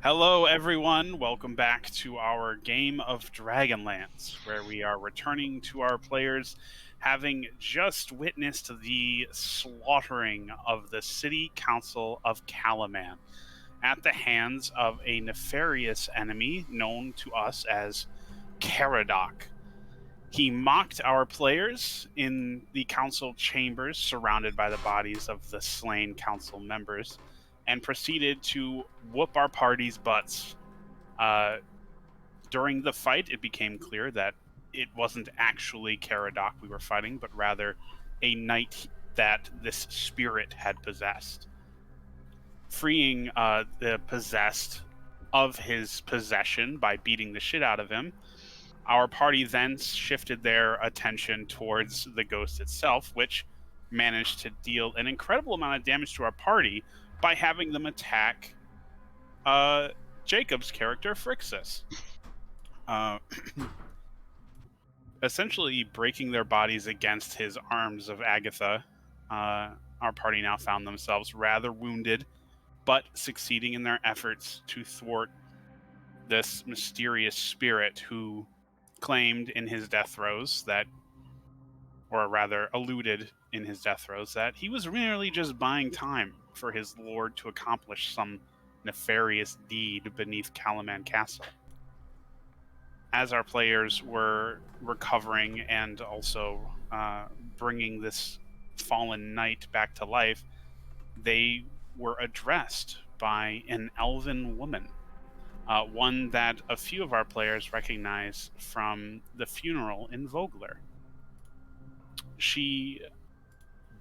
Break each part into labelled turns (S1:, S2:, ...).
S1: Hello, everyone. Welcome back to our game of Dragonlance, where we are returning to our players having just witnessed the slaughtering of the City Council of Calaman at the hands of a nefarious enemy known to us as Caradoc. He mocked our players in the council chambers, surrounded by the bodies of the slain council members, and proceeded to whoop our party's butts. During the fight, it became clear that it wasn't actually Caradoc we were fighting, but rather a knight that this spirit had possessed. Freeing the possessed of his possession by beating the shit out of him, our party then shifted their attention towards the ghost itself, which managed to deal an incredible amount of damage to our party by having them attack Jacob's character, Phrixus. Essentially breaking their bodies against his arms of Agatha. Our party now found themselves rather wounded, but succeeding in their efforts to thwart this mysterious spirit who claimed in his death throes that, or rather alluded in his death throes, that he was merely just buying time for his lord to accomplish some nefarious deed beneath Calaman Castle. As our players were recovering and also bringing this fallen knight back to life, they were addressed by an elven woman, one that a few of our players recognize from the funeral in Vogler. She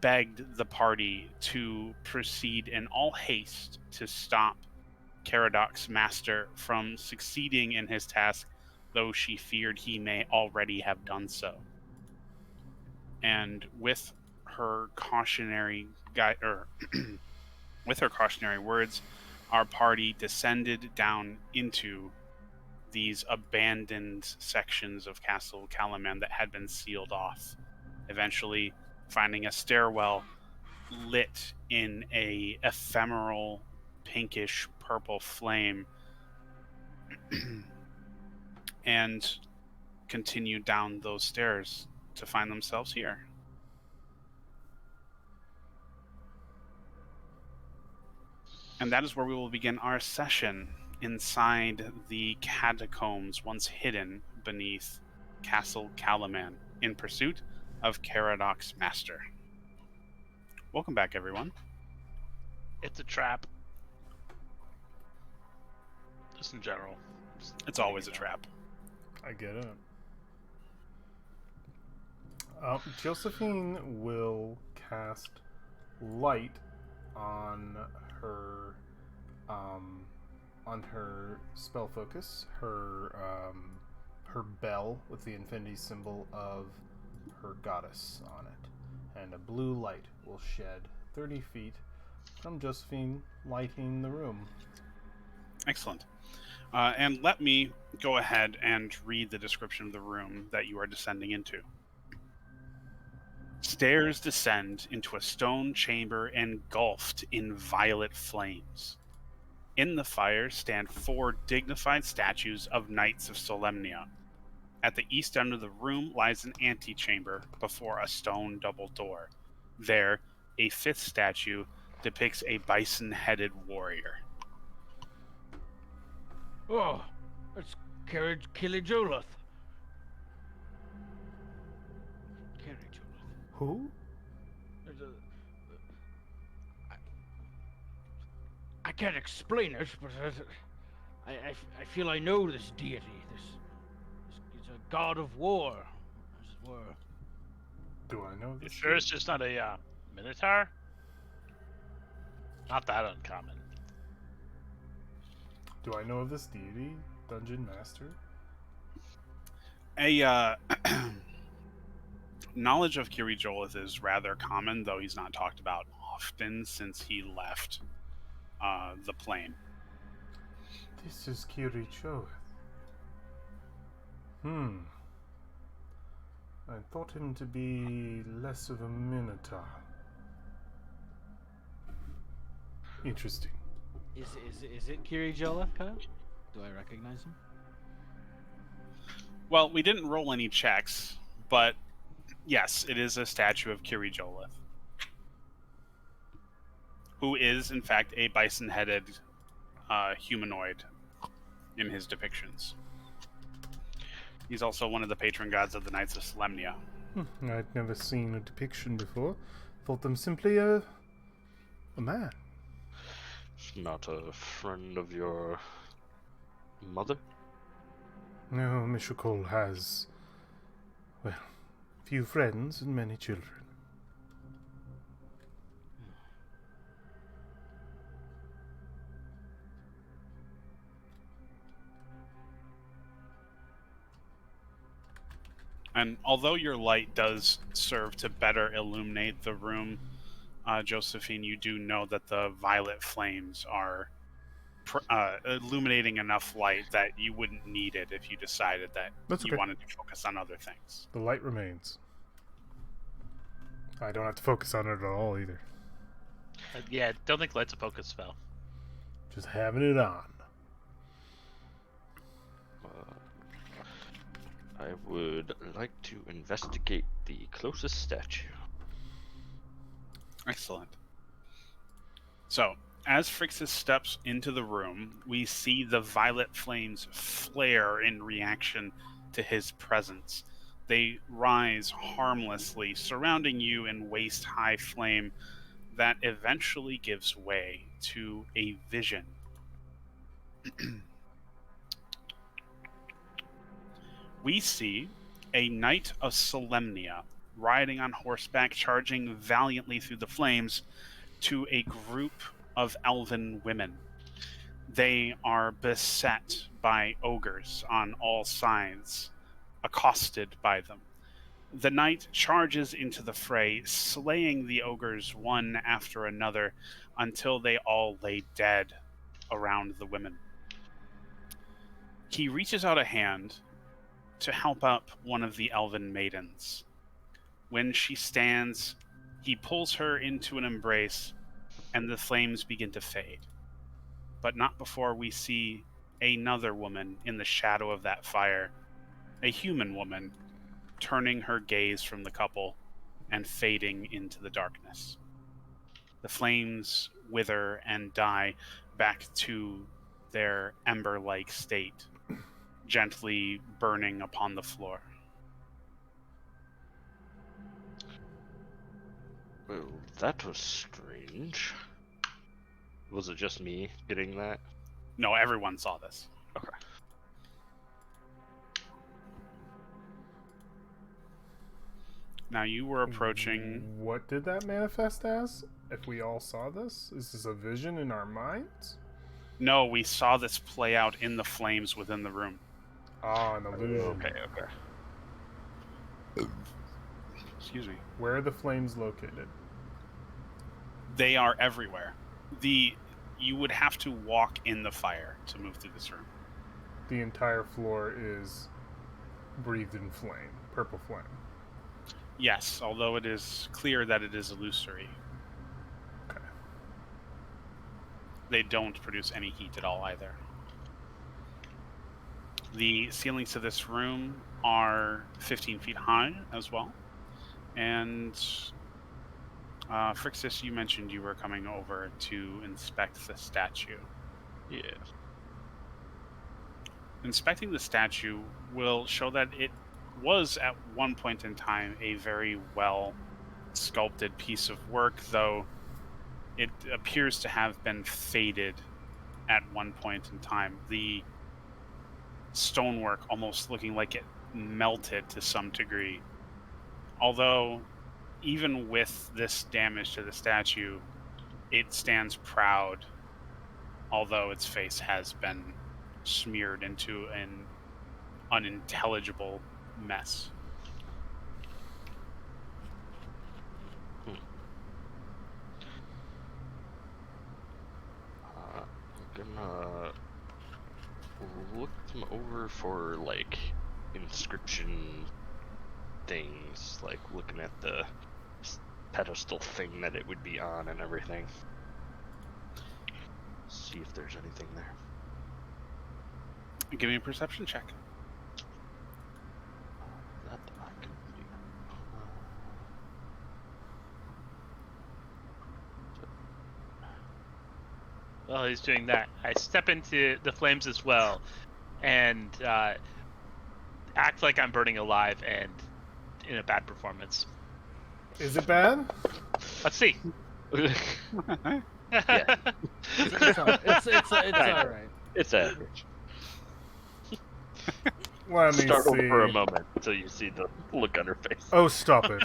S1: begged the party to proceed in all haste to stop Caradoc's master from succeeding in his task, though she feared he may already have done so. And with her cautionary with her cautionary words, our party descended down into these abandoned sections of Castle Calaman that had been sealed off, eventually finding a stairwell lit in a ephemeral pinkish purple flame and continued down those stairs to find themselves here. And that is where we will begin our session inside the catacombs once hidden beneath Castle Calaman in pursuit of Caradoc's master. Welcome back, everyone.
S2: It's a trap. Just in general.
S1: It's always a trap.
S3: I get it. Josephine will cast light on her spell focus, her bell with the infinity symbol of her goddess on it, and a blue light will shed 30 feet from Josephine, lighting the room.
S1: Excellent. And let me go ahead and read the description of the room that you are descending into. Stairs descend into a stone chamber engulfed in violet flames. In the fire stand 4 dignified statues of Knights of Solemnia. At the east end of the room lies an antechamber before a stone double door. There, a 5th statue depicts a bison-headed warrior.
S4: Oh, it's Killijolath.
S3: Who?
S4: I can't explain it, but I feel I know this deity. This is a god of war, as it were.
S3: Do I know
S2: You
S3: this?
S2: sure it's just not a minotaur? Not that uncommon.
S3: Do I know of this deity, Dungeon Master?
S1: A knowledge of Kiri Jolith is rather common, though he's not talked about often since he left the plane.
S3: This is Kiri Jolith. I thought him to be less of a minotaur. Interesting.
S4: Is it Kiri Joleth, Kyle? Do I recognize him?
S1: Well, we didn't roll any checks, but yes, it is a statue of Kiri Jolith, who is, in fact, a bison-headed humanoid in his depictions. He's also one of the patron gods of the Knights of Solemnia.
S3: I'd never seen a depiction before. Thought them simply a man.
S5: Not a friend of your mother?
S3: No, Mishakol has, well, few friends and many children.
S1: And although your light does serve to better illuminate the room, Josephine, you do know that the violet flames are illuminating enough light that you wouldn't need it if you decided that
S3: That's
S1: you
S3: okay.
S1: wanted to focus on other things.
S3: The light remains. I don't have to focus on it at all either.
S2: Yeah, don't think lights a focus spell.
S3: Just having it on.
S5: I would like to investigate the closest statue.
S1: Excellent. So, as Phrixus steps into the room, we see the violet flames flare in reaction to his presence. They rise harmlessly, surrounding you in waist-high flame that eventually gives way to a vision. We see a knight of Solemnia riding on horseback, charging valiantly through the flames to a group of elven women. They are beset by ogres on all sides, accosted by them. The knight charges into the fray, slaying the ogres one after another until they all lay dead around the women. He reaches out a hand to help up one of the elven maidens. When she stands, he pulls her into an embrace, and the flames begin to fade. But not before we see another woman in the shadow of that fire, a human woman, turning her gaze from the couple and fading into the darkness. The flames wither and die back to their ember-like state, gently burning upon the floor.
S5: Well, that was strange. Was it just me getting that?
S1: No, everyone saw this.
S5: Okay.
S1: Now you were approaching.
S3: What did that manifest as? If we all saw this? Is this a vision in our minds?
S1: No, we saw this play out in the flames within the room.
S3: Ah, an illusion.
S5: Okay.
S1: Excuse me.
S3: Where are the flames located?
S1: They are everywhere. You would have to walk in the fire to move through this room.
S3: The entire floor is breathed in flame, purple flame.
S1: Yes, although it is clear that it is illusory.
S3: Okay.
S1: They don't produce any heat at all either. The ceilings of this room are 15 feet high as well. And Phrixus, you mentioned you were coming over to inspect the statue.
S5: Yeah.
S1: Inspecting the statue will show that it was at one point in time a very well sculpted piece of work, though it appears to have been faded at one point in time. The stonework almost looking like it melted to some degree. Although, even with this damage to the statue, it stands proud, although its face has been smeared into an unintelligible mess.
S5: I'm gonna look them over for, like, inscription things, like looking at the pedestal thing that it would be on and everything. See if there's anything there.
S1: Give me a perception check.
S5: That I can do.
S2: While he's doing that, I step into the flames as well, and act like I'm burning alive and in a bad performance.
S3: Is it bad?
S2: Let's see.
S5: Yeah.
S4: It's all right.
S5: It's average.
S3: Let me
S5: Startled
S3: see.
S5: for a moment until you see the look on her face.
S3: Oh, stop it.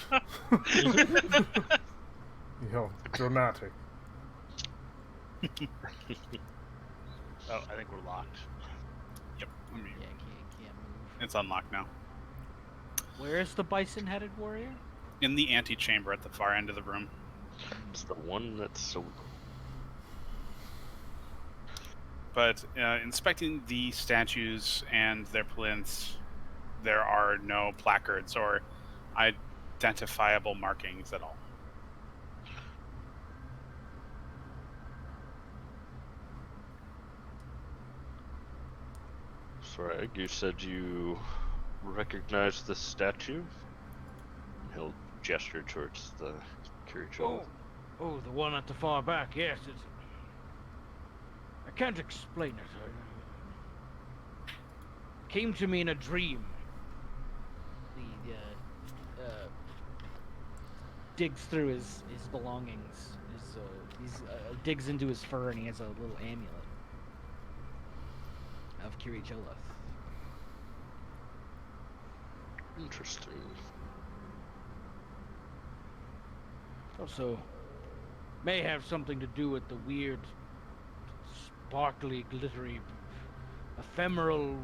S3: You're dramatic.
S2: Oh, I think we're locked.
S1: Yep.
S4: Yeah, can't move.
S1: It's unlocked now.
S4: Where is the bison-headed warrior?
S1: In the antechamber at the far end of the room.
S5: It's the one that's so.
S1: But inspecting the statues and their plinths, there are no placards or identifiable markings at all.
S5: Sorry, you said you recognize the statue? He'll gesture towards the Kirito.
S4: Oh, the one at the far back. Yes, it's. I can't explain it. It came to me in a dream. He digs through his belongings. He digs into his fur, and he has a little amulet of Kiricholith.
S5: Interesting.
S4: Also, may have something to do with the weird, sparkly, glittery, ephemeral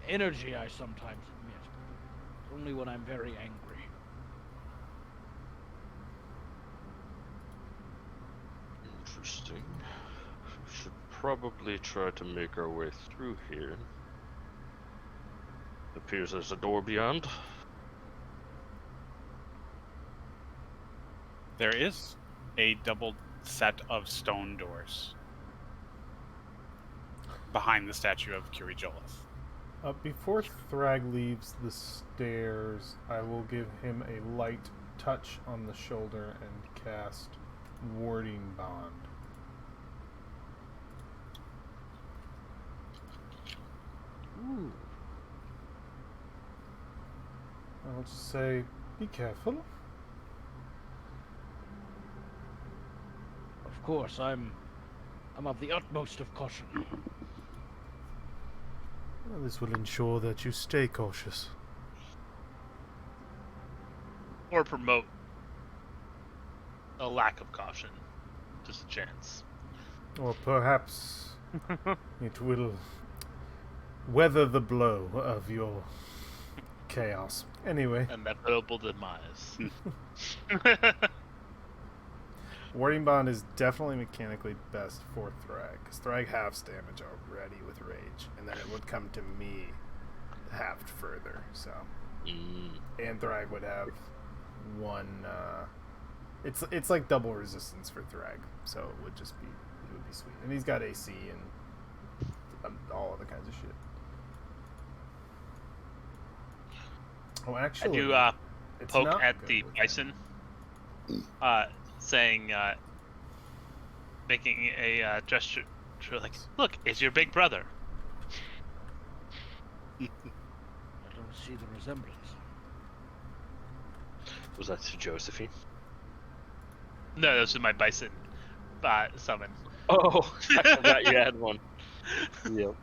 S4: energy I sometimes emit. Only when I'm very angry.
S5: Interesting. We should probably try to make our way through here. Appears there's a door beyond.
S1: There is a double set of stone doors behind the statue of Kiricholith.
S3: Before Thrag leaves the stairs, I will give him a light touch on the shoulder and cast Warding Bond.
S4: Ooh.
S3: I'll just say, be careful.
S4: Of course, I'm of the utmost of caution.
S3: Well, this will ensure that you stay cautious.
S2: Or promote a lack of caution. Just a chance.
S3: Or perhaps it will weather the blow of your chaos. Anyway,
S2: Inevitable demise.
S3: Warding Bond is definitely mechanically best for Thrag, because Thrag halves damage already with Rage, and then it would come to me halved further, so. And Thrag would have one, it's like double resistance for Thrag, so it would be sweet. And he's got AC and all other kinds of shit. Oh, actually,
S2: I do
S3: it's
S2: poke
S3: not
S2: at
S3: good
S2: the
S3: with
S2: bison, saying, making a gesture, like, look, it's your big brother.
S4: I don't see the resemblance.
S5: Was that to Josephine?
S2: No, this is my bison summon.
S5: Oh, I forgot you had one. Yep.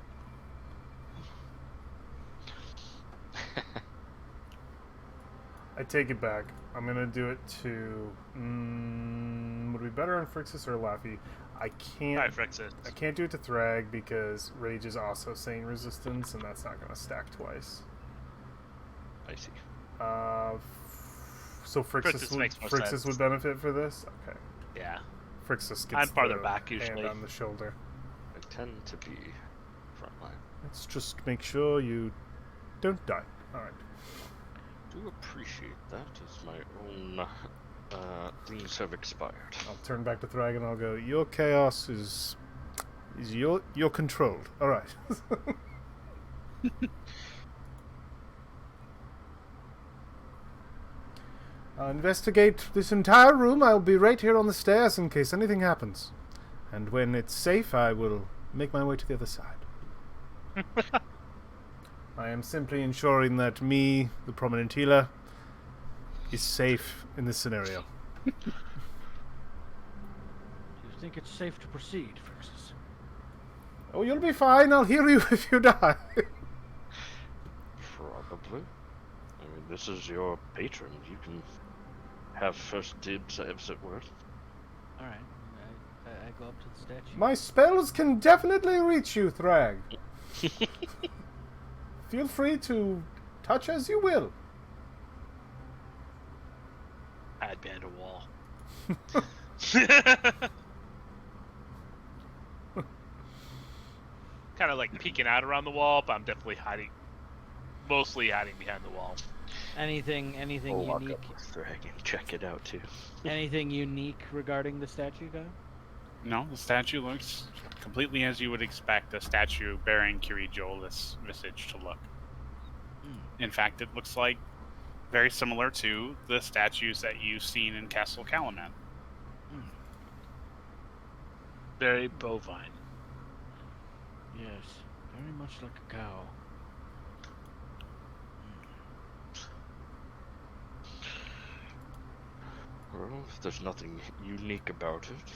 S3: I take it back. I'm gonna do it to. Would it be better on Frixus or Laffy? I can't.
S2: Alright, Frixus.
S3: I can't do it to Thrag because Rage is also saying resistance, and that's not gonna stack twice.
S5: I see.
S3: So
S2: Frixus makes more
S3: Frixus
S2: sense.
S3: would benefit for this. Okay.
S2: Yeah.
S3: Frixus gets
S2: I'm farther
S3: the
S2: back,
S3: hand
S2: usually.
S3: on the shoulder.
S5: I tend to be frontline.
S3: Let's just make sure you don't die. All right.
S5: Do appreciate that, as my own things have expired.
S3: I'll turn back to Thrag and I'll go. Your chaos is You're controlled. All right. I'll investigate this entire room. I'll be right here on the stairs in case anything happens. And when it's safe, I will make my way to the other side. I am simply ensuring that me, the prominent healer, is safe in this scenario.
S4: Do you think it's safe to proceed, Frixus?
S3: Oh, you'll be fine. I'll heal you if you die.
S5: Probably. I mean, this is your patron. You can have first dibs, as it were.
S4: All right. I go up to the statue.
S3: My spells can definitely reach you, Thrag. Feel free to touch as you will.
S2: Hide behind a wall. Kind of like peeking out around the wall, but I'm definitely mostly hiding behind the wall.
S4: Anything
S5: We'll walk
S4: unique?
S5: up with Thrag and check it out, too.
S4: Anything unique regarding the statue, guy?
S1: No, the statue looks completely as you would expect a statue bearing Kirijolis' visage to look. In fact, it looks like very similar to the statues that you've seen in Castle Calaman.
S2: Very bovine.
S4: Yes, very much like a cow.
S5: Well, if there's nothing unique about it,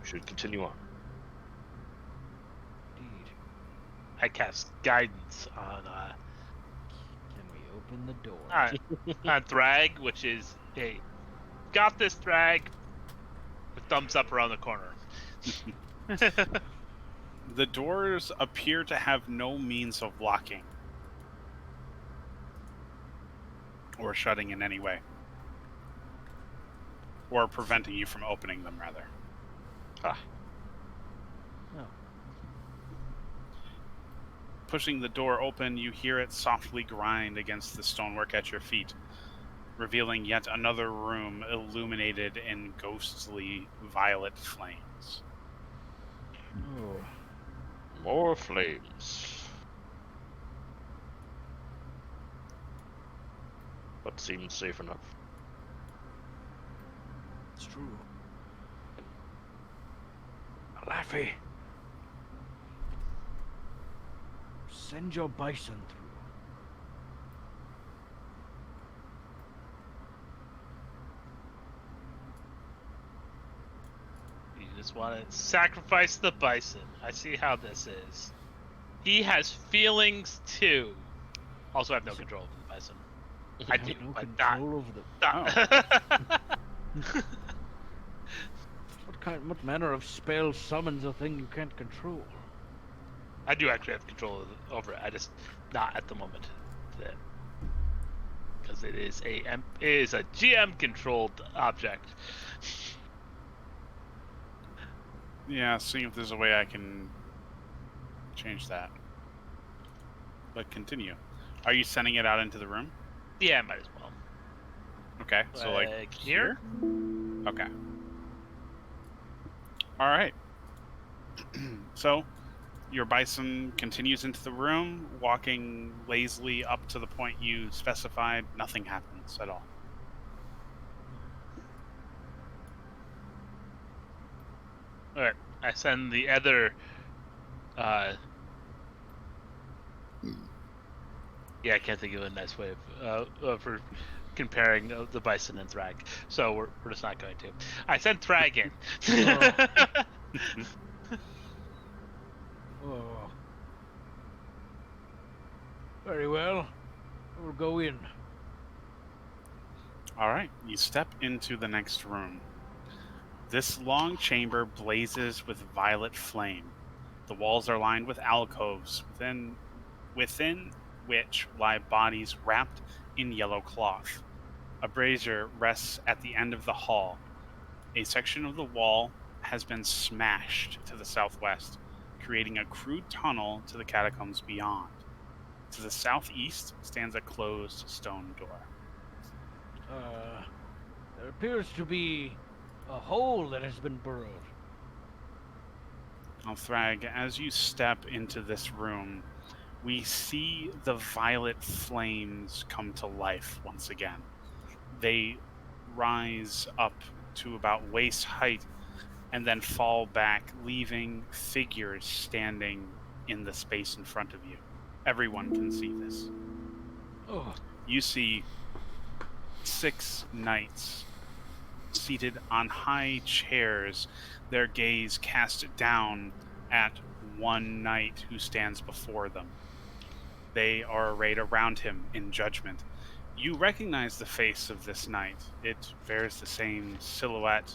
S5: we should continue on.
S4: Indeed.
S2: I cast guidance on
S4: Can we open the door?
S2: on Thrag, which is, hey, got this, Thrag. A thumbs up around the corner.
S1: The doors appear to have no means of locking or shutting in any way, or preventing you from opening them, rather.
S5: Ah.
S4: Oh.
S1: Pushing the door open, you hear it softly grind against the stonework at your feet, revealing yet another room illuminated in ghostly violet flames.
S4: Oh.
S5: More flames. But seems safe enough.
S4: It's true. Laffy. Send your bison through.
S2: You just want to sacrifice the bison. I see how this is. He has feelings too. Also, I have no control over the bison. I
S4: have
S2: do,
S4: no
S2: but
S4: control over the. What manner of spell summons a thing you can't control?
S2: I do actually have control over it. I just not at the moment, because it is a GM controlled object.
S1: Yeah, seeing if there's a way I can change that. But continue. Are you sending it out into the room?
S2: Yeah, might as well.
S1: Okay, so like
S2: here.
S1: Okay. All right. So, your bison continues into the room, walking lazily up to the point you specified. Nothing happens at all.
S2: All right, I send the other. Yeah, I can't think of a nice way for comparing the bison and Thrag, so we're just not going to. I sent Thrag in.
S4: Oh. Very well. We'll go in.
S1: All right, you step into the next room. This long chamber blazes with violet flame. The walls are lined with alcoves, within which lie bodies wrapped in yellow cloth. A brazier rests at the end of the hall. A section of the wall has been smashed to the southwest, creating a crude tunnel to the catacombs beyond. To the southeast stands a closed stone door.
S4: There appears to be a hole that has been burrowed.
S1: Now, Thrag, as you step into this room, we see the violet flames come to life once again. They rise up to about waist height and then fall back, leaving figures standing in the space in front of you. Everyone can see this.
S4: Oh,
S1: You see 6 knights seated on high chairs, their gaze cast down at one knight who stands before them. They are arrayed around him in judgment. You recognize the face of this knight. It bears the same silhouette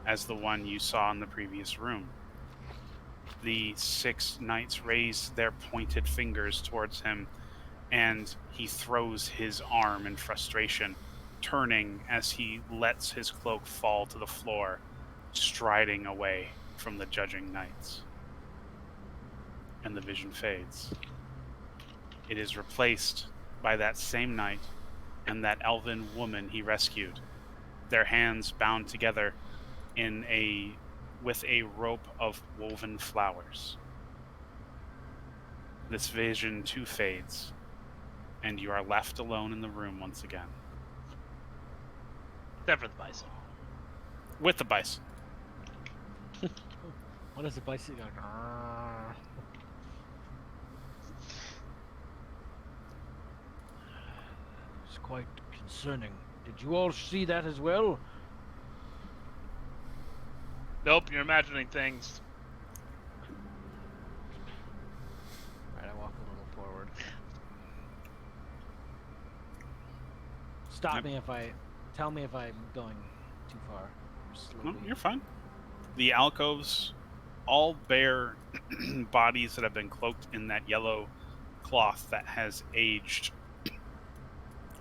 S1: as the one you saw in the previous room. The 6 knights raise their pointed fingers towards him, and he throws his arm in frustration, turning as he lets his cloak fall to the floor, striding away from the judging knights. And the vision fades. It is replaced by that same knight and that elven woman he rescued, their hands bound together with a rope of woven flowers. This vision too fades, and you are left alone in the room once again.
S2: Except for the bison.
S1: With the bison.
S4: what is the bison? It's quite concerning. Did you all see that as well?
S2: Nope, you're imagining things.
S4: Alright, I walk a little forward. Stop
S1: Yep.
S4: me if I... Tell me if I'm going too far. Or
S1: No,
S4: slowly.
S1: you're fine. The alcoves all bear bodies that have been cloaked in that yellow cloth that has aged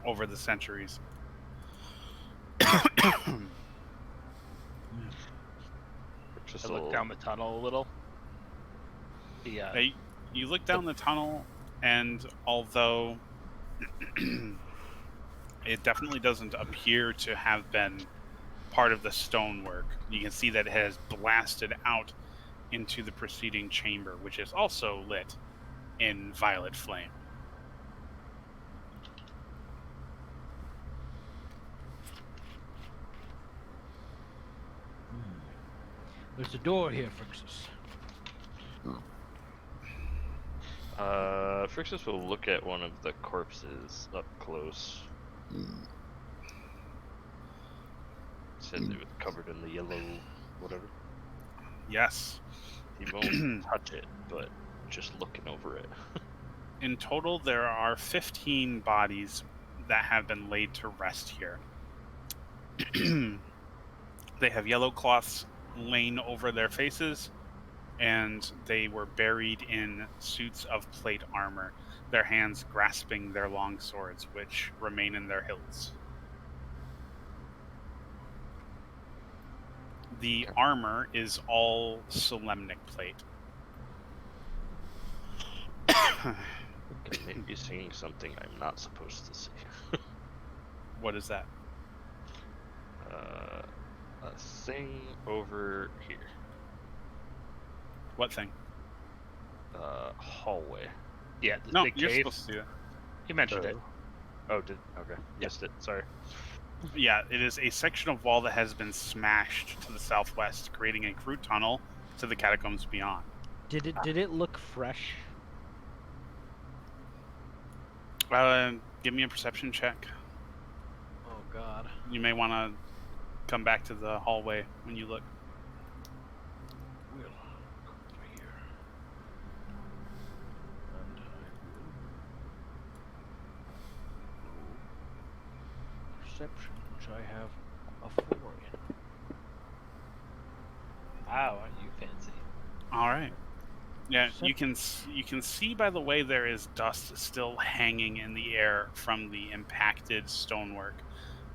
S1: over the centuries.
S2: I look down the tunnel a little.
S1: You look down the tunnel, and although it definitely doesn't appear to have been part of the stonework, you can see that it has blasted out into the preceding chamber, which is also lit in violet flame.
S4: There's a door here, Frixus.
S5: Frixus will look at one of the corpses up close. Says it was covered in the yellow whatever.
S1: Yes.
S5: He won't touch it, but just looking over it.
S1: In total, there are 15 bodies that have been laid to rest here. They have yellow cloths laying over their faces, and they were buried in suits of plate armor, their hands grasping their long swords, which remain in their hilts. The armor is all solemnic plate.
S5: I may be seeing something I'm not supposed to see.
S1: What is that?
S5: A thing over here.
S1: What thing?
S5: Hallway.
S2: Yeah, this
S1: No,
S2: big
S1: you're
S2: cave.
S1: supposed to do that.
S2: You mentioned it.
S5: Okay. Missed it. Sorry.
S1: Yeah, it is a section of wall that has been smashed to the southwest, creating a crude tunnel to the catacombs beyond.
S4: Did it look fresh?
S1: Give me a perception check.
S4: Oh God.
S1: You may want to come back to the hallway when you look.
S4: We'll go over here. And I will perception, which I have a 4 in.
S2: Wow, aren't you fancy?
S1: All right. Yeah, you can see by the way there is dust still hanging in the air from the impacted stonework,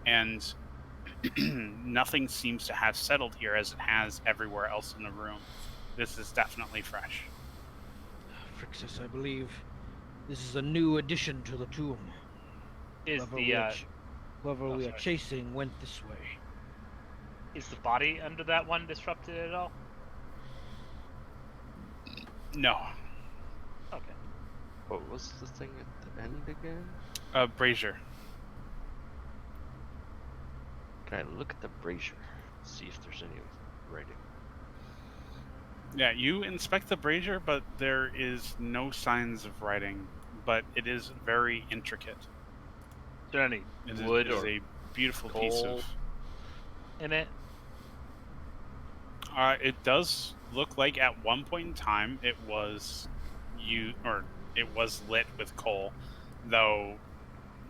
S1: and nothing seems to have settled here as it has everywhere else in the room. This is definitely fresh.
S4: Frixus, I believe this is a new addition to the tomb.
S2: Is
S4: Whoever
S2: the
S4: we are, whoever
S2: oh,
S4: we are
S2: sorry.
S4: chasing went this way.
S2: is the body under that one disrupted at all?
S1: No.
S2: Okay.
S5: What was the thing at the end again?
S1: Brazier.
S5: Can I look at the brazier? See if there's any writing.
S1: Yeah, you inspect the brazier, but there is no signs of writing. But it is very intricate.
S2: Is there any
S1: It
S2: wood
S1: is
S2: or
S1: a beautiful piece
S2: coal
S1: of.
S2: in it?
S1: It does look like at one point in time it was lit with coal, though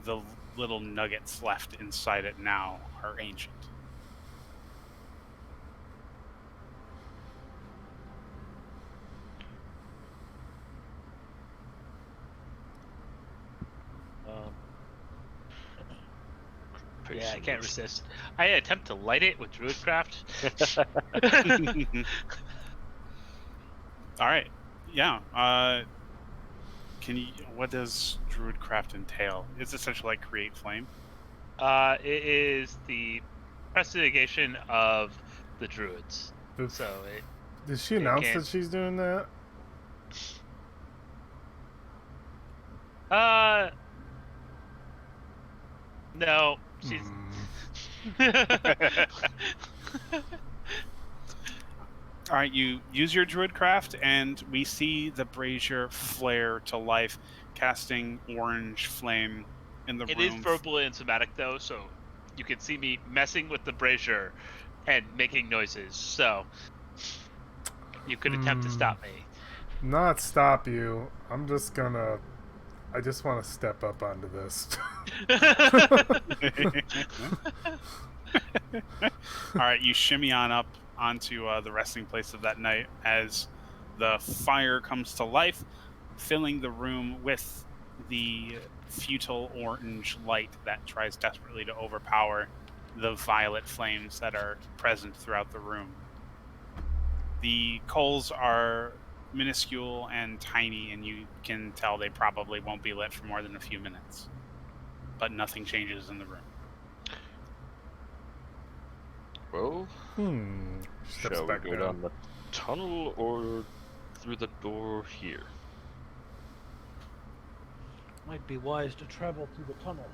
S1: the little nuggets left inside it now are ancient.
S2: Yeah, I
S5: Facing
S2: can't
S5: this-
S2: resist. I attempt to light it with Druidcraft.
S1: All right, yeah. Can you? What does Druidcraft entail? It's essentially like create flame.
S2: It is the prestidigitation of the druids.
S3: Oof.
S2: So it
S3: Did she
S2: it
S3: announce
S2: can't-
S3: that she's doing that?
S2: no, she's
S1: All right, you use your Druidcraft, and we see the brazier flare to life, casting orange flame in the
S2: It
S1: room.
S2: is verbally and somatic though, so you can see me messing with the brazier and making noises. So you could attempt to stop me.
S3: Not stop you. I'm just gonna. I just want to step up onto this.
S1: All right, you shimmy on up onto the resting place of that night as the fire comes to life, filling the room with the futile orange light that tries desperately to overpower the violet flames that are present throughout the room. The coals are minuscule and tiny, and you can tell they probably won't be lit for more than a few minutes. But nothing changes in the room.
S5: Well,
S3: Steps
S5: shall we
S3: back
S5: go
S3: down.
S5: down the tunnel or through the door here?
S4: Might be wise to travel through the tunnel.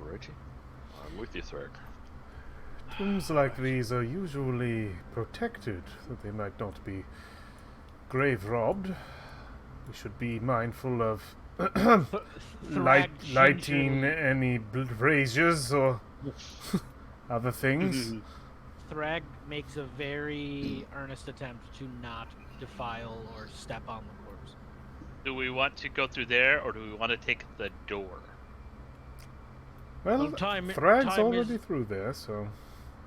S5: Alrighty. I'm with you, Thrag.
S3: Tombs like these are usually protected, that they might not be grave robbed. We should be mindful of lighting any braziers or other things.
S4: Thrag makes a very earnest attempt to not defile or step on the corpse.
S2: Do we want to go through there, or do we want to take the door?
S3: Well,
S4: Well, time
S3: Thrag's
S4: is-
S3: already through there, so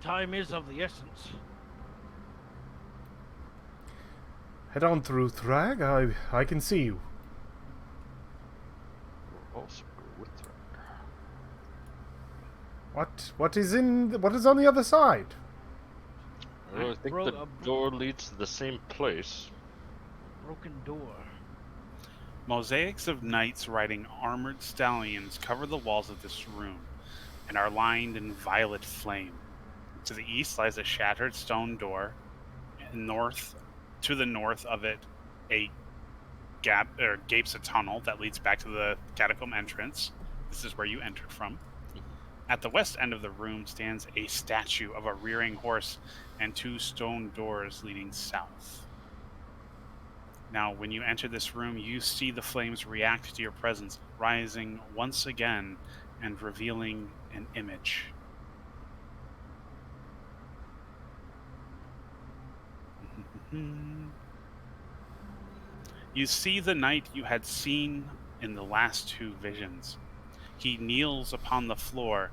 S4: Time is of the essence.
S3: head on through, Thrag. I can see you.
S5: We'll also go with Thrag.
S3: What is on the other side?
S5: Well, I think the door leads to the same place.
S4: Broken door.
S1: Mosaics of knights riding armored stallions cover the walls of this room and are lined in violet flame. To the east lies a shattered stone door, and to the north of it, a gapes a tunnel that leads back to the catacomb entrance. This is where you entered from. At the west end of the room stands a statue of a rearing horse and two stone doors leading south. Now, when you enter this room, you see the flames react to your presence, rising once again and revealing an image. You see the knight you had seen in the last two visions. He kneels upon the floor,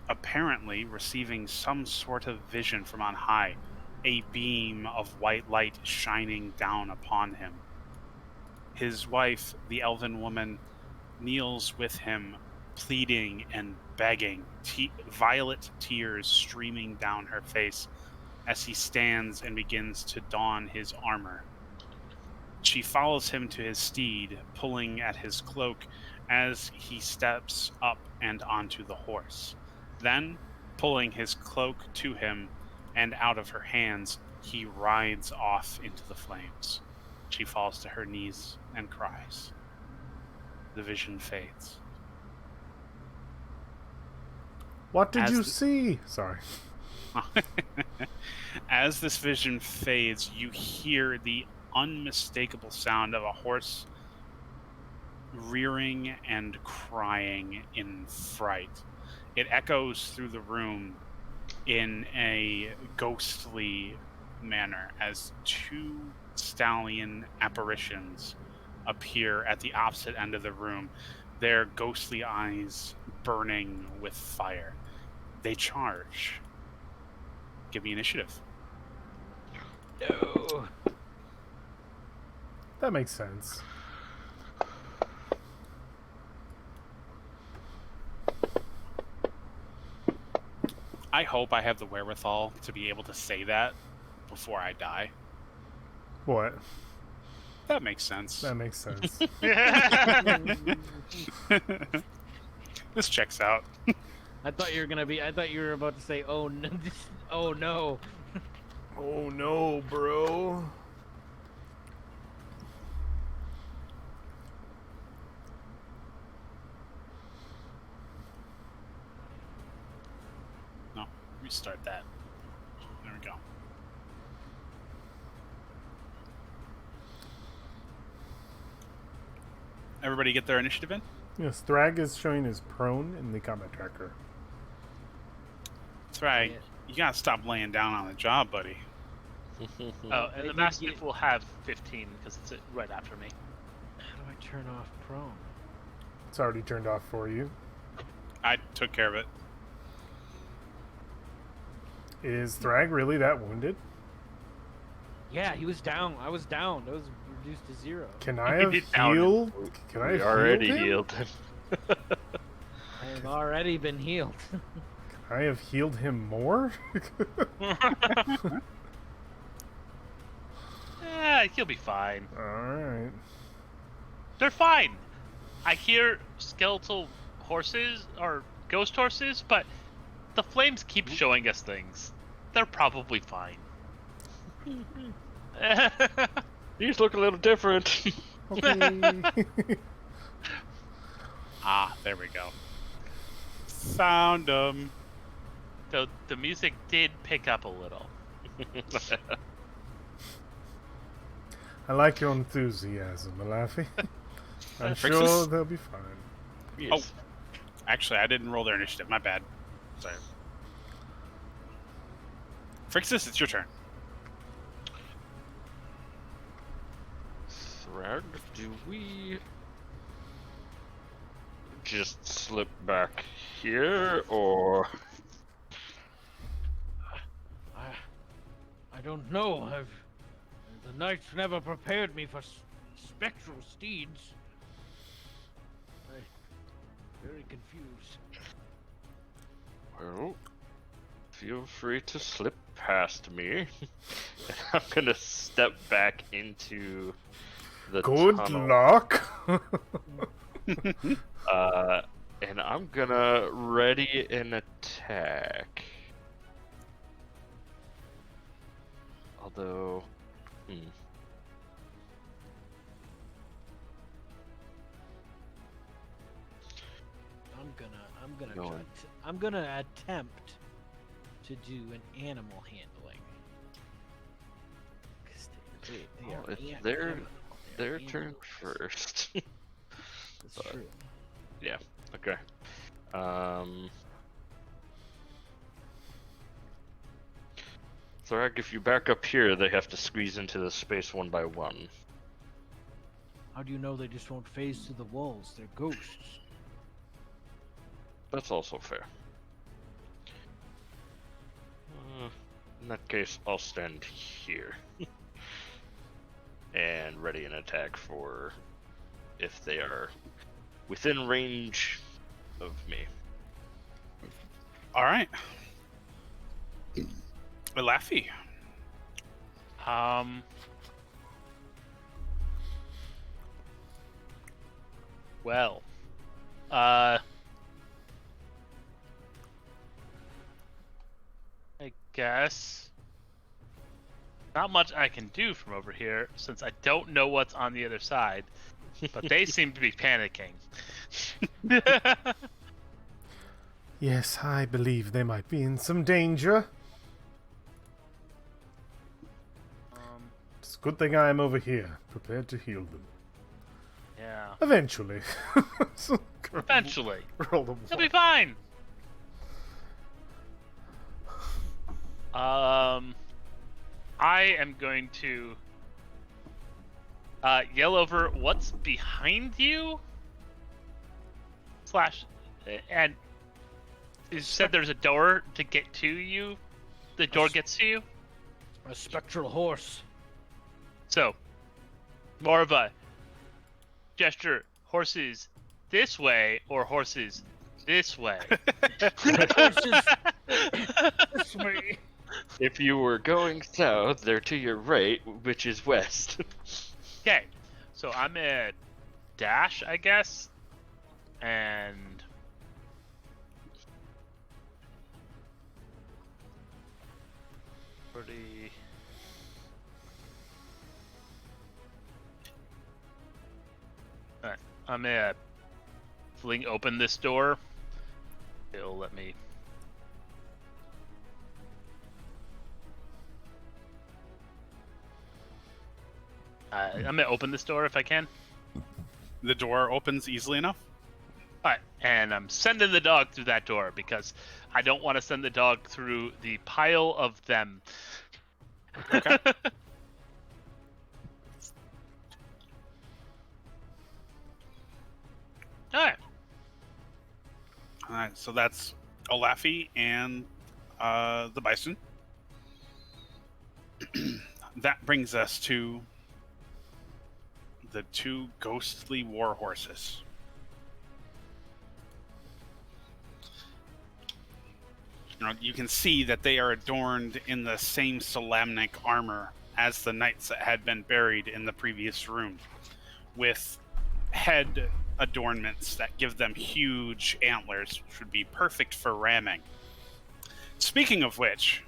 S1: apparently receiving some sort of vision from on high, a beam of white light shining down upon him. His wife, the elven woman, kneels with him, pleading and begging, violet tears streaming down her face as he stands and begins to don his armor. She follows him to his steed, pulling at his cloak as he steps up and onto the horse. Then, pulling his cloak to him, and out of her hands, he rides off into the flames. She falls to her knees and cries. The vision fades.
S3: What did
S1: As
S3: you
S1: the-
S3: see? Sorry.
S1: As this vision fades, you hear the unmistakable sound of a horse rearing and crying in fright. It echoes through the room in a ghostly manner as two stallion apparitions appear at the opposite end of the room, their ghostly eyes burning with fire. They charge. Give me initiative.
S4: No.
S3: That makes sense.
S1: I hope I have the wherewithal to be able to say that before I die.
S3: What?
S1: That makes sense.
S3: That makes sense.
S1: This checks out.
S4: I thought you were about to say, "Oh no, oh no."
S3: Oh no, bro.
S1: No, restart that. There we go. Everybody get their initiative in?
S3: Yes, Thrag is showing his prone in the combat tracker.
S1: That's right.
S4: Yeah.
S1: You gotta stop laying down on the job, buddy.
S2: Oh, and
S4: I
S2: the
S4: did
S2: Mastiff
S4: get-
S2: will have 15 because it's right after me.
S4: How do I turn off prone?
S3: It's already turned off for you.
S1: I took care of it.
S3: Is Thrag really that wounded?
S4: Yeah, he was down. I was down. That was reduced to 0.
S3: Can I have
S2: Down.
S3: healed? Can I
S5: We
S3: have
S5: already
S3: healed him?
S5: healed him.
S4: I have already been healed.
S3: Can I have healed him more?
S2: Yeah, he'll be fine.
S3: Alright.
S2: They're fine. I hear skeletal horses or ghost horses, but the flames keep showing us things. They're probably fine.
S5: These look a little different.
S3: Okay.
S1: Ah, there we go. Found them.
S2: Though the music did pick up a little.
S3: I like your enthusiasm, Malafi. I'm
S1: Frixus?
S3: sure they'll be fine.
S5: Yes.
S1: Actually, I didn't roll their initiative. My bad. Sorry. Frixus, it's your turn.
S5: Thrag, do we just slip back here, or
S4: I don't know. The knights never prepared me for spectral steeds. I'm very confused.
S5: well, feel free to slip past me. I'm gonna step back into the
S3: Good
S5: tunnel.
S3: luck.
S5: And I'm gonna ready an attack. Although, Going.
S4: I'm gonna attempt to do an animal handling. 'Cause they
S5: Well,
S4: are
S5: it's
S4: ant-
S5: their
S4: animal- they're
S5: turn
S4: animals.
S5: first.
S4: That's
S5: but-
S4: true.
S5: Yeah. Okay. Thrag, if you back up here, they have to squeeze into the space one by one.
S4: How do you know they just won't phase to the walls? They're ghosts.
S5: That's also fair. In that case, I'll stand here. And ready an attack for if they are within range of me.
S1: All right. Laffy.
S2: Well, I guess Not much I can do from over here since I don't know what's on the other side, but they seem to be panicking.
S3: Yes, I believe they might be in some danger. It's a good thing I'm over here, prepared to heal them.
S2: Yeah.
S3: Eventually.
S2: Eventually.
S3: Roll a
S2: He'll be fine. I am going to yell over what's behind you. And you said there's a door to get to you. The door gets to you.
S4: A spectral horse.
S2: So, more of a gesture. Horses this way or horses this way.
S4: Horses this way.
S5: If you were going south, they're to your right, which is west.
S2: Okay, so I'm at dash, I guess, and pretty. All right, I'm at fling open this door. It'll let me. I'm gonna open this door if I can.
S1: The door opens easily enough.
S2: All right, and I'm sending the dog through that door because I don't want to send the dog through the pile of them.
S1: Okay.
S2: All right.
S1: All right, so that's Olafi and the bison. That brings us to the two ghostly war horses. You can see that they are adorned in the same solamnic armor as the knights that had been buried in the previous room, with head adornments that give them huge antlers, which would be perfect for ramming. Speaking of which,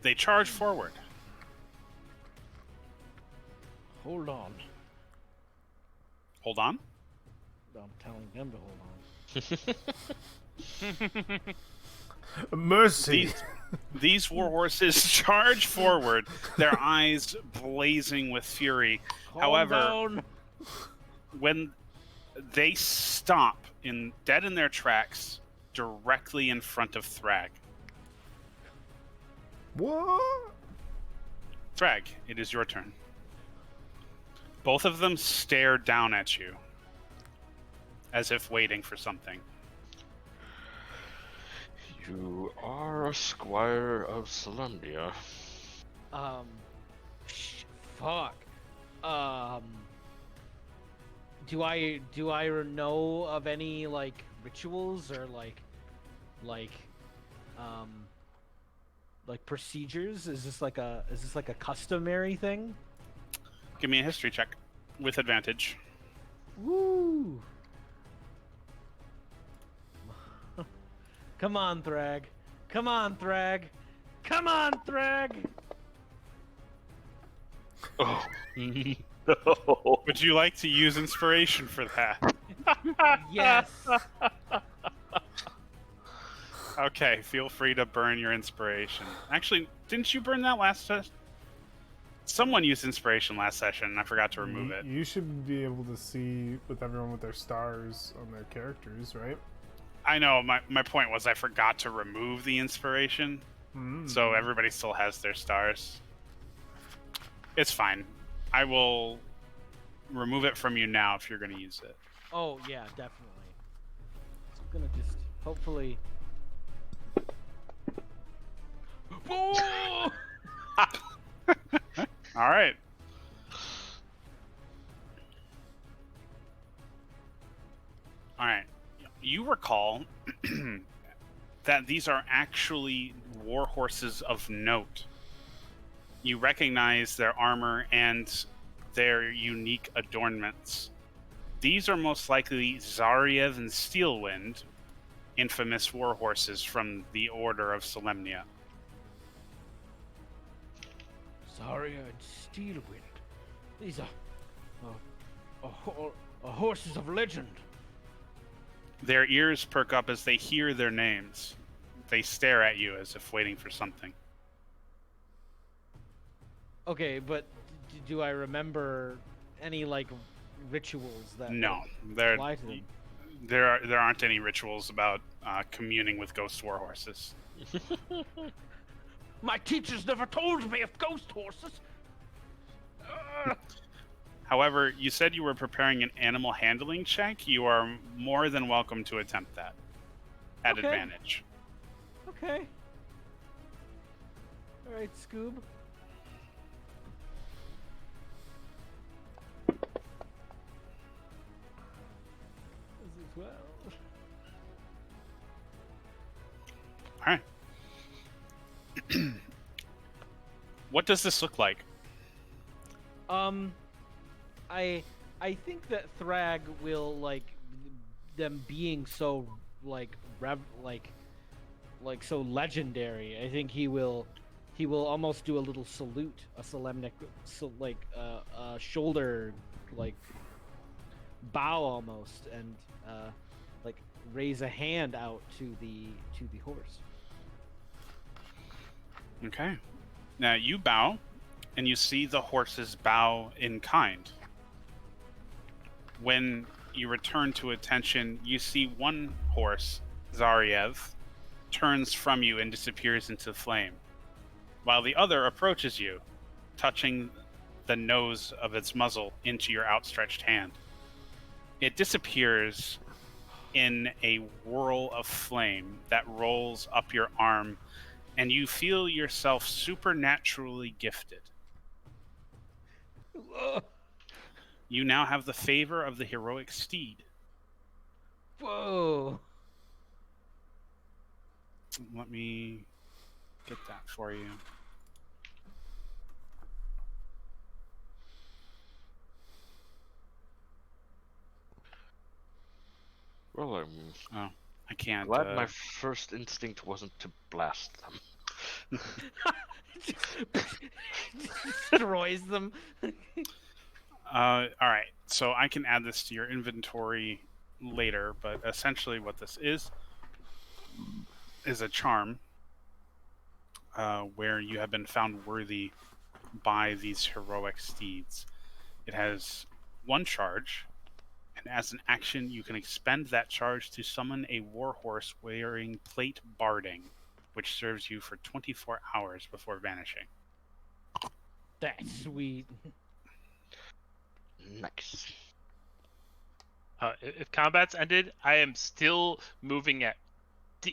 S1: they charge forward.
S4: Hold on.
S1: Hold on.
S4: I'm telling them to hold on.
S3: Mercy.
S1: These war horses charge forward, their eyes blazing with fury.
S4: Calm
S1: However,
S4: down.
S1: when they stop dead in their tracks directly in front of Thrag.
S3: What?
S1: Thrag, it is your turn. Both of them stare down at you, as if waiting for something.
S5: You are a squire of Solemnia.
S4: Fuck. Do I know of any like rituals or like procedures? Is this like a customary thing?
S1: Give me a history check with advantage.
S4: Woo! Come on, Thrag. Come on, Thrag. Come on, Thrag.
S5: Oh, no.
S1: Would you like to use inspiration for that?
S4: Yes.
S1: Okay, feel free to burn your inspiration. Actually, didn't you burn that last session? Someone used inspiration last session, and I forgot to remove it.
S3: You should be able to see with everyone with their stars on their characters, right?
S1: I know, my point was I forgot to remove the inspiration, so everybody still has their stars. It's fine. I will remove it from you now if you're going to use it.
S4: Oh yeah, definitely. I'm gonna just hopefully. Oh!
S1: All right. All right. You recall that these are actually war horses of note. You recognize their armor and their unique adornments. These are most likely Zariev and Steelwind, infamous war horses from the Order of Solemnia.
S4: Zarya and Steelwind. These are horses of legend.
S1: Their ears perk up as they hear their names. They stare at you as if waiting for something.
S4: Okay, but do I remember any like rituals that
S1: No,
S4: would
S1: there
S4: apply to them?
S1: there aren't any rituals about communing with ghost war horses.
S4: My teachers never told me of ghost horses.
S1: However, you said you were preparing an animal handling check. You are more than welcome to attempt that at
S4: Okay.
S1: advantage.
S4: Okay. All right, Scoob. This as well.
S1: All right. What does this look like?
S4: I think that Thrag will like them being so like so legendary. I think he will almost do a little salute, a solemnic shoulder like bow almost, and like raise a hand out to the horse.
S1: Okay. Now you bow, and you see the horses bow in kind. When you return to attention, you see one horse, Zaryev, turns from you and disappears into flame, while the other approaches you, touching the nose of its muzzle into your outstretched hand. It disappears in a whirl of flame that rolls up your arm, and you feel yourself supernaturally gifted. You now have the favor of the heroic steed.
S4: Whoa!
S1: Let me get that for you.
S5: Well, I'm
S1: Oh, I can't.
S5: glad my first instinct wasn't to blast them.
S4: Destroys them.
S1: All right, so I can add this to your inventory later, but essentially what this is a charm where you have been found worthy by these heroic steeds. It has one charge, and as an action, you can expend that charge to summon a warhorse wearing plate barding, which serves you for 24 hours before vanishing.
S4: That's sweet.
S5: Nice.
S2: If combat's ended, I am still moving at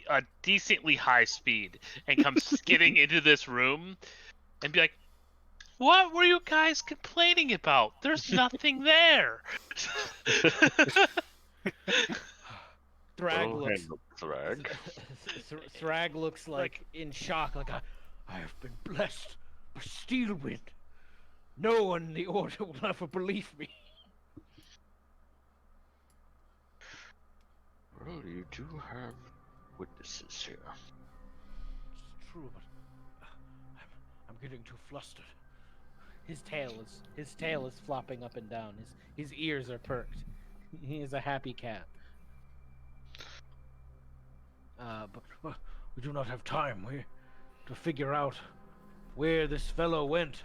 S2: a decently high speed and come skidding into this room and be like, "What were you guys complaining about? There's nothing there."
S4: Thrag
S5: Well
S4: looks.
S5: handled, Thrag.
S4: Thrag looks like in shock. Like I have been blessed by Steelwind. No one in the Order will ever believe me.
S5: Well, you do have witnesses here.
S4: It's true, but I'm getting too flustered. His tail is flopping up and down. His ears are perked. He is a happy cat. But we do not have time. We to figure out where this fellow went.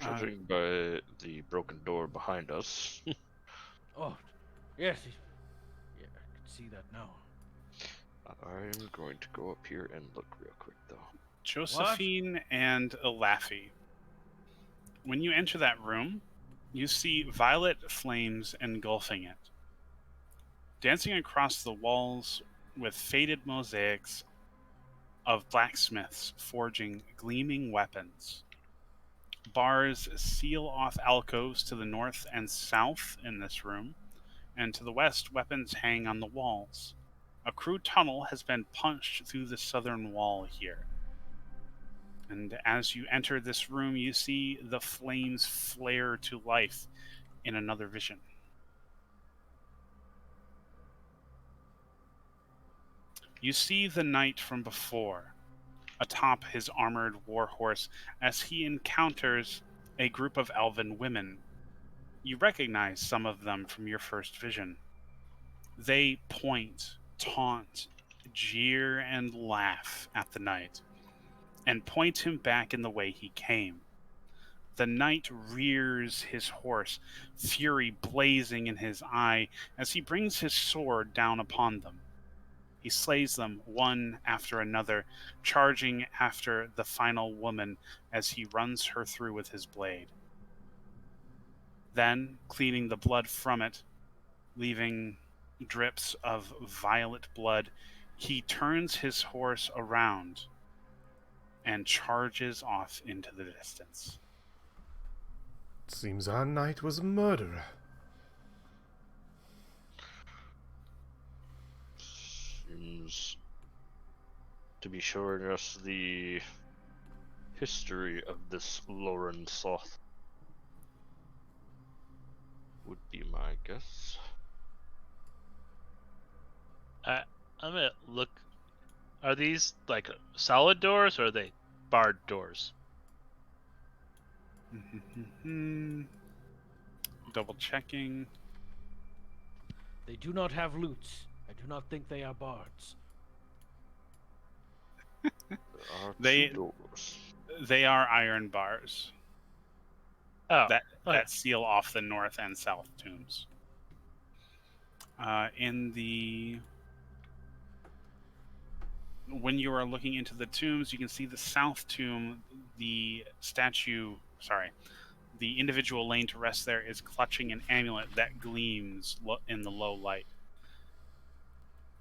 S5: Judging by the broken door behind us.
S4: Oh, yes. Yeah, I can see that now.
S5: I'm going to go up here and look real quick, though.
S1: Josephine and Elafi. When you enter that room, you see violet flames engulfing it. Dancing across the walls with faded mosaics of blacksmiths forging gleaming weapons. Bars seal off alcoves to the north and south in this room, and to the west, weapons hang on the walls. A crude tunnel has been punched through the southern wall here. And as you enter this room, you see the flames flare to life in another vision. You see the night from before, atop his armored war horse as he encounters a group of elven women. You recognize some of them from your first vision. They point, taunt, jeer, and laugh at the knight, and point him back in the way he came. The knight rears his horse, fury blazing in his eye, as he brings his sword down upon them. He slays them one after another, charging after the final woman as he runs her through with his blade. Then, cleaning the blood from it, leaving drips of violet blood, he turns his horse around and charges off into the distance.
S3: Seems our knight was a murderer.
S5: Seems to be showing us the history of this Lauren Soth. Would be my guess.
S2: I'm gonna look. Are these like solid doors or are they barred doors?
S1: Double checking.
S4: They do not have loots. I do not think they are bards.
S5: There are
S1: They-
S5: two doors.
S1: They are iron bars
S2: Oh,
S1: that
S2: okay.
S1: seal off the north and south tombs. When you are looking into the tombs, you can see the south tomb. The individual laying to rest there is clutching an amulet that gleams in the low light.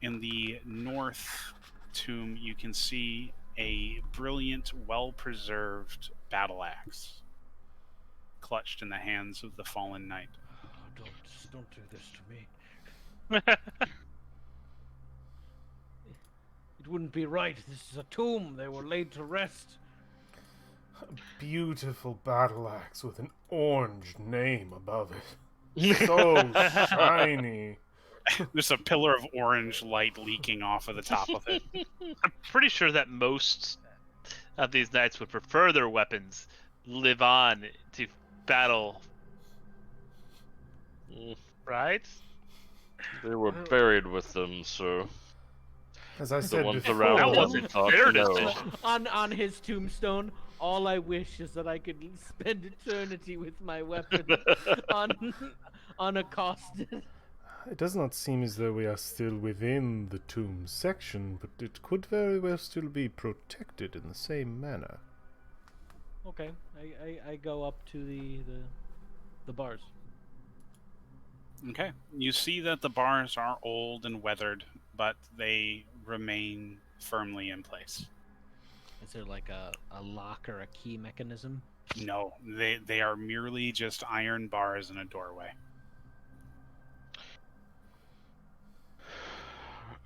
S1: In the north tomb, you can see a brilliant, well-preserved battle axe clutched in the hands of the fallen knight.
S4: Oh, don't do this to me. It wouldn't be right. This is a tomb. They were laid to rest.
S3: A beautiful battle axe with an orange name above it. So shiny.
S1: There's a pillar of orange light leaking off of the top of it.
S2: I'm pretty sure that most of these knights would prefer their weapons live on to battle,
S5: Mm,
S2: right?
S5: They were buried with them, so
S3: As I
S5: the
S3: said
S5: ones
S3: before,
S5: around
S2: That
S5: them
S2: wasn't
S5: thought
S2: fair
S5: no.
S2: decision.
S4: On his tombstone, all I wish is that I could spend eternity with my weapon unaccosted.
S3: it does not seem as though we are still within the tomb section, but it could very well still be protected in the same manner.
S4: Okay, I go up to the bars.
S1: Okay. You see that the bars are old and weathered, but they remain firmly in place.
S4: Is there like a lock or a key mechanism?
S1: No, they are merely just iron bars in a doorway.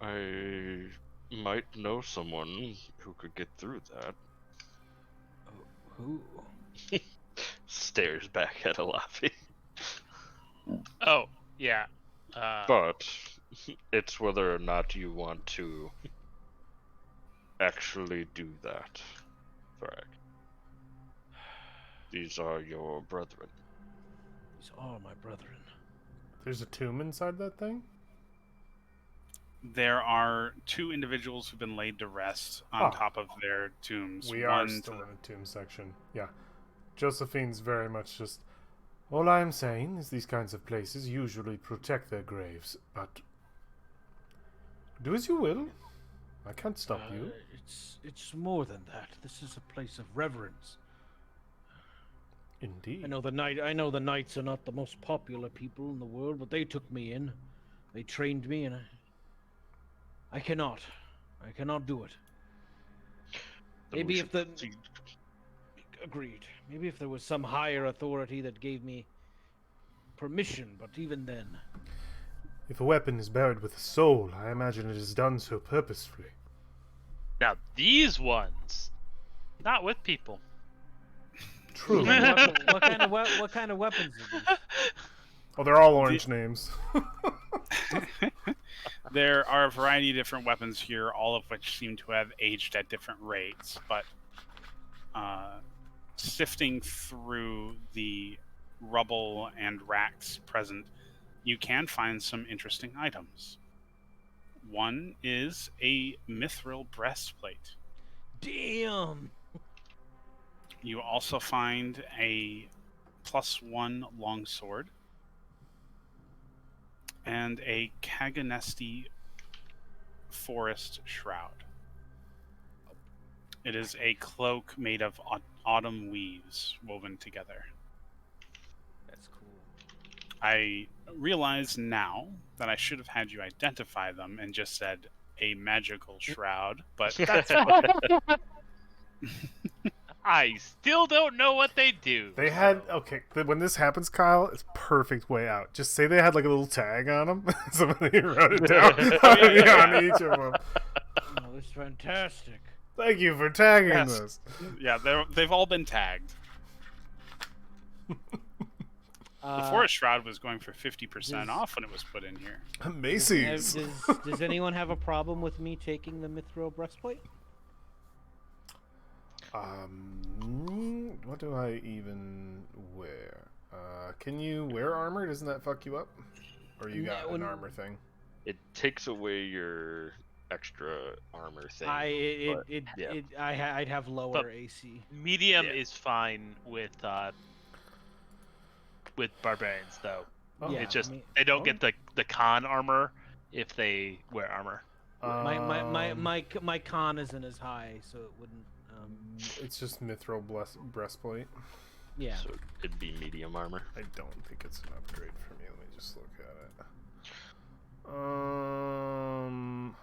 S5: I might know someone who could get through that.
S4: Who?
S5: Stares back at Alafi.
S2: Oh, yeah.
S5: But it's whether or not you want to actually do that. Correct. These are your brethren.
S4: These are my brethren.
S3: There's a tomb inside that thing?
S1: There are two individuals who've been laid to rest on
S3: Ah.
S1: top of their tombs.
S3: We are
S1: One
S3: still
S1: to
S3: in the tomb section. Yeah. Josephine's very much just... All I'm saying is these kinds of places usually protect their graves, but... Do as you will. I can't stop you.
S4: It's more than that. This is a place of reverence.
S3: Indeed.
S4: I know the knights are not the most popular people in the world, but they took me in. They trained me, and I cannot do it.
S5: Then
S4: Maybe
S5: we
S4: if the
S5: should
S4: agreed. Maybe if there was some higher authority that gave me permission, but even then.
S3: If a weapon is buried with a soul, I imagine it is done so purposefully.
S2: Now these ones, not with people.
S3: True.
S4: what kind of weapons are these?
S3: Oh, they're all orange names.
S1: There are a variety of different weapons here, all of which seem to have aged at different rates, but sifting through the rubble and racks present, you can find some interesting items. One is a mithril breastplate.
S4: Damn.
S1: You also find a +1 longsword and a Kaganesti forest shroud. It is a cloak made of autumn weaves woven together.
S4: That's cool.
S1: I realize now that I should have had you identify them and just said a magical shroud, but that's fine.
S2: I still don't know what they do.
S3: They had when this happens, Kyle, it's perfect way out. Just say they had like a little tag on them. Somebody wrote it down on each of them.
S4: Oh, this is fantastic.
S3: Thank you for tagging
S1: Yes.
S3: this.
S1: Yeah, they've all been tagged. The forest shroud was going for 50% off when it was put in here.
S3: Macy's.
S4: Does anyone have a problem with me taking the mithril breastplate?
S3: What do I even wear? Can you wear armor? Doesn't that fuck you up? Or you got an armor thing?
S5: It takes away your extra armor thing.
S4: I'd have lower
S2: But-
S4: AC.
S2: Medium
S5: Yeah.
S2: is fine with barbarians though.
S3: Oh.
S4: Yeah,
S2: It's just
S4: I mean-
S2: they don't get the con armor if they wear armor.
S4: My con isn't as high, so it wouldn't.
S3: It's just mithril breastplate.
S4: Yeah.
S5: So it'd be medium armor.
S3: I don't think it's an upgrade for me. Let me just look at it.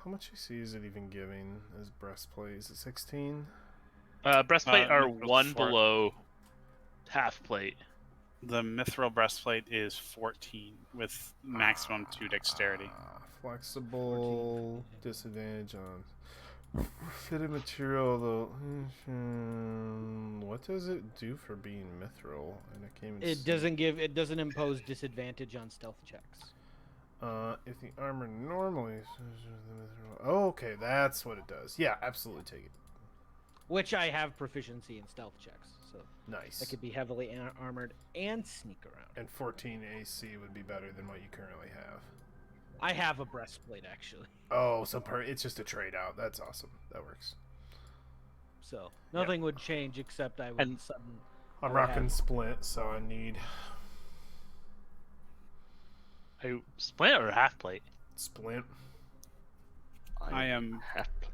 S3: How much AC is it even giving as breastplate? Is it 16?
S2: Breastplate are
S1: mithril
S2: one
S1: fort.
S2: below half plate.
S1: The mithril breastplate is 14 with maximum 2 dexterity.
S3: Flexible, disadvantage on fitted material though. What does it do for being mithril? And I can't even see.
S4: It doesn't impose disadvantage on stealth checks.
S3: If the armor normally. Oh, okay, that's what it does. Yeah, absolutely take it.
S4: Which I have proficiency in stealth checks, so
S3: Nice.
S4: I could be heavily armored and sneak around.
S3: And 14 AC would be better than what you currently have.
S4: I have a breastplate actually,
S3: Oh, so it's just a trade out. That's awesome. That works.
S4: so nothing would change except I would
S2: And-
S4: sudden.
S3: I'm
S4: Or
S3: rocking
S4: have-
S3: splint, so I need
S2: Are you split or half plate?
S3: splint.
S1: I am
S5: half plate.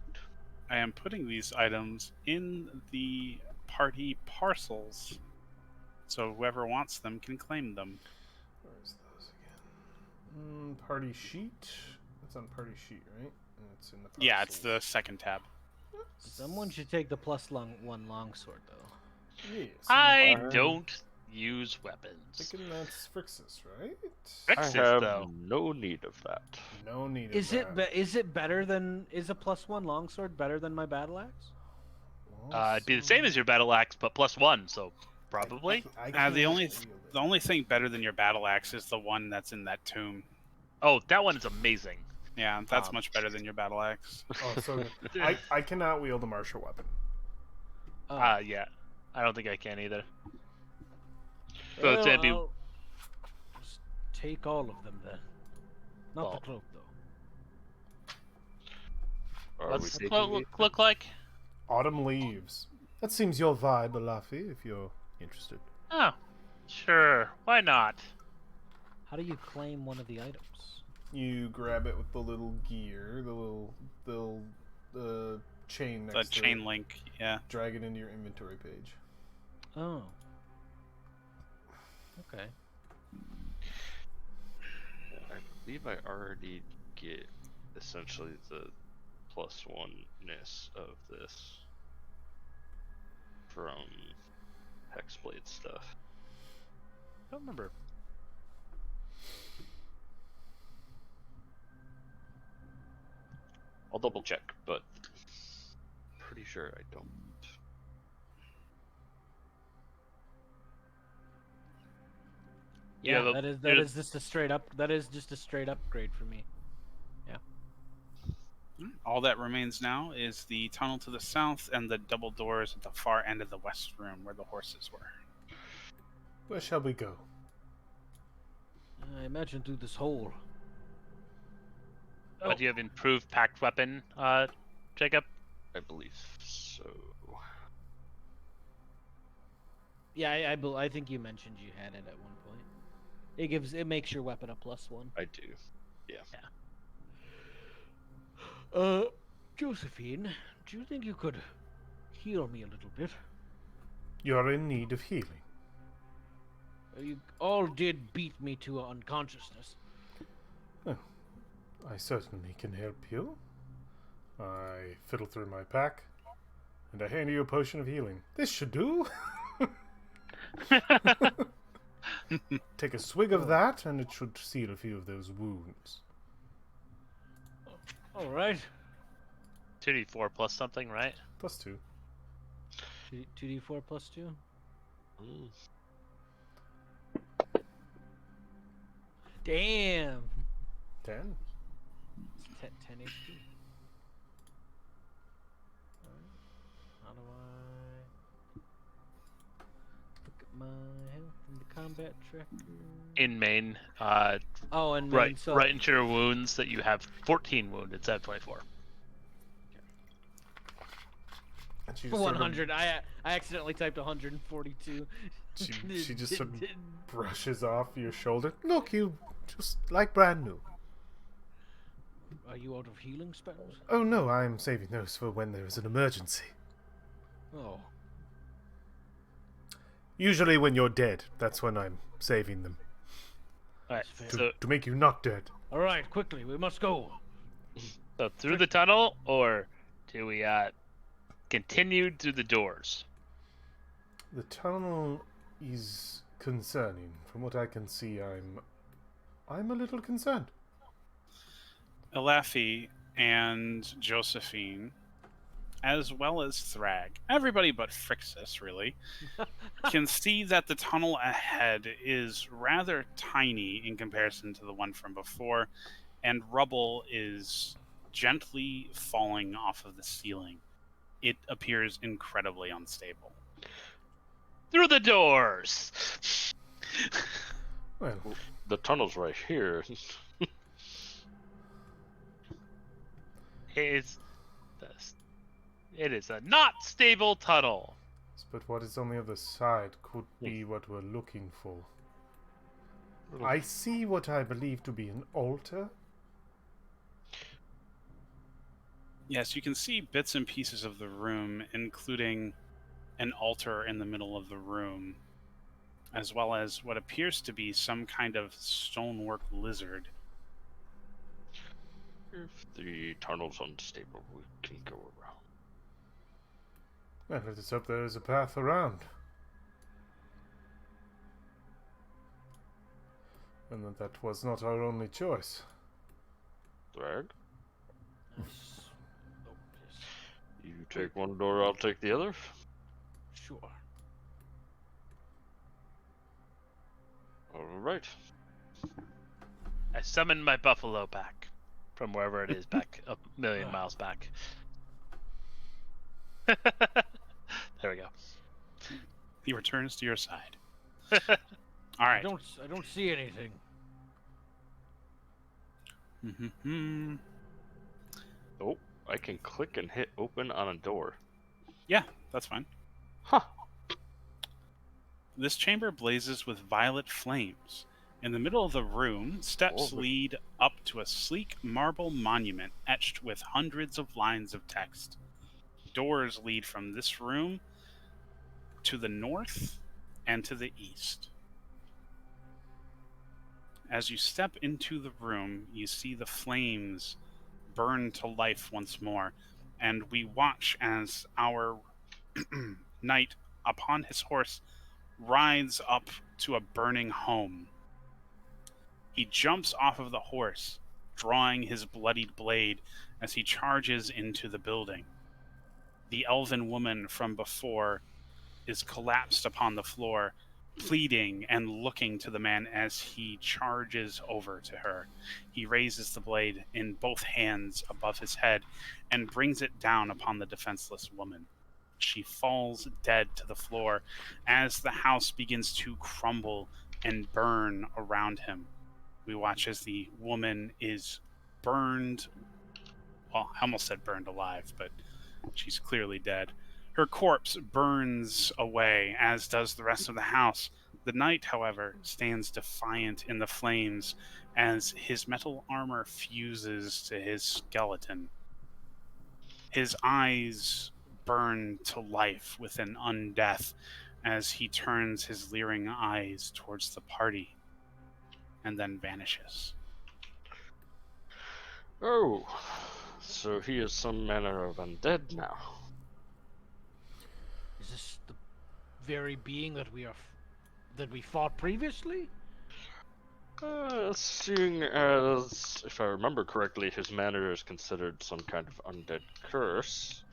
S1: I am putting these items in the party parcels, so whoever wants them can claim them.
S3: Where's those again? Party sheet. It's on party sheet, right? And it's in the
S1: Yeah, it's
S3: parcels.
S1: the second tab.
S4: Someone should take the +1 longsword though.
S3: Yeah,
S2: I
S3: someone-
S2: don't use weapons.
S3: Thinking that's Frixus, right?
S5: I
S2: Rexus,
S5: have
S2: though.
S5: no need of that.
S3: No need.
S4: Is
S3: of
S4: it
S3: that.
S4: is it better than is a +1 longsword better than my battle axe?
S3: Well,
S2: It'd be the same as your battle axe, but +1, so probably.
S3: I
S1: The
S3: can't
S1: only
S3: wield it.
S1: the only thing better than your battle axe is the one that's in that tomb.
S2: Oh, that one is amazing.
S1: Yeah, that's much better than your battle axe.
S3: Oh, so I cannot wield a martial weapon.
S4: Oh.
S2: Yeah. I don't think I can either. So
S4: Well,
S2: it'd be
S4: I'll just take all of them then. Not
S2: Well.
S4: the cloak though.
S5: Are we
S2: what's the
S5: taking
S2: cloak
S5: these?
S2: look like?
S3: Autumn leaves. That seems your vibe, Laffy, if you're interested.
S2: Oh, sure. Why not?
S4: How do you claim one of the items?
S3: You grab it with the little gear, the little chain
S1: The
S3: next to
S1: chain
S3: it.
S1: link, yeah.
S3: Drag it into your inventory page.
S4: Oh. Okay.
S5: I believe I already get essentially the +1-ness of this from Hexblade stuff.
S2: I don't remember.
S5: I'll double check, but pretty sure I don't.
S2: Yeah,
S4: Yeah, that is just a straight upgrade for me. Yeah.
S1: All that remains now is the tunnel to the south and the double doors at the far end of the west room where the horses were.
S3: Where shall we go?
S4: I imagine through this hole.
S2: Oh, do you have improved packed weapon, Jacob?
S5: I believe so.
S4: Yeah, I think you mentioned you had it at one point. It makes your weapon a +1.
S5: I do. Yeah.
S4: Josephine, do you think you could heal me a little bit?
S3: You're in need of healing.
S4: You all did beat me to unconsciousness.
S3: I certainly can help you. I fiddle through my pack, and I hand you a potion of healing. This should do. Take a swig of that, and it should seal a few of those wounds.
S4: All right.
S2: 2d4 plus something, right?
S3: +2.
S4: 2d4 +2.
S5: Mm.
S4: Damn.
S3: 10.
S4: It's 10 HP. How do I look at my health in the combat tracker?
S2: In main,
S4: Oh, and
S2: right,
S4: so
S2: right into your wounds that you have 14 wound instead of 24.
S3: And she
S4: for
S3: just sort of-
S4: 100, I accidentally typed 142.
S3: she just sort of brushes off your shoulder. Look, you just like brand new.
S4: Are you out of healing spells?
S3: Oh no, I'm saving those for when there is an emergency.
S4: Oh.
S3: Usually when you're dead, that's when I'm saving them.
S2: Alright,
S4: fair.
S2: so,
S3: To make you not dead.
S4: All right, quickly, we must go.
S2: so through the tunnel, or do we continue through the doors?
S3: The tunnel is concerning. From what I can see, I'm a little concerned.
S1: Elafi and Josephine, as well as Thrag, everybody but Phrixus, really, can see that the tunnel ahead is rather tiny in comparison to the one from before, and rubble is gently falling off of the ceiling. It appears incredibly unstable.
S2: Through the doors!
S3: Well,
S5: The tunnel's right here.
S2: It is a not stable tunnel.
S3: but what is on the other side could be what we're looking for. I see what I believe to be an altar.
S1: Yes, you can see bits and pieces of the room, including an altar in the middle of the room, as well as what appears to be some kind of stonework lizard.
S5: If the tunnel's unstable, we can go around.
S3: Well, let us hope there is a path around. And that was not our only choice.
S5: Thrag,
S4: Oh, yes.
S5: you take one door, I'll take the other.
S4: Sure.
S5: Alright.
S2: I summon my buffalo back from wherever it is, back a million miles back. There we go.
S1: He returns to your side. All
S4: I
S1: right.
S4: don't see anything.
S1: Mm-hmm.
S5: Oh, I can click and hit open on a door.
S1: Yeah, that's fine.
S5: Huh.
S1: This chamber blazes with violet flames. In the middle of the room, steps
S5: Oh.
S1: lead up to a sleek marble monument etched with hundreds of lines of text. Doors lead from this room to the north and to the east. As you step into the room, you see the flames burn to life once more, and we watch as our knight upon his horse rides up to a burning home. He jumps off of the horse, drawing his bloodied blade as he charges into the building. The elven woman from before is collapsed upon the floor, pleading and looking to the man as he charges over to her. He raises the blade in both hands above his head and brings it down upon the defenseless woman. She falls dead to the floor as the house begins to crumble and burn around him. We watch as the woman is burned. Well, I almost said burned alive, but she's clearly dead. Her corpse burns away, as does the rest of the house. The knight, however, stands defiant in the flames as his metal armor fuses to his skeleton. His eyes burn to life with an undeath as he turns his leering eyes towards the party and then vanishes.
S5: Oh, so he is some manner of undead now.
S4: Is this the very being that that we fought previously?
S5: Seeing as, if I remember correctly, his manner is considered some kind of undead curse,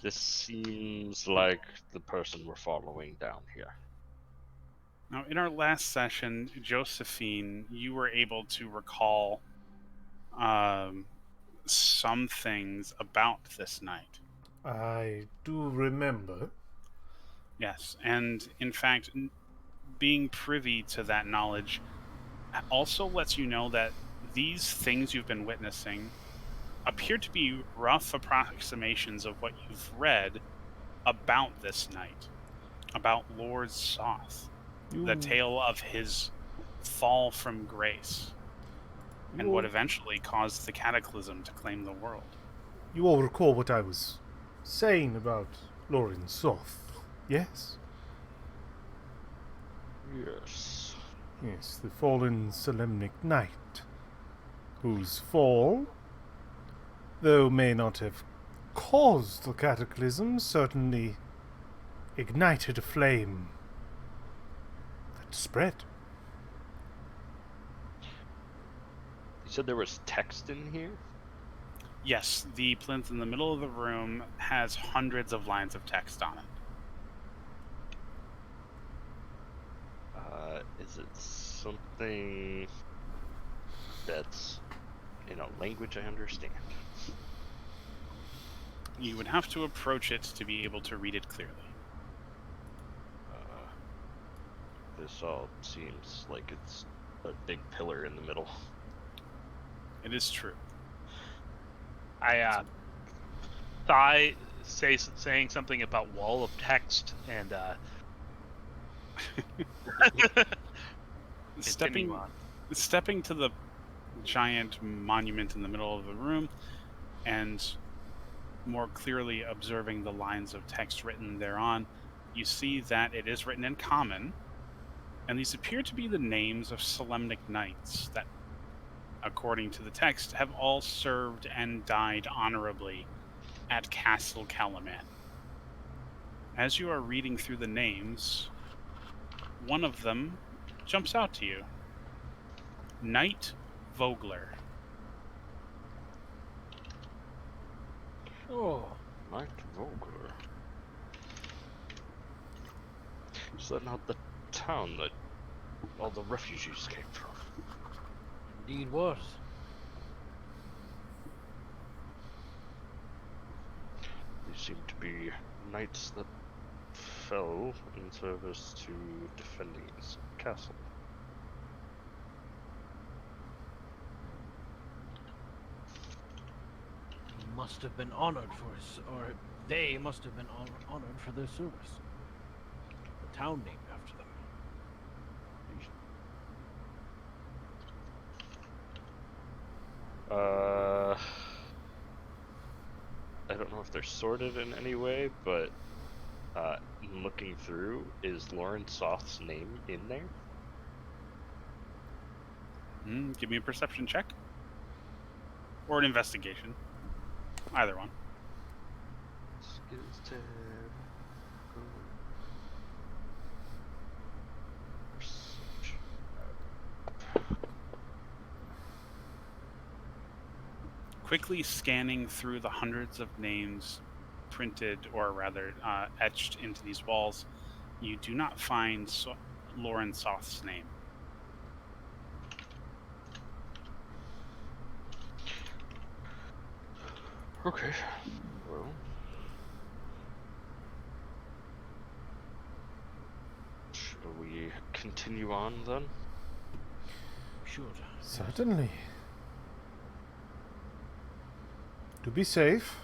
S5: this seems like the person we're following down here.
S1: Now, in our last session, Josephine, you were able to recall some things about this knight.
S3: I do remember.
S1: Yes, and in fact, being privy to that knowledge also lets you know that these things you've been witnessing appear to be rough approximations of what you've read about this knight, about Lord Soth, the tale of his fall from grace, and what eventually caused the cataclysm to claim the world.
S3: You all recall what I was saying about Lauren Soth, yes?
S5: Yes.
S3: Yes, the fallen Solemnic Knight, whose fall, though may not have caused the cataclysm, certainly ignited a flame that spread.
S5: You said there was text in here?
S1: Yes, the plinth in the middle of the room has hundreds of lines of text on it.
S5: Is it something that's in a language I understand?
S1: You would have to approach it to be able to read it clearly.
S5: This all seems like it's a big pillar in the middle.
S1: It is true.
S2: Saying something about wall of text and
S1: stepping to the giant monument in the middle of the room and more clearly observing the lines of text written thereon, you see that it is written in common, and these appear to be the names of Solemnic knights that, according to the text, have all served and died honorably at Castle Calaman. As you are reading through the names, one of them jumps out to you. Knight Vogler.
S4: Oh,
S5: Knight Vogler. Is that not the town that all the refugees came from?
S4: indeed was.
S5: They seem to be knights that fell in service to defending this castle.
S4: He must have been honored for his, or they must have been honored for their service. The town named after them.
S5: I don't know if they're sorted in any way, but looking through, is Lauren Soth's name in there?
S1: Give me a perception check. Or an investigation. Either one.
S5: Skills tab. Perception.
S1: Quickly scanning through the hundreds of names printed, or rather etched into these walls, you do not find Lauren Soth's name.
S5: Okay. Well. Shall we continue on then?
S4: Should.
S3: Certainly. To be safe.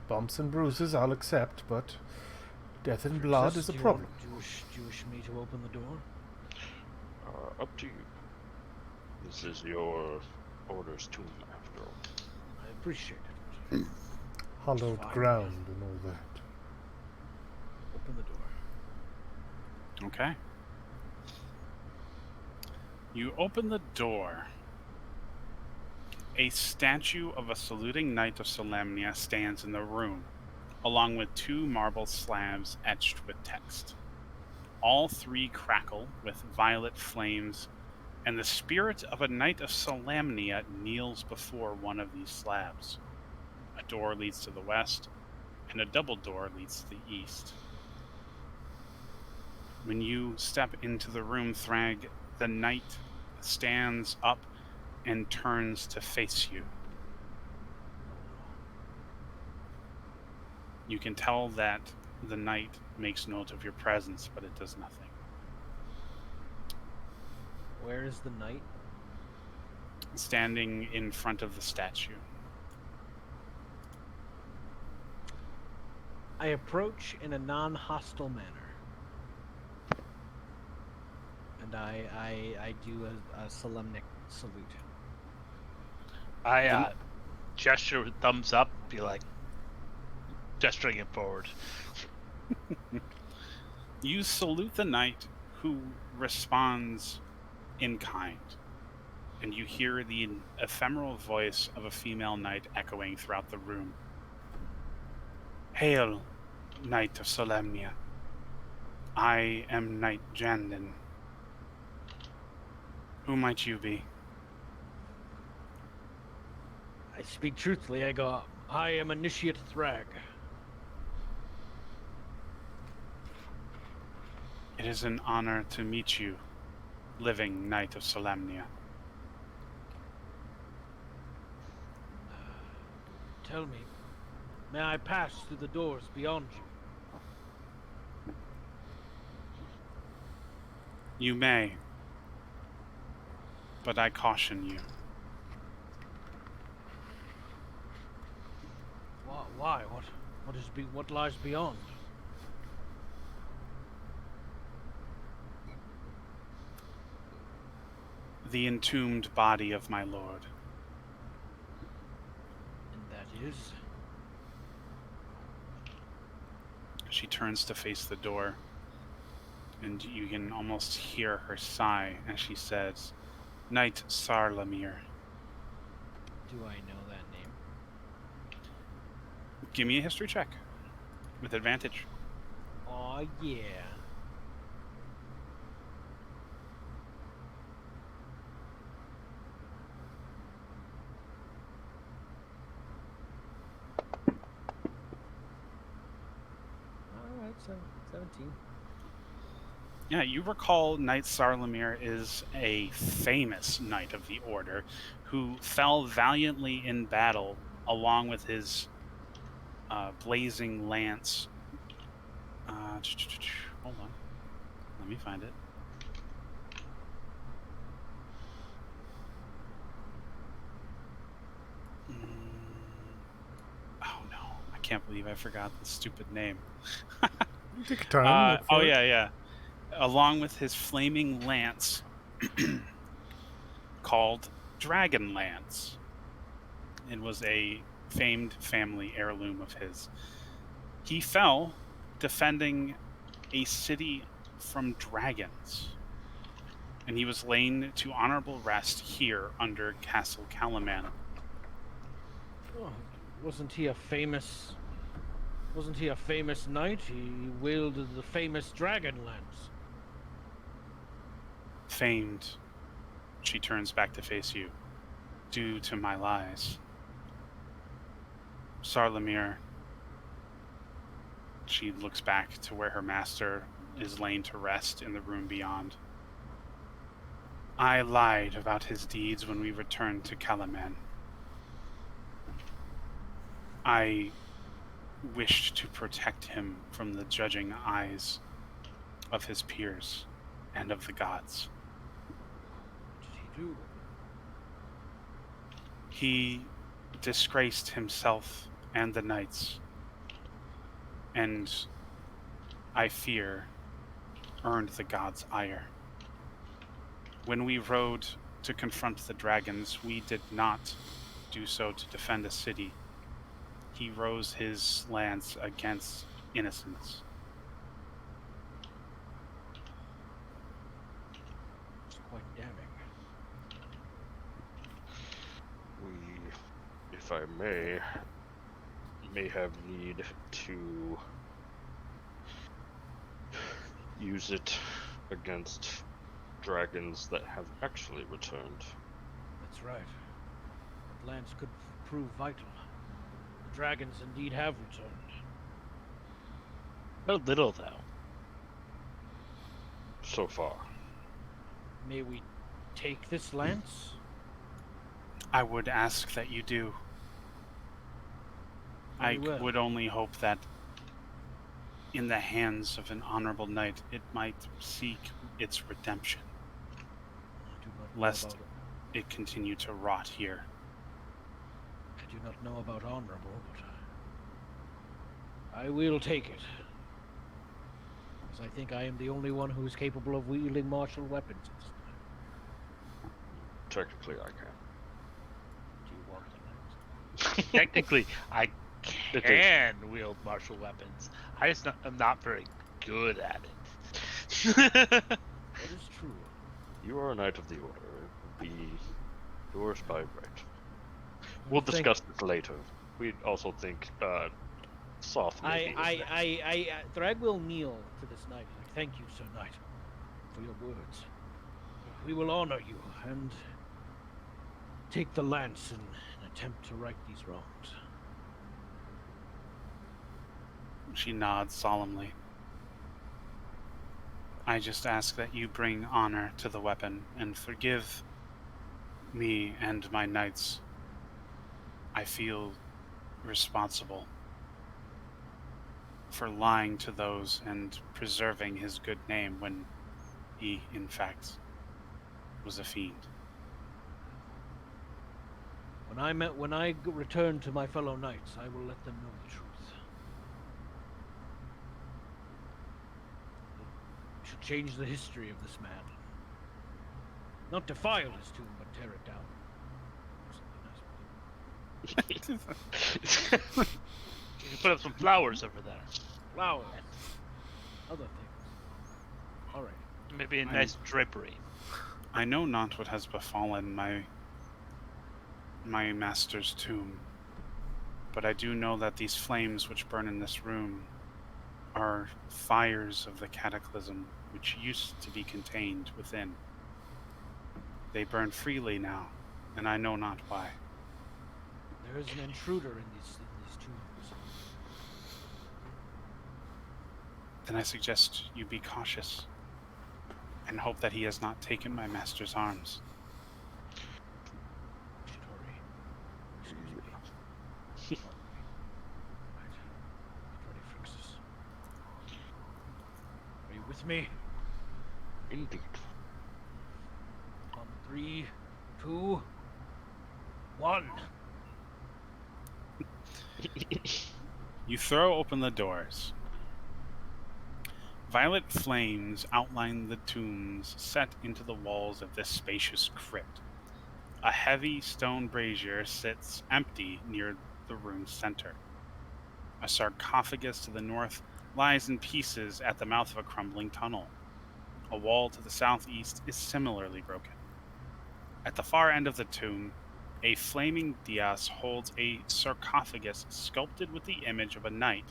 S3: Bumps and bruises I'll accept, but death and blood is a problem.
S4: Do you wish me to open the door?
S5: Up to you. This is your orders tomb, after all.
S4: I appreciate it.
S3: Hollowed
S4: Fine.
S3: ground and all that.
S4: Open the door.
S1: Okay. You open the door. A statue of a saluting knight of Solemnia stands in the room, along with 2 marble slabs etched with text. All 3 crackle with violet flames, and the spirit of a knight of Solemnia kneels before one of these slabs. A door leads to the west, and a double door leads to the east. When you step into the room, Thrag, the knight stands up and turns to face you. You can tell that the knight makes note of your presence, but it does nothing.
S4: Where is the knight?
S1: Standing in front of the statue.
S4: I approach in a non-hostile manner. And I do a solemnic salute.
S2: I gesture with thumbs up, be like, gesturing it forward.
S1: You salute the knight, who responds in kind, and you hear the ephemeral voice of a female knight echoing throughout the room. Hail, Knight of Solemnia. I am Knight Jandin. Who might you be?
S4: I speak truthfully. I go, I am Initiate Thrag.
S1: It is an honor to meet you, living Knight of Solemnia.
S4: Tell me, may I pass through the doors beyond you?
S1: You may, but I caution you.
S4: Why? What lies beyond?
S1: The entombed body of my lord.
S4: And that is?
S1: She turns to face the door, and you can almost hear her sigh as she says, Knight Sarlamir.
S4: Do I know that name?
S1: Give me a history check with advantage.
S4: Aw, yeah. Alright, so 17.
S1: Yeah, you recall Knight Sarlamir is a famous knight of the Order who fell valiantly in battle along with his blazing lance. Hold on. Let me find it. Oh no, I can't believe I forgot the stupid name.
S3: Take your time. look for it.
S1: Yeah. Along with his flaming lance called Dragonlance. It was a famed family heirloom of his. He fell defending a city from dragons, and he was laid to honorable rest here under Castle Calaman.
S4: Oh, wasn't he a famous knight? He wielded the famous Dragonlance.
S1: Famed, she turns back to face you, due to my lies. Sarlamir, She looks back to where her master is laid to rest in the room beyond. I lied about his deeds when we returned to Kalaman. I wished to protect him from the judging eyes of his peers and of the gods.
S4: What did he do?
S1: He disgraced himself and the knights, and I fear earned the gods' ire. When we rode to confront the dragons, we did not do so to defend a city. He rose his lance against innocence.
S4: It's quite damning.
S5: We, if I may have need to use it against dragons that have actually returned.
S4: That's right. That lance could prove vital. The dragons indeed have returned.
S2: A little, though.
S5: So far.
S4: May we take this lance?
S1: I would ask that you do.
S4: Very
S1: I
S4: well.
S1: would only hope that in the hands of an honorable knight it might seek its redemption,
S4: I do not know
S1: lest
S4: about
S1: it continue to rot here.
S4: I do not know about honorable, but I will take it. Because I think I am the only one who is capable of wielding martial weapons at this time.
S5: Technically, I can.
S4: Do you want the lance?
S2: Technically, I
S5: It is.
S2: can wield martial weapons. I'm not very good at it.
S4: That is true.
S5: You are a knight of the order. It would be yours by right. We'll
S4: Thank-
S5: discuss this later. We also think Soth may be his next.
S4: Thrag will kneel to this knight. Like, thank you, Sir Knight, for your words. We will honor you and take the lance in an attempt to right these wrongs.
S1: She nods solemnly. I just ask that you bring honor to the weapon and forgive me and my knights. I feel responsible for lying to those and preserving his good name when he, in fact, was a fiend.
S4: When I return to my fellow knights, I will let them know the truth. We should change the history of this man. Not defile his tomb, but tear it down. Something nice.
S2: You can put up some flowers over there.
S4: Flowers. Other things. Alright.
S2: Maybe a nice drapery.
S1: I know not what has befallen my master's tomb, but I do know that these flames which burn in this room are fires of the cataclysm which used to be contained within. They burn freely now, and I know not why.
S4: There is an intruder in these tombs.
S1: Then I suggest you be cautious and hope that he has not taken my master's arms.
S4: We should hurry. Excuse me. Right. Get ready, Phrixus. Are you with me?
S5: Indeed.
S4: On 3, 2, 1.
S1: You throw open the doors. Violet flames outline the tombs set into the walls of this spacious crypt. A heavy stone brazier sits empty near the room's center. A sarcophagus to the north lies in pieces at the mouth of a crumbling tunnel. A wall to the southeast is similarly broken. At the far end of the tomb, a flaming dais holds a sarcophagus sculpted with the image of a knight.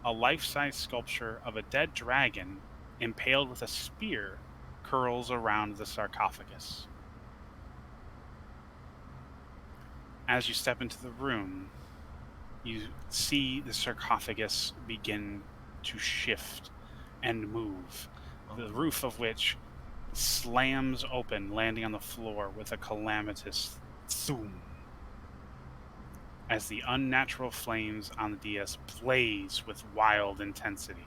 S1: A life-size sculpture of a dead dragon impaled with a spear curls around the sarcophagus. As you step into the room, You see the sarcophagus begin to shift and move, the roof of which slams open, landing on the floor with a calamitous thoom, as the unnatural flames on the dais blaze with wild intensity.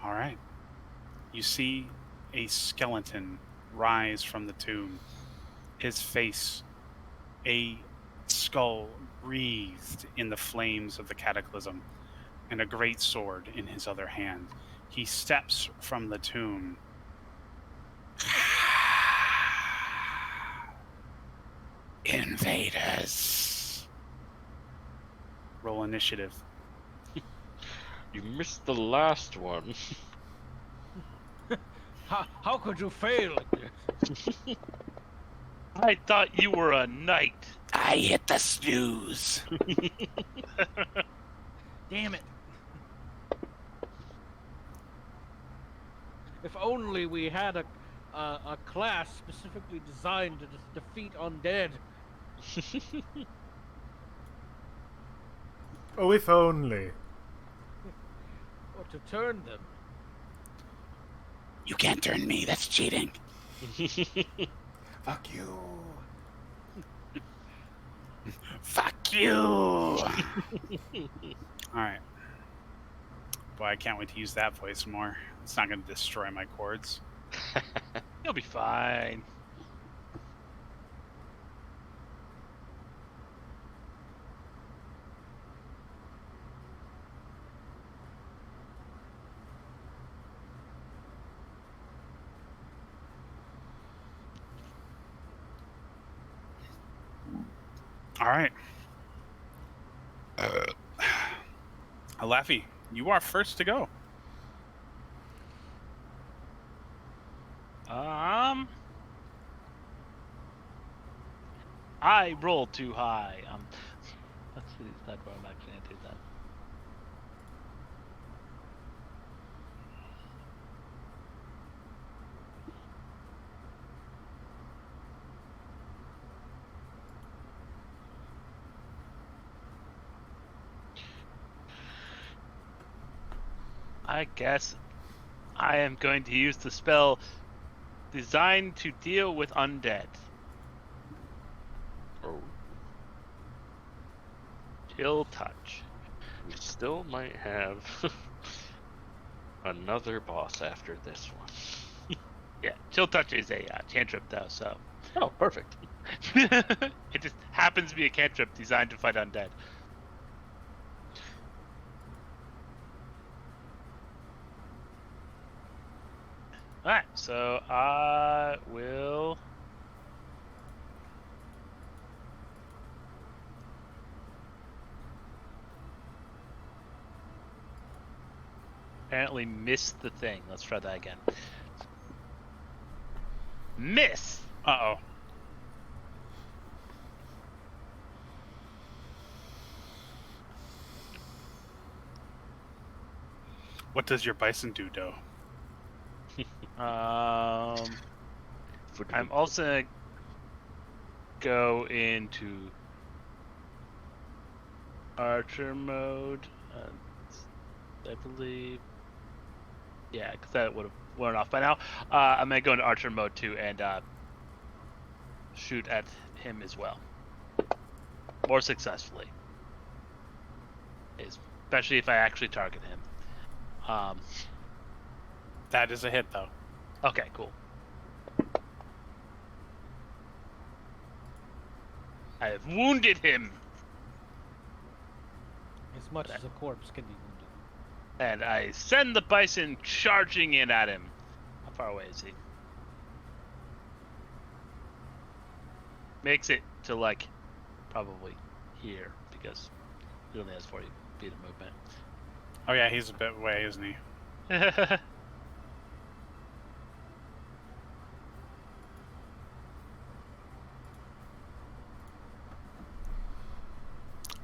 S1: All right. You see a skeleton rise from the tomb. His face, a skull wreathed in the flames of the cataclysm, and a great sword in his other hand. He steps from the tomb. Invaders. Roll initiative.
S5: You missed the last one.
S4: How could you fail like this?
S2: I thought you were a knight.
S1: I hit the snooze.
S4: Damn it. If only we had a class specifically designed to defeat undead.
S3: Oh, if only.
S4: Or to turn them.
S1: You can't turn me. That's cheating.
S3: Fuck you.
S1: Fuck you. All right. Boy, I can't wait to use that voice more. It's not going to destroy my chords.
S2: You'll be fine.
S1: All right. Laffy, you are first to go.
S2: I rolled too high. Let's see that where I'm actually gonna do that. I guess I am going to use the spell designed to deal with undead.
S5: Oh,
S2: Chill touch.
S5: we still might have another boss after this one.
S2: Yeah, chill touch is a cantrip though, so
S5: Oh, perfect.
S2: it just happens to be a cantrip designed to fight undead. Alright, so I will apparently miss the thing. Let's try that again. Miss!
S1: Uh-oh. What does your bison do, Doe?
S2: I'm also gonna go into archer mode, I believe. Yeah, because that would have worn off by now. I'm gonna go into archer mode too and shoot at him as well, more successfully, especially if I actually target him.
S1: That is a hit, though.
S2: Okay, cool. I have wounded him,
S4: As much as a corpse can be wounded.
S2: and I send the bison charging in at him. How far away is he? Makes it to, like, probably here, because he only has 40 feet of movement.
S1: Oh, yeah, he's a bit away, isn't he?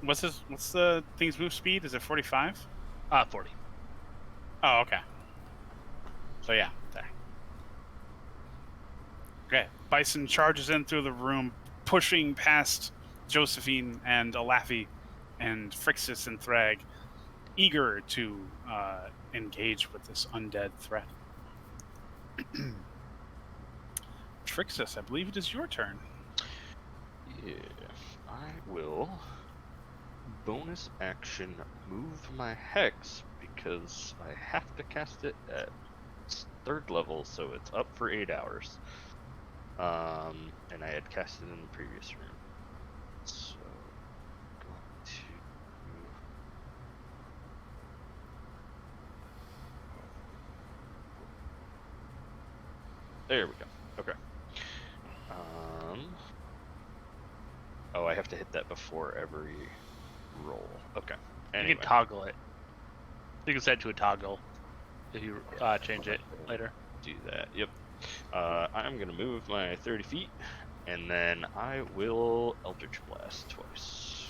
S1: What's the thing's move speed? Is it 45?
S2: 40.
S1: Oh, okay. So yeah, there. Okay, Bison charges in through the room, pushing past Josephine and Alafi and Phrixus and Thrag, eager to engage with this undead threat. Phrixus, I believe it is your turn.
S5: Yeah, I will bonus action move my hex because I have to cast it at third level, so it's up for 8 hours. And I had cast it in the previous room. So going to there we go. Okay. Oh, I have to hit that before every roll. Okay. Anyway.
S2: You can toggle it. You can set it to a toggle if you change it later.
S5: Do that. Yep. I'm gonna move my 30 feet, and then I will Eldritch Blast twice.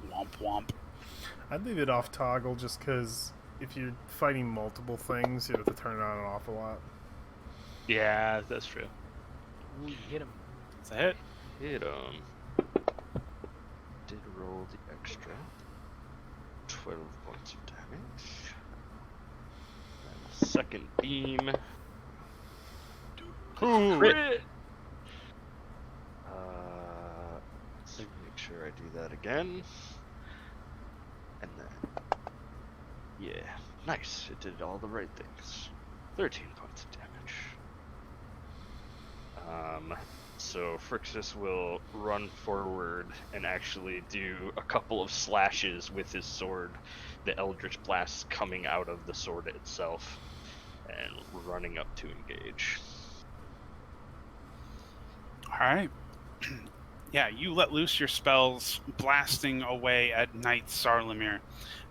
S1: Womp womp.
S3: I'd leave it off toggle just because if you're fighting multiple things, you have to turn it on and off a lot.
S2: Yeah, that's true.
S4: Ooh, you hit him.
S1: It's a hit.
S5: Hit did roll the extra 12 points of damage. And second beam. Crit. Let's make sure I do that again. And then, yeah, nice. It did all the right things. 13 points of damage. So Phrixus will run forward and actually do a couple of slashes with his sword, the Eldritch Blast coming out of the sword itself, and running up to engage.
S1: Alright. Yeah, you let loose your spells, blasting away at Knight Sarlemir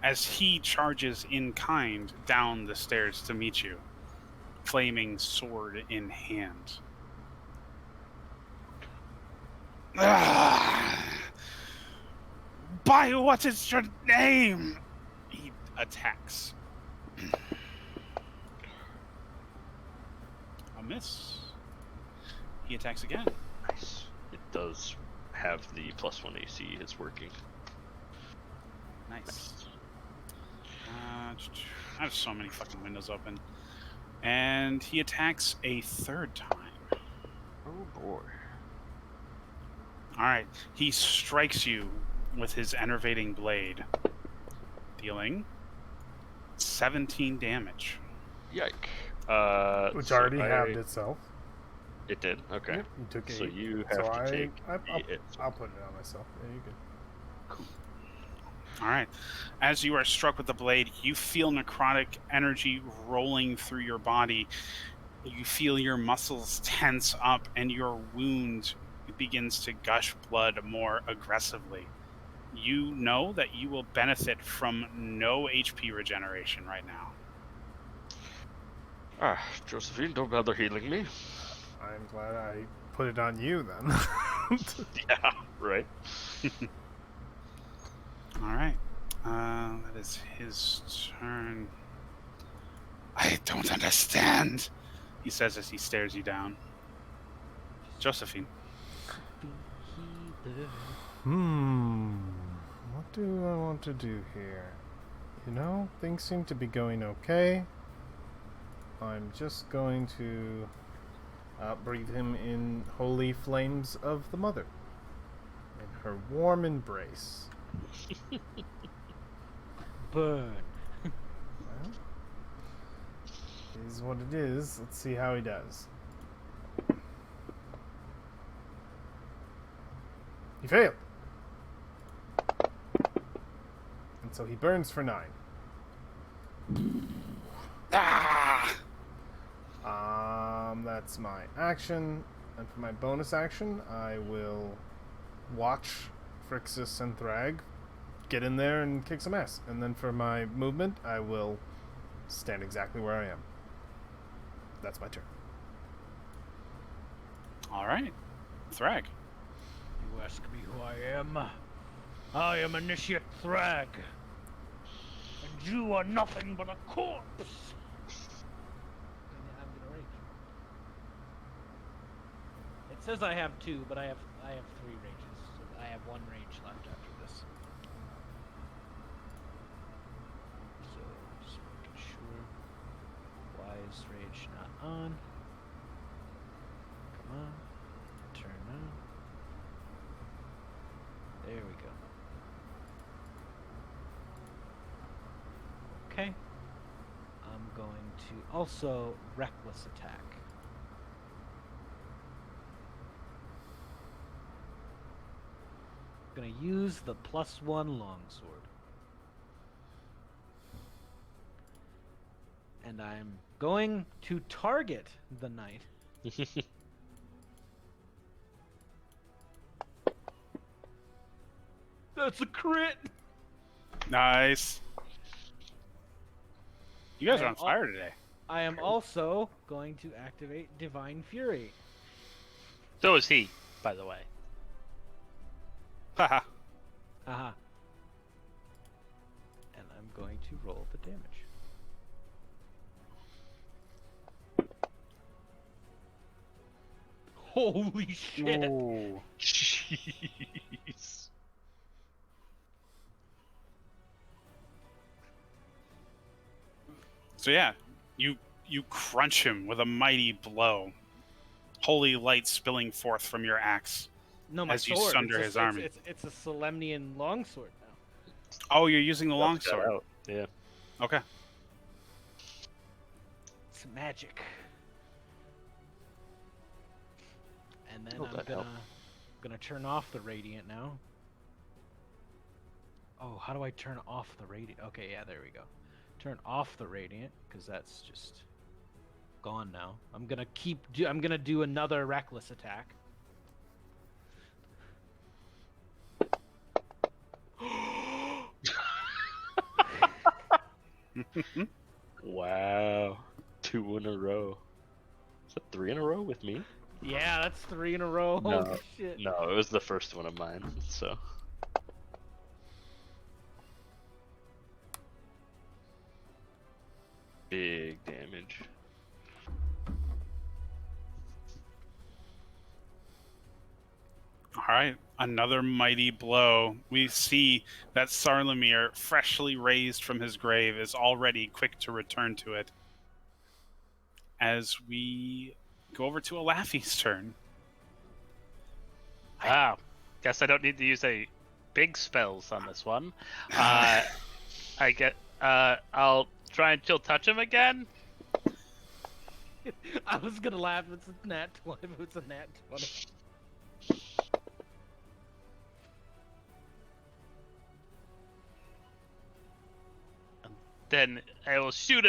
S1: as he charges in kind down the stairs to meet you, flaming sword in hand. By what is your name? He attacks. A miss. He attacks again.
S5: Nice. It does have the +1 AC. It's working.
S1: Nice. I have so many fucking windows open. And he attacks a third time.
S5: Oh boy.
S1: Alright. He strikes you with his enervating blade, dealing 17 damage.
S5: Yike.
S3: Which
S5: so
S3: already halved itself.
S5: It did? Okay.
S3: Yep, you took 8.
S5: So you have to take
S3: I'll put it on myself. Yeah, you good.
S1: Alright. As you are struck with the blade, you feel necrotic energy rolling through your body. You feel your muscles tense up and your wound begins to gush blood more aggressively. You know that you will benefit from no HP regeneration right now.
S5: Josephine, don't bother healing me.
S3: I'm glad I put it on you then.
S5: Yeah, right.
S1: Alright. That is his turn. I don't understand, he says as he stares you down. Josephine.
S3: What do I want to do here? You know, things seem to be going okay. I'm just going to breathe him in holy flames of the mother. In her warm embrace.
S4: Burn.
S3: Well, it is what it is. Let's see how he does. He failed. And so he burns for 9. That's my action. And for my bonus action, I will watch Phrixus and Thrag get in there and kick some ass. And then for my movement, I will stand exactly where I am. That's my turn.
S1: Alright. Thrag.
S4: You ask me who I am? I am Initiate Thrag. And you are nothing but a corpse. says I have 2, but I have 3 ranges. So I have 1 range left after this. So just making sure. Why is rage not on? Come on. Turn on. There we go. Okay. I'm going to also reckless attack. Gonna use the +1 longsword. And I'm going to target the knight. That's a crit!
S1: Nice. You guys
S4: I
S1: are
S4: am
S1: on fire today.
S4: I am also going to activate Divine Fury.
S2: So is he, by the way.
S1: Haha.
S4: Haha. And I'm going to roll the damage. Holy shit!
S1: Ooh.
S2: Jeez.
S1: So yeah, you crunch him with a mighty blow. Holy light spilling forth from your axe.
S4: No, my
S1: As you
S4: sword.
S1: sunder his army.
S4: It's a Solemnian longsword now.
S1: Oh, you're using the
S5: That's got
S1: longsword.
S5: out. Yeah.
S1: Okay.
S4: It's magic. And then
S5: Oh,
S4: I'm
S5: that
S4: gonna
S5: helped.
S4: gonna turn off the radiant now. Oh, how do I turn off the radiant? Okay, yeah, there we go. Turn off the radiant because that's just gone now. I'm gonna I'm gonna do another reckless attack.
S5: Wow. 2 in a row. Is that 3 in a row with me?
S4: Yeah, that's 3 in a row.
S5: No.
S4: Holy shit.
S5: No, it was the first one of mine. So. Big damage.
S1: All right, another mighty blow. We see that Sarlamir, freshly raised from his grave, is already quick to return to it. As we go over to Alafi's turn.
S2: Wow. Guess I don't need to use any big spells on this one. I get. I'll try and chill touch him again.
S4: I was gonna laugh if it's a nat 20. If it's a nat 20.
S2: Then I will shoot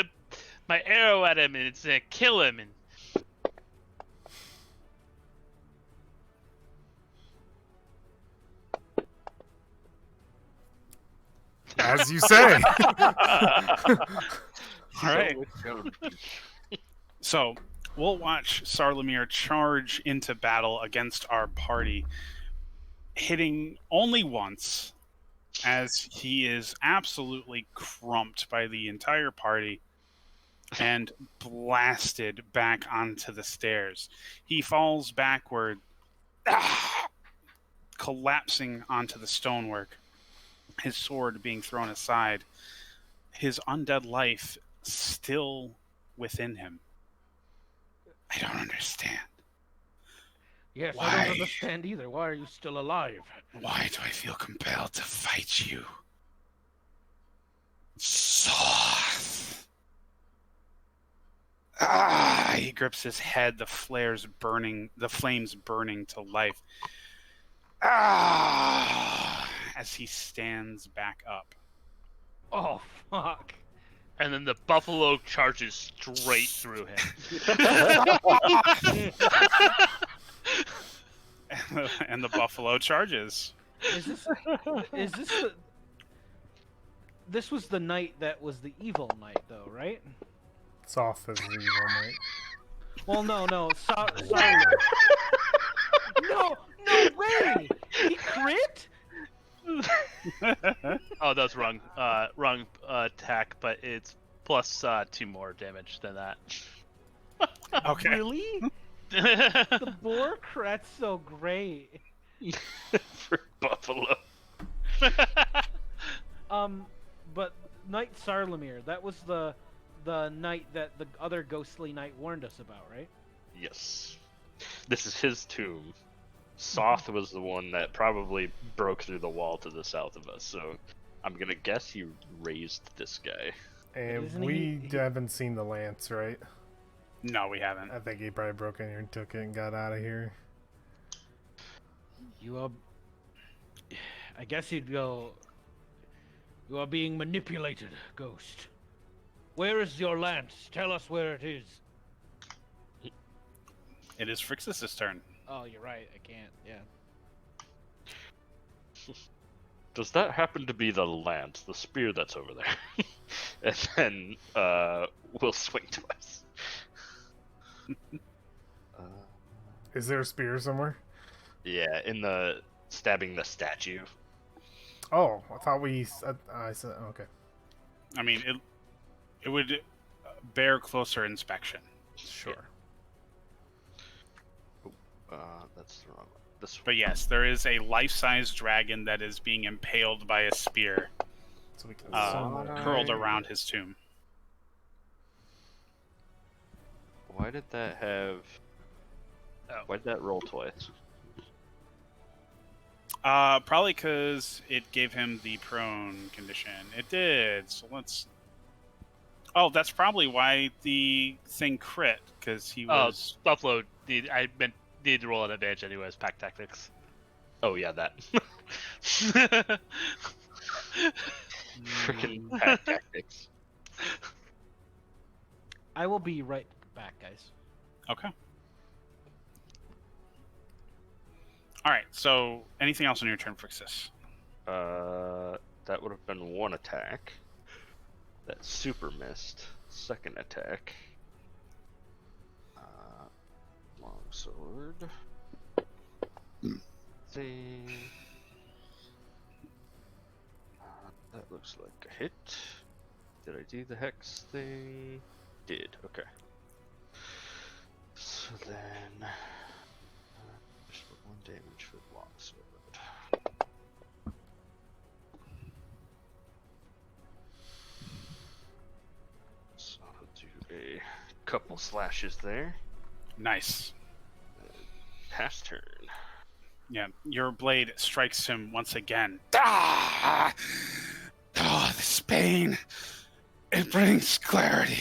S2: my arrow at him, and it's gonna kill him. And
S3: As you say.
S1: All right. So we'll watch Sarlamir charge into battle against our party, hitting only once, as he is absolutely crumped by the entire party and blasted back onto the stairs. He falls backward, collapsing onto the stonework, his sword being thrown aside, his undead life still within him. I don't understand.
S4: Yes, I
S1: Why?
S4: don't understand either. Why are you still alive?
S1: Why do I feel compelled to fight you? Soth. He grips his head, the flames burning to life. As he stands back up.
S4: Oh, fuck.
S2: and then the buffalo charges straight through him.
S1: And the buffalo charges.
S4: Is this the... This was the knight that was the evil knight, though, right?
S3: Soft as the evil knight.
S4: Well, no. Sorry. No way! He crit?
S2: Oh, that's wrong. Wrong attack, but it's plus 2 more damage than that.
S1: Okay.
S4: Really? The boar crat's so great.
S5: For Buffalo.
S4: But Knight Sarlamir, that was the knight that the other ghostly knight warned us about, right?
S5: Yes. This is his tomb. Soth was the one that probably broke through the wall to the south of us, so I'm gonna guess he raised this guy.
S3: And
S4: isn't
S3: we
S4: he-
S3: haven't seen the lance, right?
S1: No, we haven't.
S3: I think he probably broke in here and took it and got out of here.
S4: You are. I guess you'd go. You are being manipulated, ghost. Where is your lance? Tell us where it is.
S1: It is Phrixus' turn.
S4: Oh, you're right. I can't. Yeah.
S5: Does that happen to be the lance, the spear that's over there? And then we'll swing twice.
S3: Is there a spear somewhere?
S5: Yeah, in the stabbing the statue.
S3: Oh, I thought I said okay.
S1: I mean, it would bear closer inspection.
S3: Sure.
S5: That's the wrong one. This one.
S1: But yes, there is a life-size dragon that is being impaled by a spear
S3: So we can
S1: curled around his tomb.
S5: Why did that have? Why did that roll twice?
S1: Probably because it gave him the prone condition. It did. So let's. Oh, that's probably why the thing crit, because he was.
S2: Buffalo. Need to roll an advantage anyways. Pack tactics.
S5: Oh yeah, that. Freaking pack tactics.
S4: I will be right back, guys.
S1: Okay. All right. So, anything else on your turn, Phrixus?
S5: That would have been one attack. That super missed. Second attack. Longsword. Thing. That looks like a hit. Did I do the hex thing? Did. Okay. So then, just put 1 damage for the longsword. So I'll do a couple slashes there.
S1: Nice.
S5: Pass turn.
S1: Yeah, your blade strikes him once again. Ah! Oh, this pain. It brings clarity.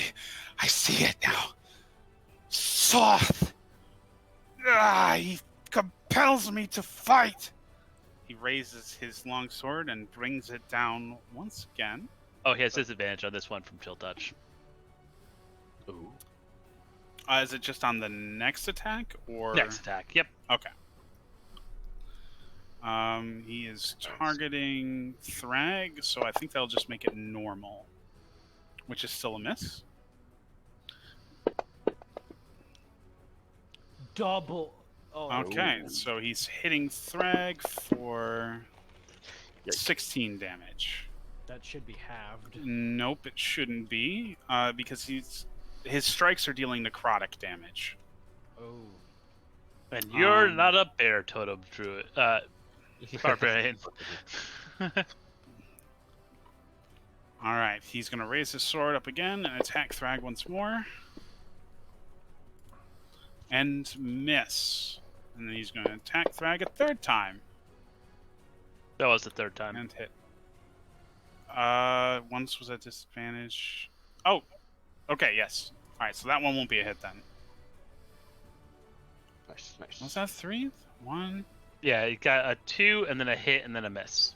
S1: I see it now. Soth. He compels me to fight. He raises his long sword and brings it down once again.
S2: Oh, he has disadvantage on this one from Chill Touch.
S5: Ooh.
S1: Is it just on the next attack or
S2: Next attack. Yep.
S1: Okay. He is targeting Thrag, so I think that'll just make it normal, which is still a miss.
S4: Double. Oh.
S1: Okay,
S5: Ooh.
S1: so he's hitting Thrag for
S5: Yikes.
S1: 16 damage.
S4: That should be halved.
S1: Nope, it shouldn't be, because his strikes are dealing necrotic damage.
S4: Oh.
S2: And you're not a bear totem druid. Barbarian.
S1: All right, he's going to raise his sword up again and attack Thrag once more. And miss. And then he's going to attack Thrag a third time.
S2: That was the third time.
S1: And hit. Once was at disadvantage. Oh, okay, yes. All right, so that one won't be a hit then.
S5: Nice, nice.
S1: Was that 3? 1?
S2: Yeah, you got a 2 and then a hit and then a miss.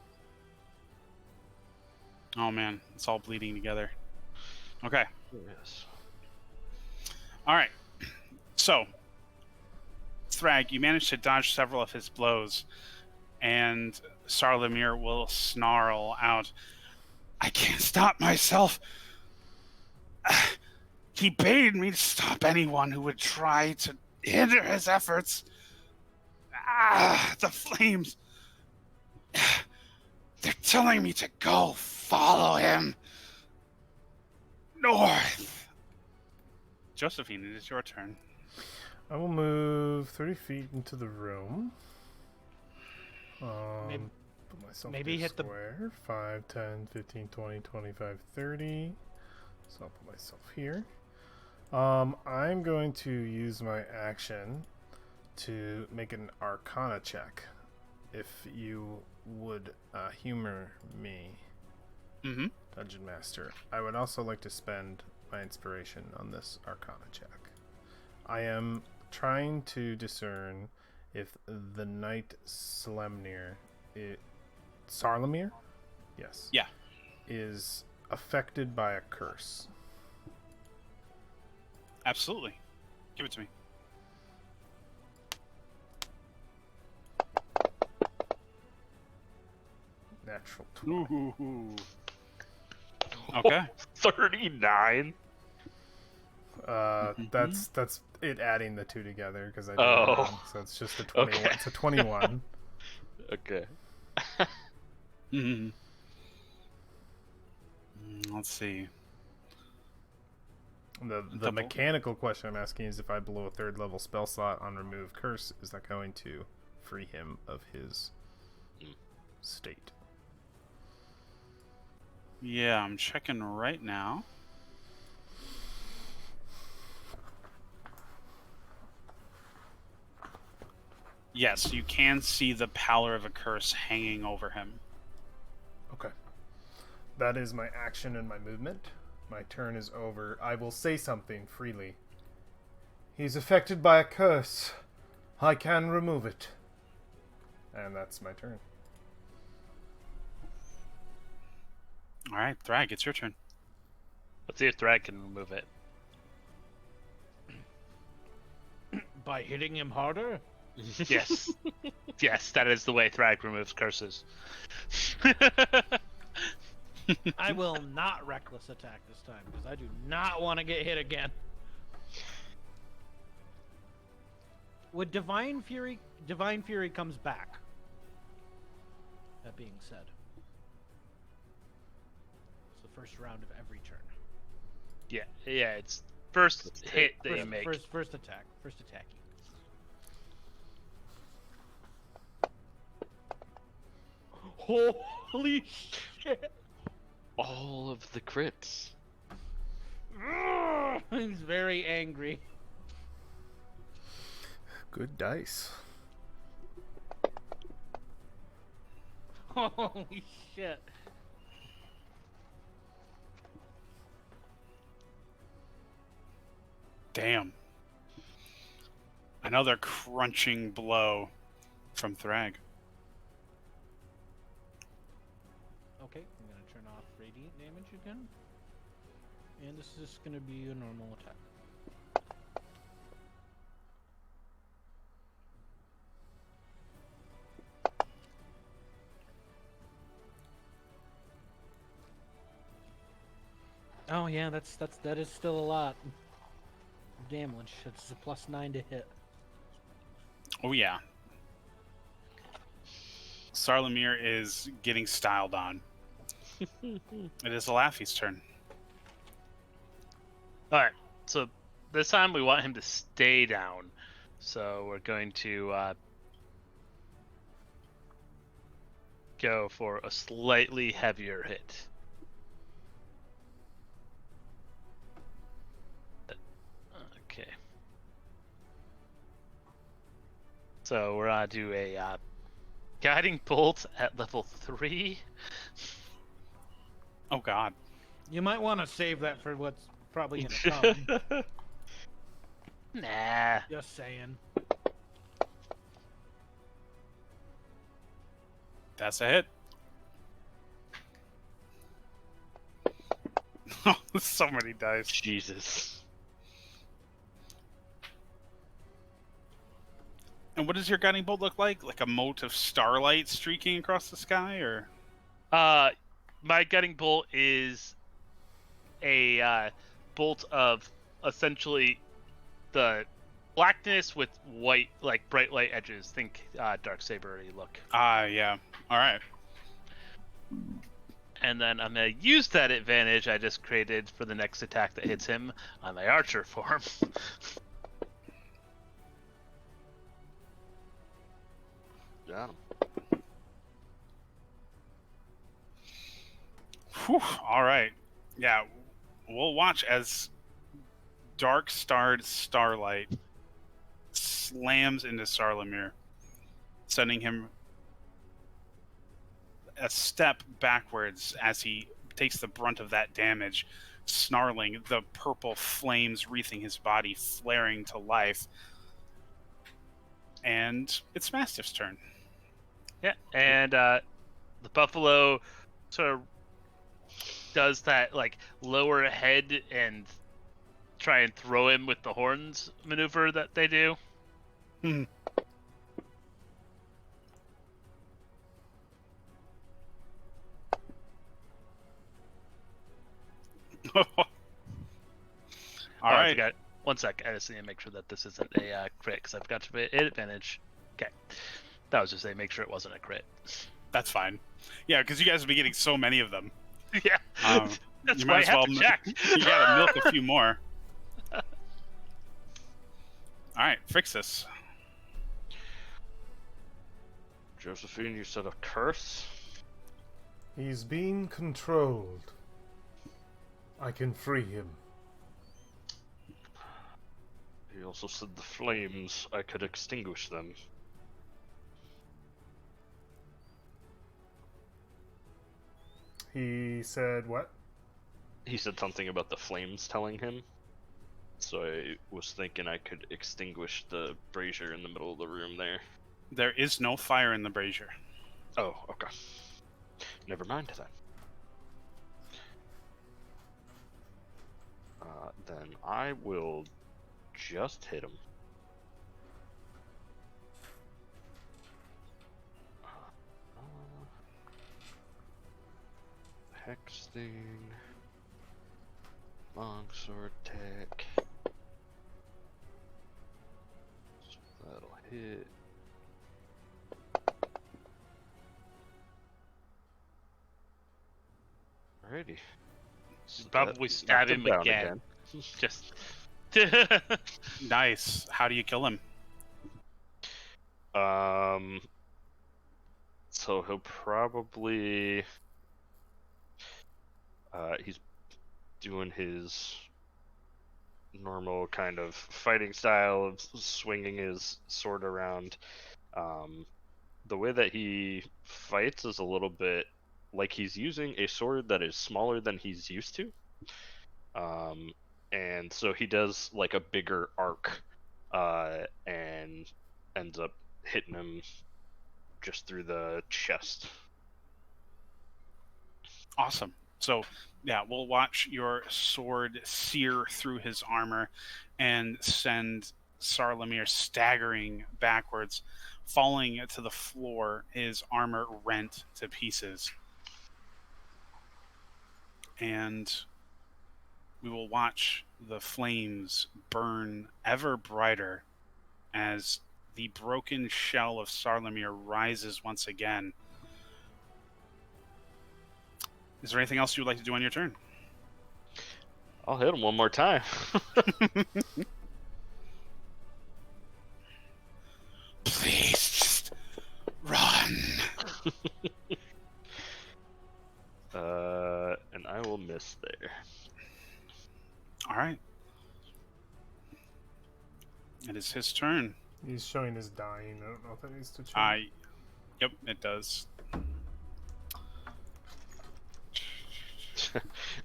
S1: Oh man, it's all bleeding together. Okay.
S5: Yes.
S1: All right. So, Thrag, you managed to dodge several of his blows, and Sarlamir will snarl out, "I can't stop myself. He bade me to stop anyone who would try to hinder his efforts. The flames. They're telling me to go follow him north." Josephine, it is your turn.
S3: I will move 30 feet into the room.
S4: Maybe-
S3: Put myself
S4: maybe
S3: in a
S4: hit the-
S3: square. 5, 10, 15, 20, 25, 30. So I'll put myself here. I'm going to use my action to make an Arcana check. If you would humor me,
S1: Mm-hmm.
S3: Dungeon Master. I would also like to spend my inspiration on this Arcana check. I am trying to discern if the Knight Sarlemir, yes,
S1: Yeah.
S3: is affected by a curse.
S1: Absolutely. Give it to me.
S3: Natural 20.
S1: Ooh. Okay.
S5: 39.
S3: That's it. Adding the two together because I did
S5: Oh.
S3: it wrong. So it's just a 21.
S5: Okay.
S3: It's a 21.
S5: Okay.
S1: Mm-hmm. Let's see.
S3: The
S1: Double.
S3: mechanical question I'm asking is if I blow a 3rd level spell slot on remove curse, is that going to free him of his state?
S1: Yeah, I'm checking right now. Yes, you can see the pallor of a curse hanging over him.
S3: Okay. That is my action and my movement. My turn is over. I will say something freely. He's affected by a curse. I can remove it. And that's my turn.
S1: All right, Thrag, it's your turn.
S2: Let's see if Thrag can remove it.
S4: By hitting him harder?
S2: Yes. Yes, that is the way Thrag removes curses.
S4: I will not reckless attack this time because I do not want to get hit again. With Divine Fury comes back. That being said, it's the first round of every turn.
S2: Yeah, it's first hit that you make.
S4: First attack. First attack. Holy shit!
S5: All of the crits.
S4: He's very angry.
S3: Good dice.
S4: Holy shit.
S1: Damn. Another crunching blow from Thrag.
S4: Okay, I'm gonna turn off radiant damage again. And this is gonna be a normal attack. Oh yeah, that is still a lot. Damage. It's a +9 to hit.
S1: Oh, yeah. Sarlemir is getting styled on. It is Laffy's turn.
S2: Alright, so this time we want him to stay down. So we're going to go for a slightly heavier hit. Okay. So we're gonna do a guiding bolt at level 3.
S1: Oh, God.
S4: You might want to save that for what's probably gonna come.
S2: Nah.
S4: Just saying.
S1: That's a hit. Oh, so many dice.
S5: Jesus.
S1: And what does your guiding bolt look like? Like a mote of starlight streaking across the sky, or?
S2: My guiding bolt is a bolt of essentially the blackness with white, like bright light edges. Think Darksaber-y look.
S1: Ah, yeah. All right.
S2: And then I'm gonna use that advantage I just created for the next attack that hits him on my archer form.
S5: got him.
S1: Whew, all right. Yeah, we'll watch as dark starred starlight slams into Sarlamir, sending him a step backwards as he takes the brunt of that damage, snarling, the purple flames wreathing his body, flaring to life. And it's Mastiff's turn.
S2: Yeah, and the buffalo sort of does that like lower head and try and throw him with the horns maneuver that they do.
S1: Hmm. All
S2: I
S1: right.
S2: forgot. One sec. I just need to make sure that this isn't a crit because I forgot to hit advantage. Okay. That was just to make sure it wasn't a crit.
S1: That's fine. Yeah, because you guys have been getting so many of them.
S2: Yeah. That's
S1: You
S2: why
S1: might
S2: I
S1: as
S2: have
S1: well.
S2: to check.
S1: You gotta milk a few more. All right, Frixus.
S5: Josephine, you said a curse?
S3: He's being controlled. I can free him.
S5: He also said the flames, I could extinguish them.
S3: He said what?
S5: He said something about the flames telling him. So I was thinking I could extinguish the brazier in the middle of the room there.
S1: There is no fire in the brazier.
S5: Oh, okay. Never mind then. Then I will just hit him. Hex thing. Longsword tech. So that'll hit. Alrighty. So
S2: Probably
S5: that
S2: stab
S5: knocked
S2: him
S5: down
S2: again. Just.
S1: Nice. How do you kill him?
S5: So he'll probably he's doing his normal kind of fighting style of swinging his sword around. The way that he fights is a little bit like he's using a sword that is smaller than he's used to. And so he does like a bigger arc, and ends up hitting him just through the chest.
S1: Awesome. So, yeah, we'll watch your sword sear through his armor and send Sarlamir staggering backwards, falling to the floor, his armor rent to pieces. And we will watch the flames burn ever brighter as the broken shell of Sarlamir rises once again. Is there anything else you would like to do on your turn?
S5: I'll hit him one more time.
S1: Please just run.
S5: And I will miss there.
S1: All right. It is his turn.
S3: He's showing his dying. I don't know if that needs to change.
S1: Yep, it does.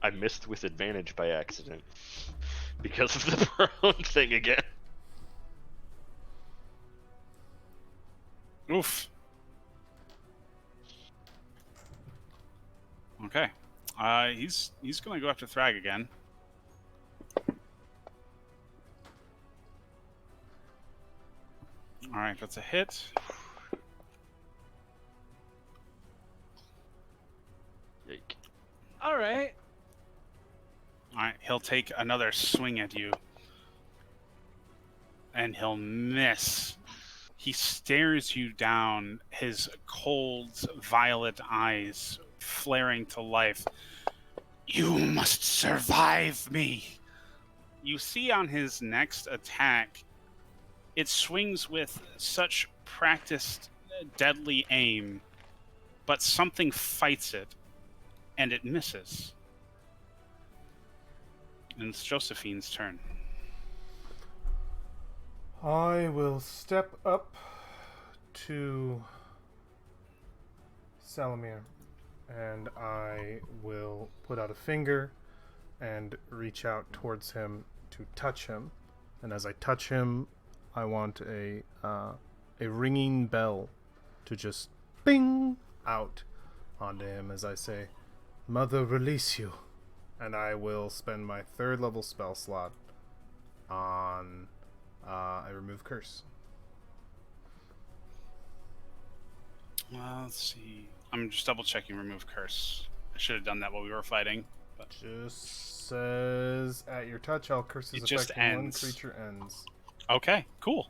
S5: I missed with advantage by accident because of the prone thing again.
S1: Oof. Okay. He's gonna go after Thrag again. All right, that's a hit.
S5: Yike.
S4: All right.
S1: All right, he'll take another swing at you. And he'll miss. He stares you down, his cold, violet eyes flaring to life. You must survive me. You see on his next attack, it swings with such practiced deadly aim, but something fights it, and it misses. And it's Josephine's turn.
S3: I will step up to Salamir, and I will put out a finger and reach out towards him to touch him. And as I touch him, I want a ringing bell to just bing out onto him as I say, "Mother, release you." And I will spend my 3rd level spell slot on I remove curse.
S1: Let's see. I'm just double checking remove curse. I should have done that while we were fighting. But
S3: Just says at your touch, all curses
S1: It just
S3: affecting one
S1: ends.
S3: creature ends.
S1: okay, cool.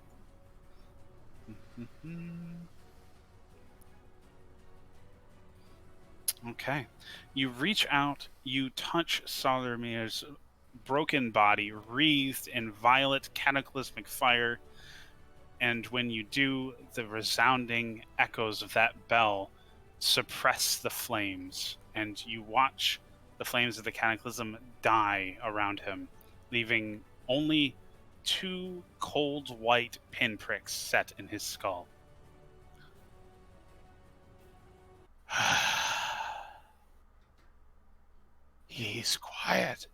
S1: Okay. You reach out, you touch Salamir's broken body, wreathed in violet cataclysmic fire, and when you do, the resounding echoes of that bell suppress the flames, and you watch the flames of the cataclysm die around him, leaving only 2 cold white pinpricks set in his skull. He's quiet.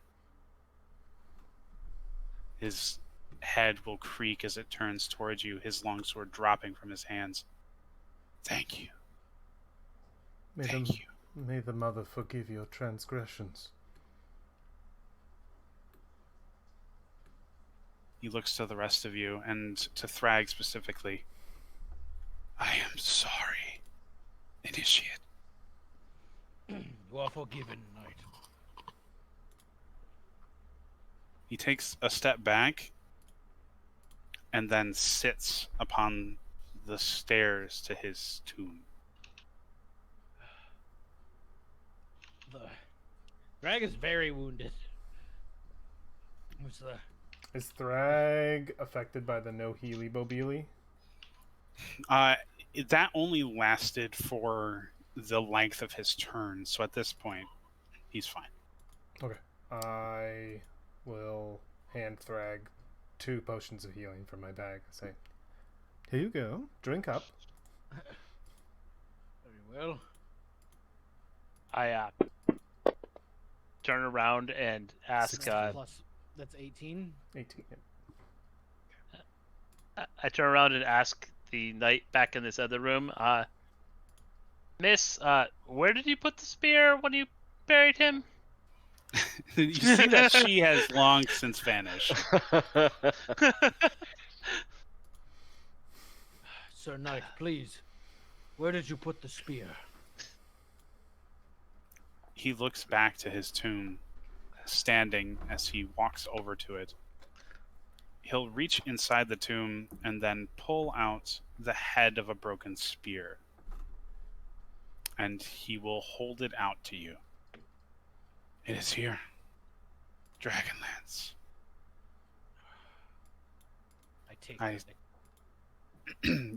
S1: His head will creak as it turns towards you, his longsword dropping from his hands. Thank you. Thank you.
S3: May the Mother forgive your transgressions.
S1: He looks to the rest of you, and to Thrag specifically. I am sorry, Initiate.
S4: You are forgiven, knight.
S1: He takes a step back and then sits upon the stairs to his tomb.
S4: The drag is very wounded. What's the...
S3: Is Thrag affected by the no Healy Bobili?
S1: That only lasted for the length of his turn, so at this point, he's fine.
S3: Okay. I will hand Thrag 2 potions of healing from my bag. Say, here you go. Drink up.
S4: Very well.
S2: I turn around and ask.
S4: Plus, that's 18.
S3: 18.
S2: I turn around and ask the knight back in this other room. Miss, where did you put the spear when you buried him?
S1: You see that she has long since vanished.
S4: Sir Knight, please. Where did you put the spear?
S1: He looks back to his tomb, standing as he walks over to it. He'll reach inside the tomb and then pull out the head of a broken spear. And he will hold it out to you. It is here. Dragonlance.
S4: I take
S1: I-
S4: it.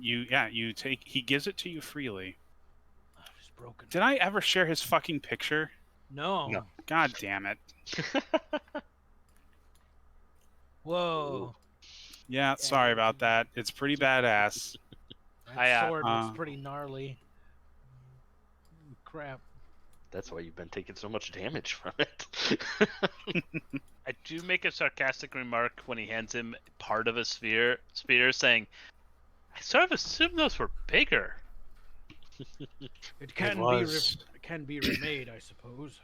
S1: you take. He gives it to you freely.
S4: Oh, it's broken.
S1: Did I ever share his fucking picture?
S4: No.
S5: No.
S1: God damn it.
S4: Whoa.
S1: Yeah, sorry about that. It's pretty badass.
S4: That sword looks
S1: uh,
S4: pretty gnarly. Crap.
S5: That's why you've been taking so much damage from it.
S2: I do make a sarcastic remark when he hands him part of a spear, saying, "I sort of assumed those were bigger."
S4: It can
S1: was.
S4: can be remade, I suppose.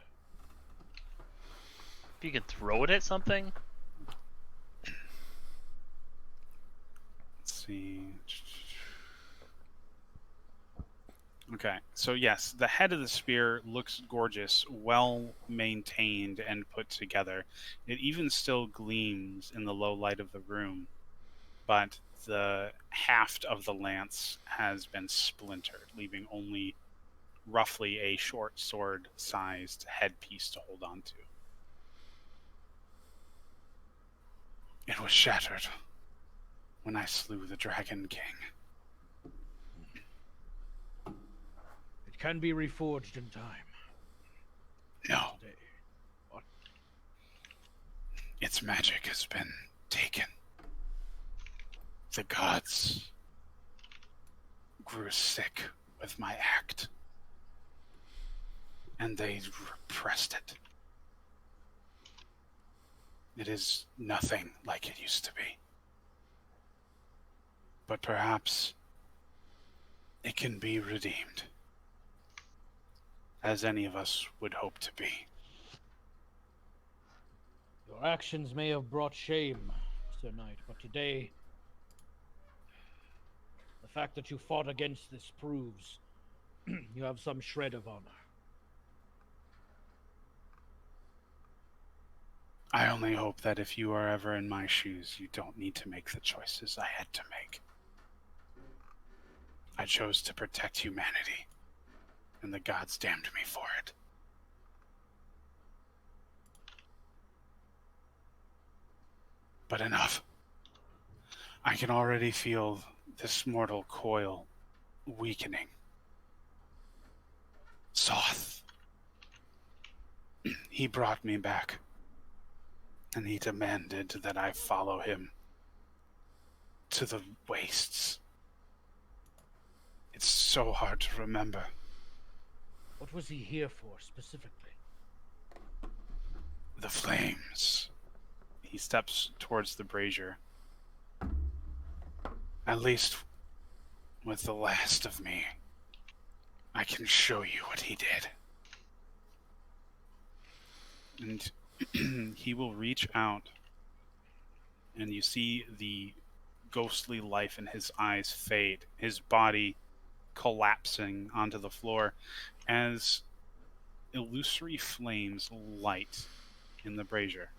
S2: If you can throw it at something.
S1: Let's see. Okay, so yes, the head of the spear looks gorgeous, well maintained and put together. It even still gleams in the low light of the room, but the haft of the lance has been splintered, leaving only roughly a short sword-sized headpiece to hold on to. It was shattered when I slew the Dragon King.
S4: can be reforged in time.
S1: No,
S4: Today. What?
S1: its magic has been taken. The gods grew sick with my act, and they repressed it. It is nothing like it used to be. But perhaps it can be redeemed, as any of us would hope to be.
S4: Your actions may have brought shame, Sir Knight, but today, the fact that you fought against this proves you have some shred of honor.
S1: I only hope that if you are ever in my shoes, you don't need to make the choices I had to make. I chose to protect humanity, and the gods damned me for it. But enough. I can already feel this mortal coil weakening. Soth. He brought me back, and he demanded that I follow him to the wastes. It's so hard to remember.
S4: What was he here for, specifically?
S1: The flames. He steps towards the brazier. At least with the last of me, I can show you what he did. And he will reach out, and you see the ghostly life in his eyes fade, his body collapsing onto the floor as illusory flames light in the brazier.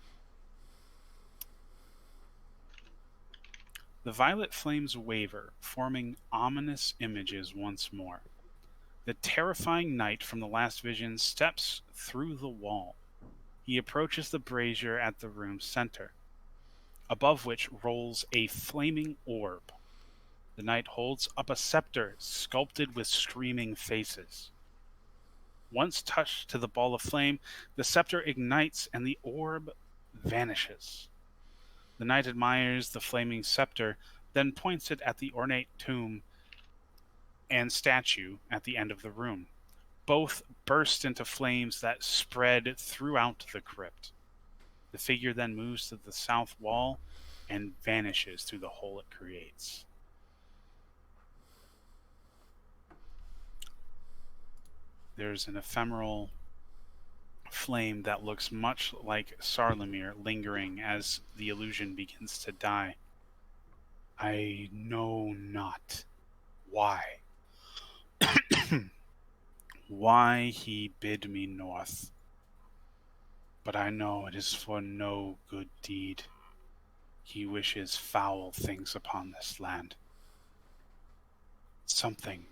S1: The violet flames waver, forming ominous images once more. The terrifying knight from the last vision steps through the wall. He approaches the brazier at the room's center, above which rolls a flaming orb. The knight holds up a scepter sculpted with screaming faces. Once touched to the ball of flame, the scepter ignites and the orb vanishes. The knight admires the flaming scepter, then points it at the ornate tomb and statue at the end of the room. Both burst into flames that spread throughout the crypt. The figure then moves to the south wall and vanishes through the hole it creates. There's an ephemeral flame that looks much like Sarlemir lingering as the illusion begins to die. I know not why. Why he bid me north. But I know it is for no good deed. He wishes foul things upon this land. Something,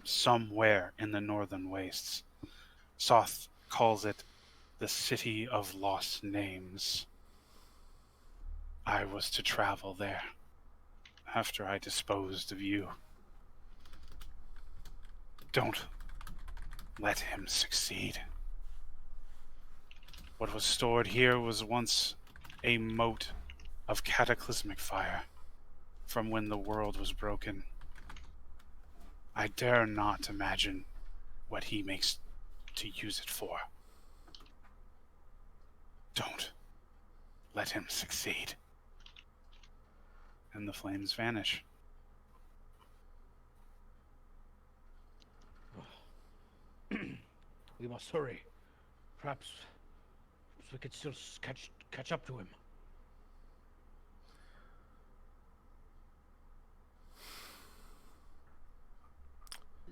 S1: somewhere in the northern wastes. Soth calls it the City of Lost Names. I was to travel there after I disposed of you. Don't let him succeed. What was stored here was once a moat of cataclysmic fire from when the world was broken. I dare not imagine what he makes to use it for. Don't let him succeed. And the flames vanish.
S4: We must hurry. Perhaps we could still catch up to him.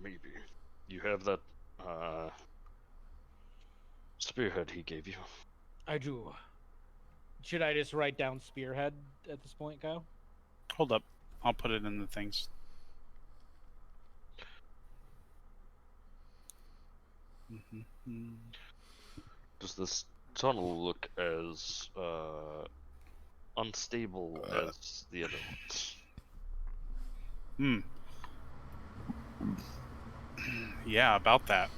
S5: Maybe. You have that spearhead he gave you.
S4: I do. Should I just write down spearhead at this point, Kyle?
S1: Hold up. I'll put it in the things.
S5: Does this tunnel look as unstable as the other ones?
S1: Yeah, about that.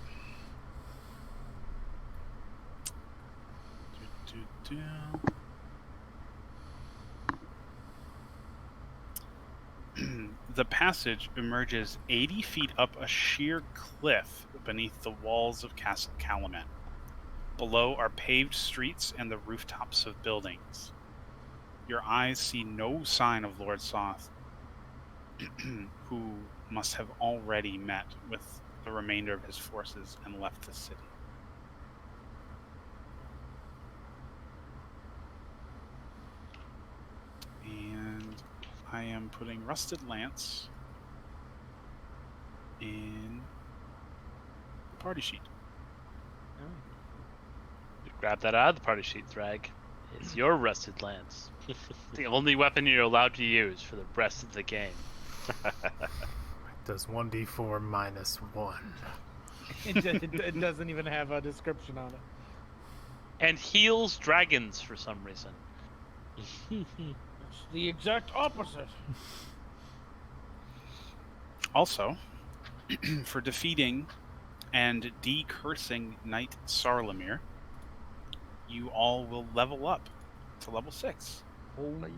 S1: Do. The passage emerges 80 feet up a sheer cliff beneath the walls of Castle Calumet. Below are paved streets and the rooftops of buildings. Your eyes see no sign of Lord Soth, who must have already met with the remainder of his forces and left the city. And I am putting Rusted Lance in the party sheet.
S2: You grab that out of the party sheet, Thrag. It's your rusted lance. The only weapon you're allowed to use for the rest of the game.
S3: Does 1d4 minus 1.
S4: It doesn't even have a description on it.
S2: And heals dragons for some reason.
S4: It's the exact opposite.
S1: Also, for defeating and decursing Knight Sarlamir, you all will level up to level 6.
S4: Holy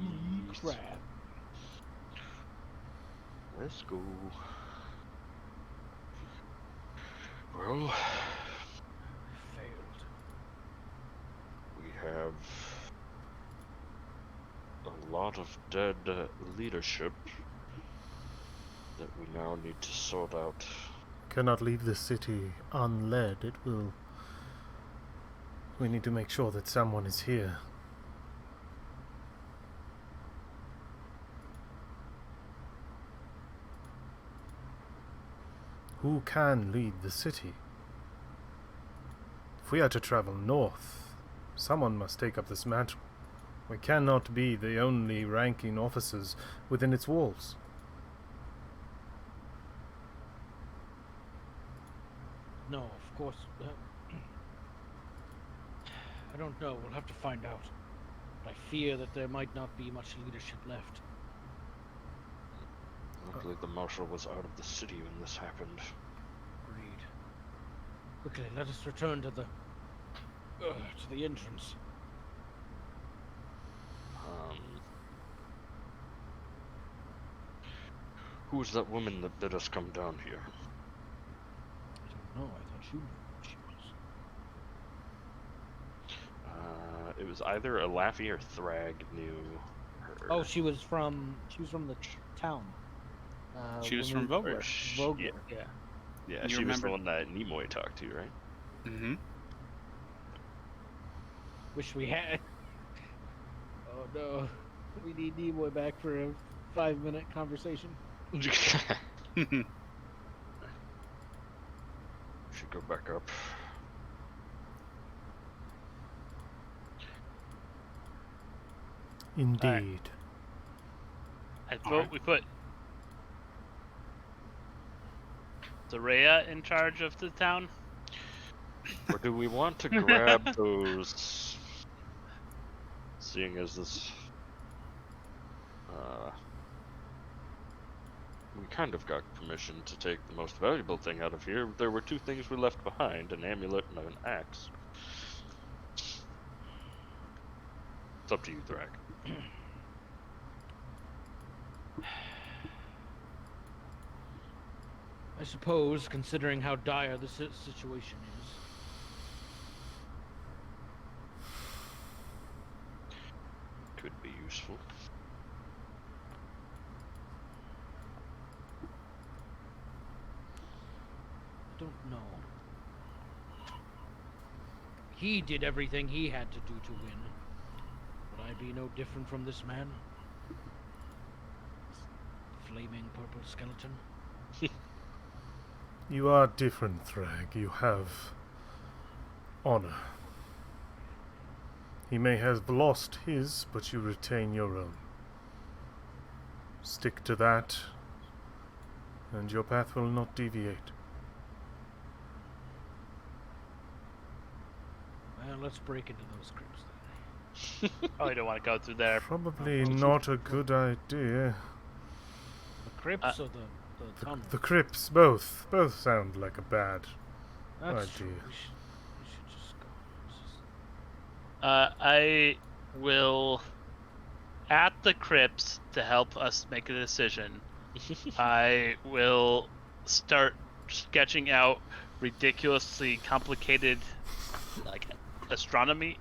S5: Nice.
S4: crap.
S5: Let's go. Well,
S4: Failed.
S5: we have a lot of dead leadership that we now need to sort out.
S3: Cannot leave the city unled. It will. We need to make sure that someone is here. Who can lead the city? If we are to travel north, someone must take up this mantle. We cannot be the only ranking officers within its walls.
S4: No, of course. I don't know. We'll have to find out. But I fear that there might not be much leadership left.
S5: Luckily, the marshal was out of the city when this happened.
S4: Agreed. Quickly, let us return to the entrance.
S5: Who was that woman that bid us come down here?
S4: I don't know. I thought you knew who she was.
S5: It was either a Laffy or Thrag knew her.
S4: Oh, she was from the town.
S1: She was
S4: when
S1: from Vogler.
S4: Vogler, yeah.
S5: Yeah,
S1: You
S5: she was the
S1: remember-
S5: one that Nimoy talked to, right?
S1: Mm-hmm.
S4: Wish we had. Oh no, we need Nimoy back for a 5-minute conversation.
S5: Should go back up.
S3: Indeed.
S2: I vote
S1: Alright.
S2: we put Zarea in charge of the town.
S5: Or do we want to grab those? Seeing as this, we kind of got permission to take the most valuable thing out of here. There were 2 things we left behind: an amulet and an axe. It's up to you, Thrak.
S4: I suppose, considering how dire the situation is.
S5: Could be useful.
S4: I don't know. He did everything he had to do to win. Would I be no different from this man? Flaming purple skeleton?
S3: You are different, Thrag. You have honor. He may have lost his, but you retain your own. Stick to that, and your path will not deviate.
S4: Well, let's break into those crypts then.
S2: Oh, you don't want to go through there.
S3: Probably not a good idea.
S4: The crypts or the the tunnel.
S3: The crypts, both sound like a bad
S4: That's true.
S3: idea.
S4: We should just go.
S2: I will, at the crypts to help us make a decision, I will start sketching out ridiculously complicated, like, astronomy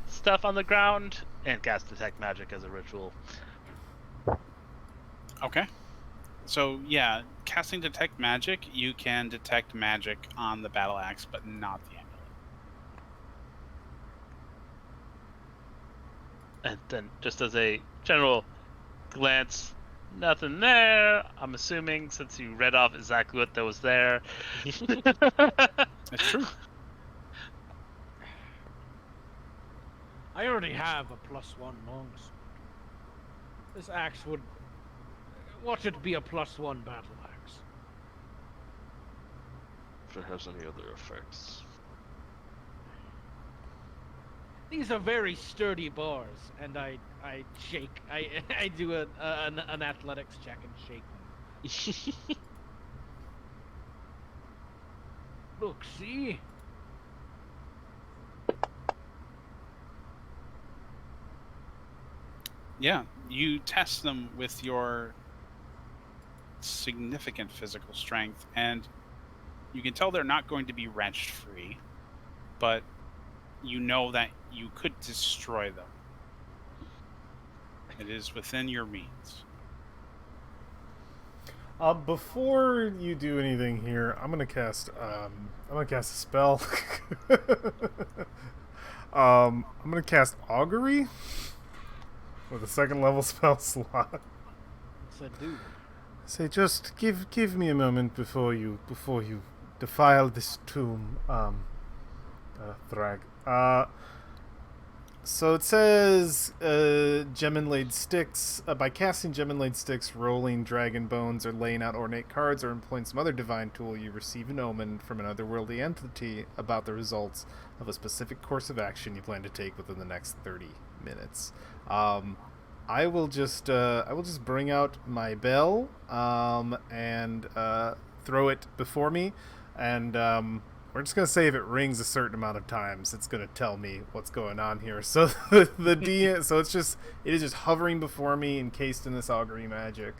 S2: stuff on the ground and cast detect magic as a ritual.
S1: Okay. So yeah, casting detect magic, you can detect magic on the battle axe, but not the amulet.
S2: And then, just as a general glance, nothing there. I'm assuming, since you read off exactly what was there.
S1: It's true.
S4: I already have a +1 longsword. This axe would... Watch it be a +1 battle axe.
S5: If it has any other effects.
S4: These are very sturdy bars, and I shake. I do an athletics check and shake them. Look, see?
S1: Yeah, you test them with your significant physical strength, and you can tell they're not going to be wrenched free, but you know that you could destroy them. It is within your means.
S3: Before you do anything here, I'm gonna cast a spell. I'm gonna cast Augury with a 2nd level spell slot.
S4: What's that do?
S3: Say, just give me a moment before you defile this tomb, Thrag. So it says, gem inlaid sticks. By casting gem inlaid sticks, rolling dragon bones, or laying out ornate cards, or employing some other divine tool, you receive an omen from an otherworldly entity about the results of a specific course of action you plan to take within the next 30 minutes. I will just bring out my bell, and throw it before me, and we're just gonna say if it rings a certain amount of times, it's gonna tell me what's going on here. So the DM, so it is just hovering before me, encased in this augury magic.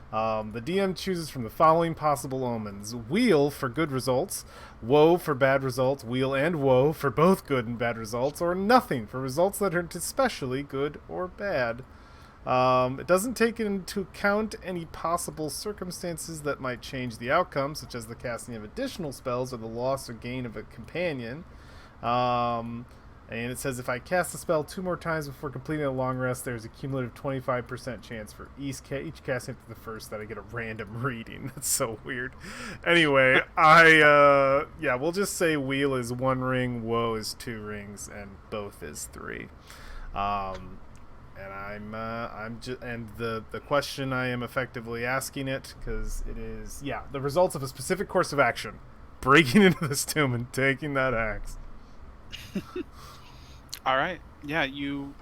S3: The DM chooses from the following possible omens: wheel for good results, woe for bad results, wheel and woe for both good and bad results, or nothing for results that are especially good or bad. It doesn't take into account any possible circumstances that might change the outcome, such as the casting of additional spells or the loss or gain of a companion. And it says if I cast the spell 2 more times before completing a long rest, there's a cumulative 25% chance for each casting after the first that I get a random reading. That's so weird. Anyway, we'll just say wheel is 1 ring, woe is 2 rings, and both is 3. And and the question I am effectively asking it, because it is, the results of a specific course of action: breaking into this tomb and taking that axe.
S1: All right. Yeah, you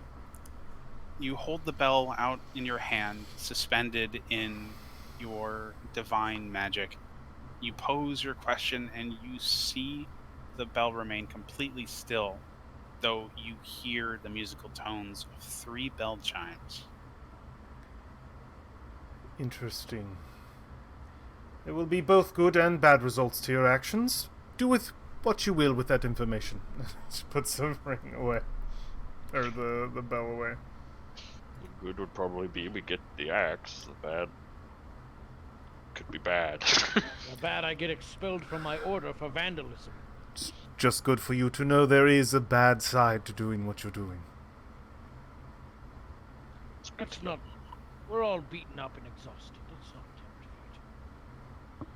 S1: hold the bell out in your hand, suspended in your divine magic. You pose your question, and you see the bell remain completely still, though you hear the musical tones of 3 bell chimes.
S3: Interesting. It will be both good and bad results to your actions. Do with what you will with that information. Just put the ring away. Or the bell away.
S5: The good would probably be we get the axe. The bad could be bad.
S4: The bad, I get expelled from my order for vandalism.
S3: It's just good for you to know there is a bad side to doing what you're doing.
S4: That's not... We're all beaten up and exhausted. Let's not attempt to fight.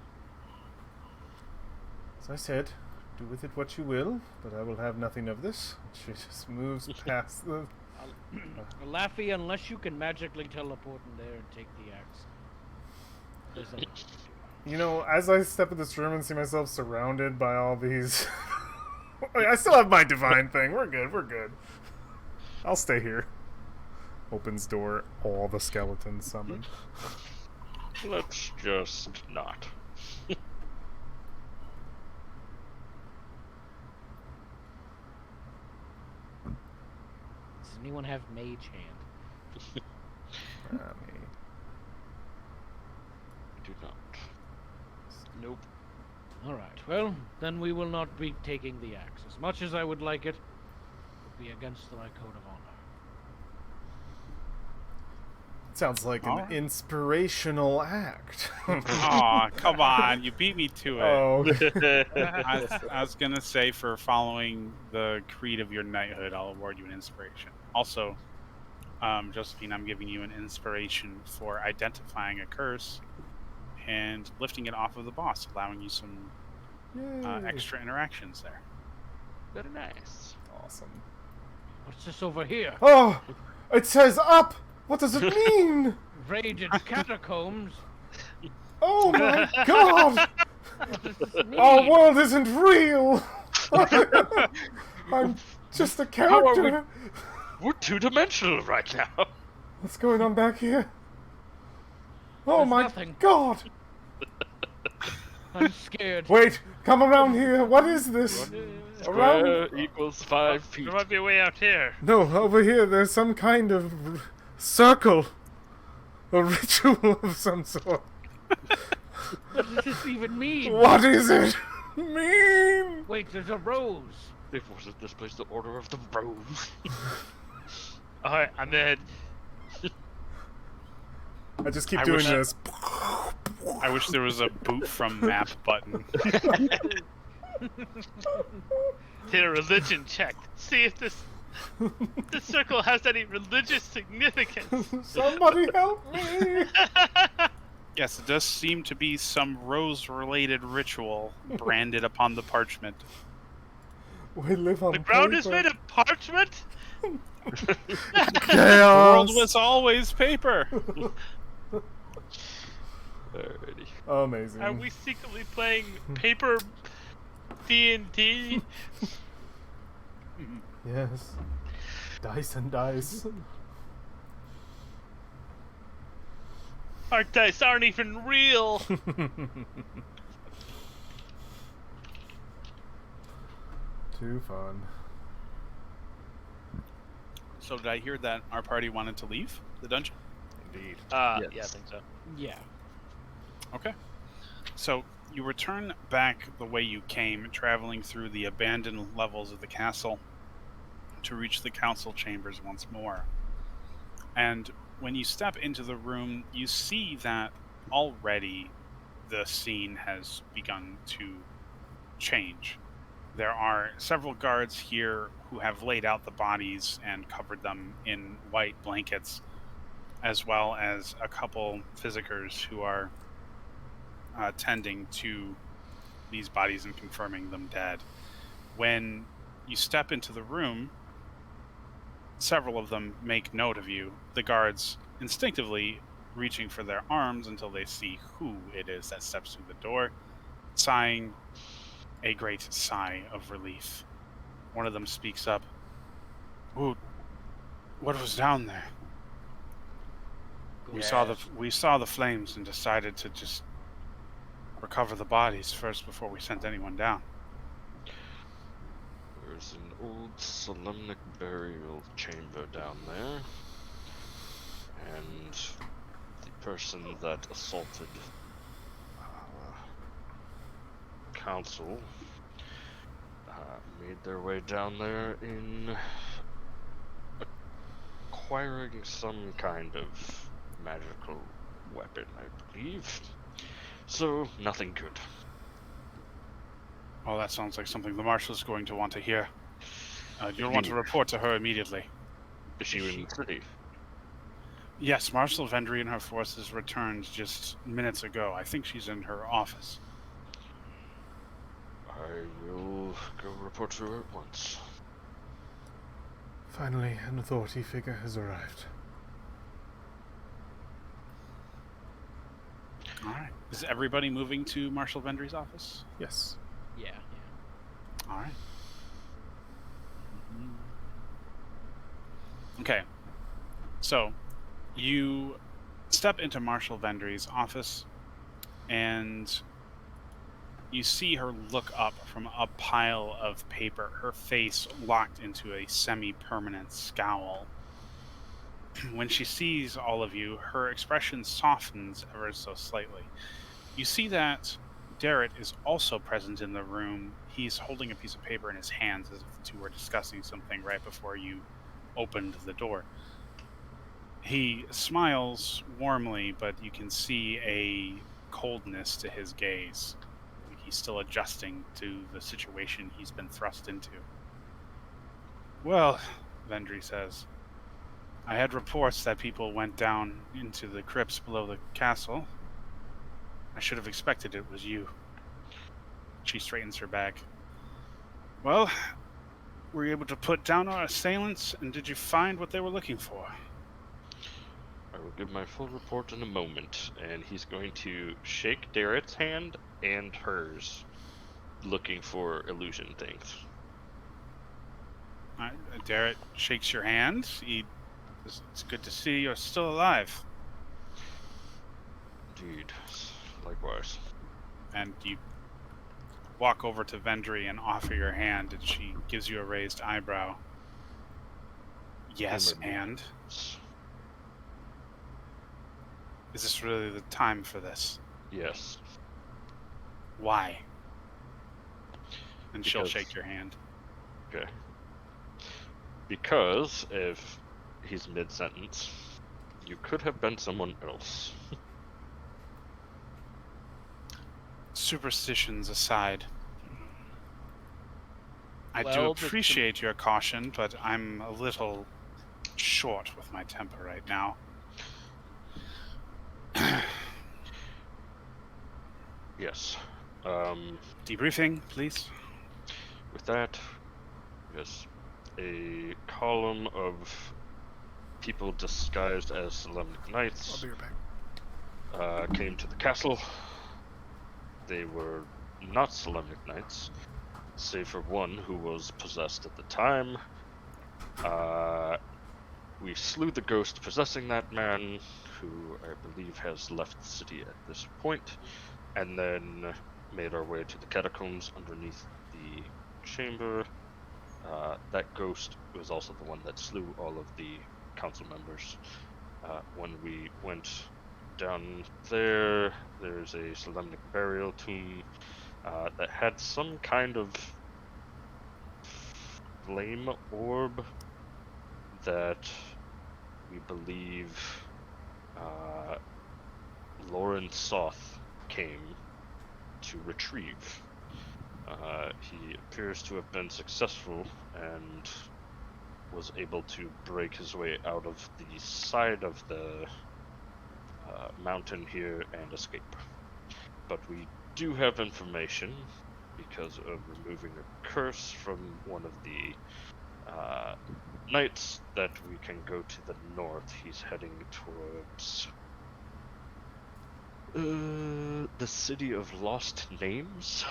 S3: As I said, do with it what you will, but I will have nothing of this. She just moves past the...
S4: Laffy, unless you can magically teleport in there and take the axe. There's a lot to do.
S3: You know, as I step in this room and see myself surrounded by all these... I still have my divine thing. We're good. I'll stay here. Opens door, all the skeletons summoned.
S5: Let's just not.
S4: Does anyone have mage hand?
S3: Me.
S5: Do not.
S2: Nope.
S4: All right. Well, then we will not be taking the axe. As much as I would like it, it would be against my code of honor.
S3: Sounds like an
S1: Alright.
S3: inspirational act.
S1: Aw, come on, you beat me to it.
S3: Oh.
S1: I was gonna say, for following the creed of your knighthood, I'll award you an inspiration. Also, Josephine, I'm giving you an inspiration for identifying a curse and lifting it off of the boss, allowing you some
S3: Yay.
S1: extra interactions there.
S2: Very nice.
S3: Awesome.
S4: What's this over here?
S3: Oh! It says up! What does it mean?
S4: Raided catacombs?
S3: Oh my god!
S4: What does this mean?
S3: Our world isn't real! I'm just a
S5: How are
S3: character.
S5: We're two-dimensional right now.
S3: What's going on back here? Oh
S4: There's
S3: my
S4: nothing.
S3: god!
S4: I'm scared.
S3: Wait, come around here. What is this? Around?
S5: Square equals 5 feet.
S2: There might be a way out here.
S3: No, over here. There's some kind of circle, a ritual of some sort.
S4: What does this even mean?
S3: What is it mean?
S4: Wait, there's a rose.
S5: If wasn't this place the Order of the Rose?
S2: Alright, I'm dead.
S3: I just keep
S1: I
S3: doing
S1: wish-
S3: this.
S1: I wish there was a boot from map button.
S2: Hit a religion check. See if this circle has any religious significance.
S3: Somebody help me!
S1: Yes, it does seem to be some rose-related ritual branded upon the parchment.
S3: We live on
S2: The ground is
S3: paper.
S2: made of parchment?
S1: The
S3: Chaos.
S1: world was always paper.
S5: Alrighty.
S3: Amazing.
S2: Are we secretly playing paper D&D?
S3: Yes. Dice and dice.
S2: Our dice aren't even real.
S3: Too fun.
S1: So did I hear that our party wanted to leave the dungeon?
S3: Indeed.
S2: Yeah, I
S5: Yes.
S2: think so.
S4: Yeah.
S1: Okay. So you return back the way you came, traveling through the abandoned levels of the castle to reach the council chambers once more. And when you step into the room, you see that already the scene has begun to change. There are several guards here who have laid out the bodies and covered them in white blankets, as well as a couple physicers who are tending to these bodies and confirming them dead. When you step into the room, several of them make note of you, the guards instinctively reaching for their arms until they see who it is that steps through the door, sighing a great sigh of relief. One of them speaks up. "Ooh, what was down there? We saw the flames and decided to just recover the bodies first before we sent anyone down."
S5: There's an old solemnic burial chamber down there. And the person that assaulted council made their way down there in acquiring some kind of magical weapon, I believe. So, nothing good.
S1: Oh, that sounds like something the marshal's going to want to hear. You'll want to report to her immediately.
S5: Is she in the city?
S1: Yes, Marshal Vendry and her forces returned just minutes ago. I think she's in her office.
S5: I will go report to her at once.
S3: Finally, an authority figure has arrived.
S1: All right. Is everybody moving to Marshal Vendry's office?
S3: Yes.
S4: Yeah.
S1: All right. Okay. So, you step into Marshal Vendry's office, and you see her look up from a pile of paper, her face locked into a semi-permanent scowl. When she sees all of you, her expression softens ever so slightly. You see that Darrett is also present in the room. He's holding a piece of paper in his hands as if the two were discussing something right before you opened the door. He smiles warmly, but you can see a coldness to his gaze. Like he's still adjusting to the situation he's been thrust into. Well, Vendry says, I had reports that people went down into the crypts below the castle. I should have expected it was you. She straightens her back. Well, were you able to put down our assailants, and did you find what they were looking for?
S5: I will give my full report in a moment, and he's going to shake Darrett's hand and hers, looking for illusion things.
S1: Darrett shakes your hand. It's good to see you're still alive.
S5: Indeed. Likewise.
S1: And you walk over to Vendry and offer your hand, and she gives you a raised eyebrow. Yes, and? Is this really the time for this?
S5: Yes.
S1: Why? And she'll
S5: Because-
S1: shake your hand.
S5: Okay. Because if he's mid-sentence, you could have been someone else.
S1: Superstitions aside, I do
S2: Well,
S1: appreciate your caution, but I'm a little short with my temper right now.
S5: Yes.
S1: Debriefing, please.
S5: With that, yes, a column of people disguised as Solemnic
S3: I'll
S5: Knights
S3: be right back.
S5: came to the castle. They were not Solemnic Knights, save for one who was possessed at the time. We slew the ghost possessing that man, who I believe has left the city at this point, and then made our way to the catacombs underneath the chamber. That ghost was also the one that slew all of the council members. When we went down there, there's a Solemnic burial tomb that had some kind of flame orb that we believe Lauren Soth came to retrieve. He appears to have been successful and was able to break his way out of the side of the mountain here and escape. But we do have information because of removing a curse from one of the knights that we can go to the north. He's heading towards the city of Lost Names.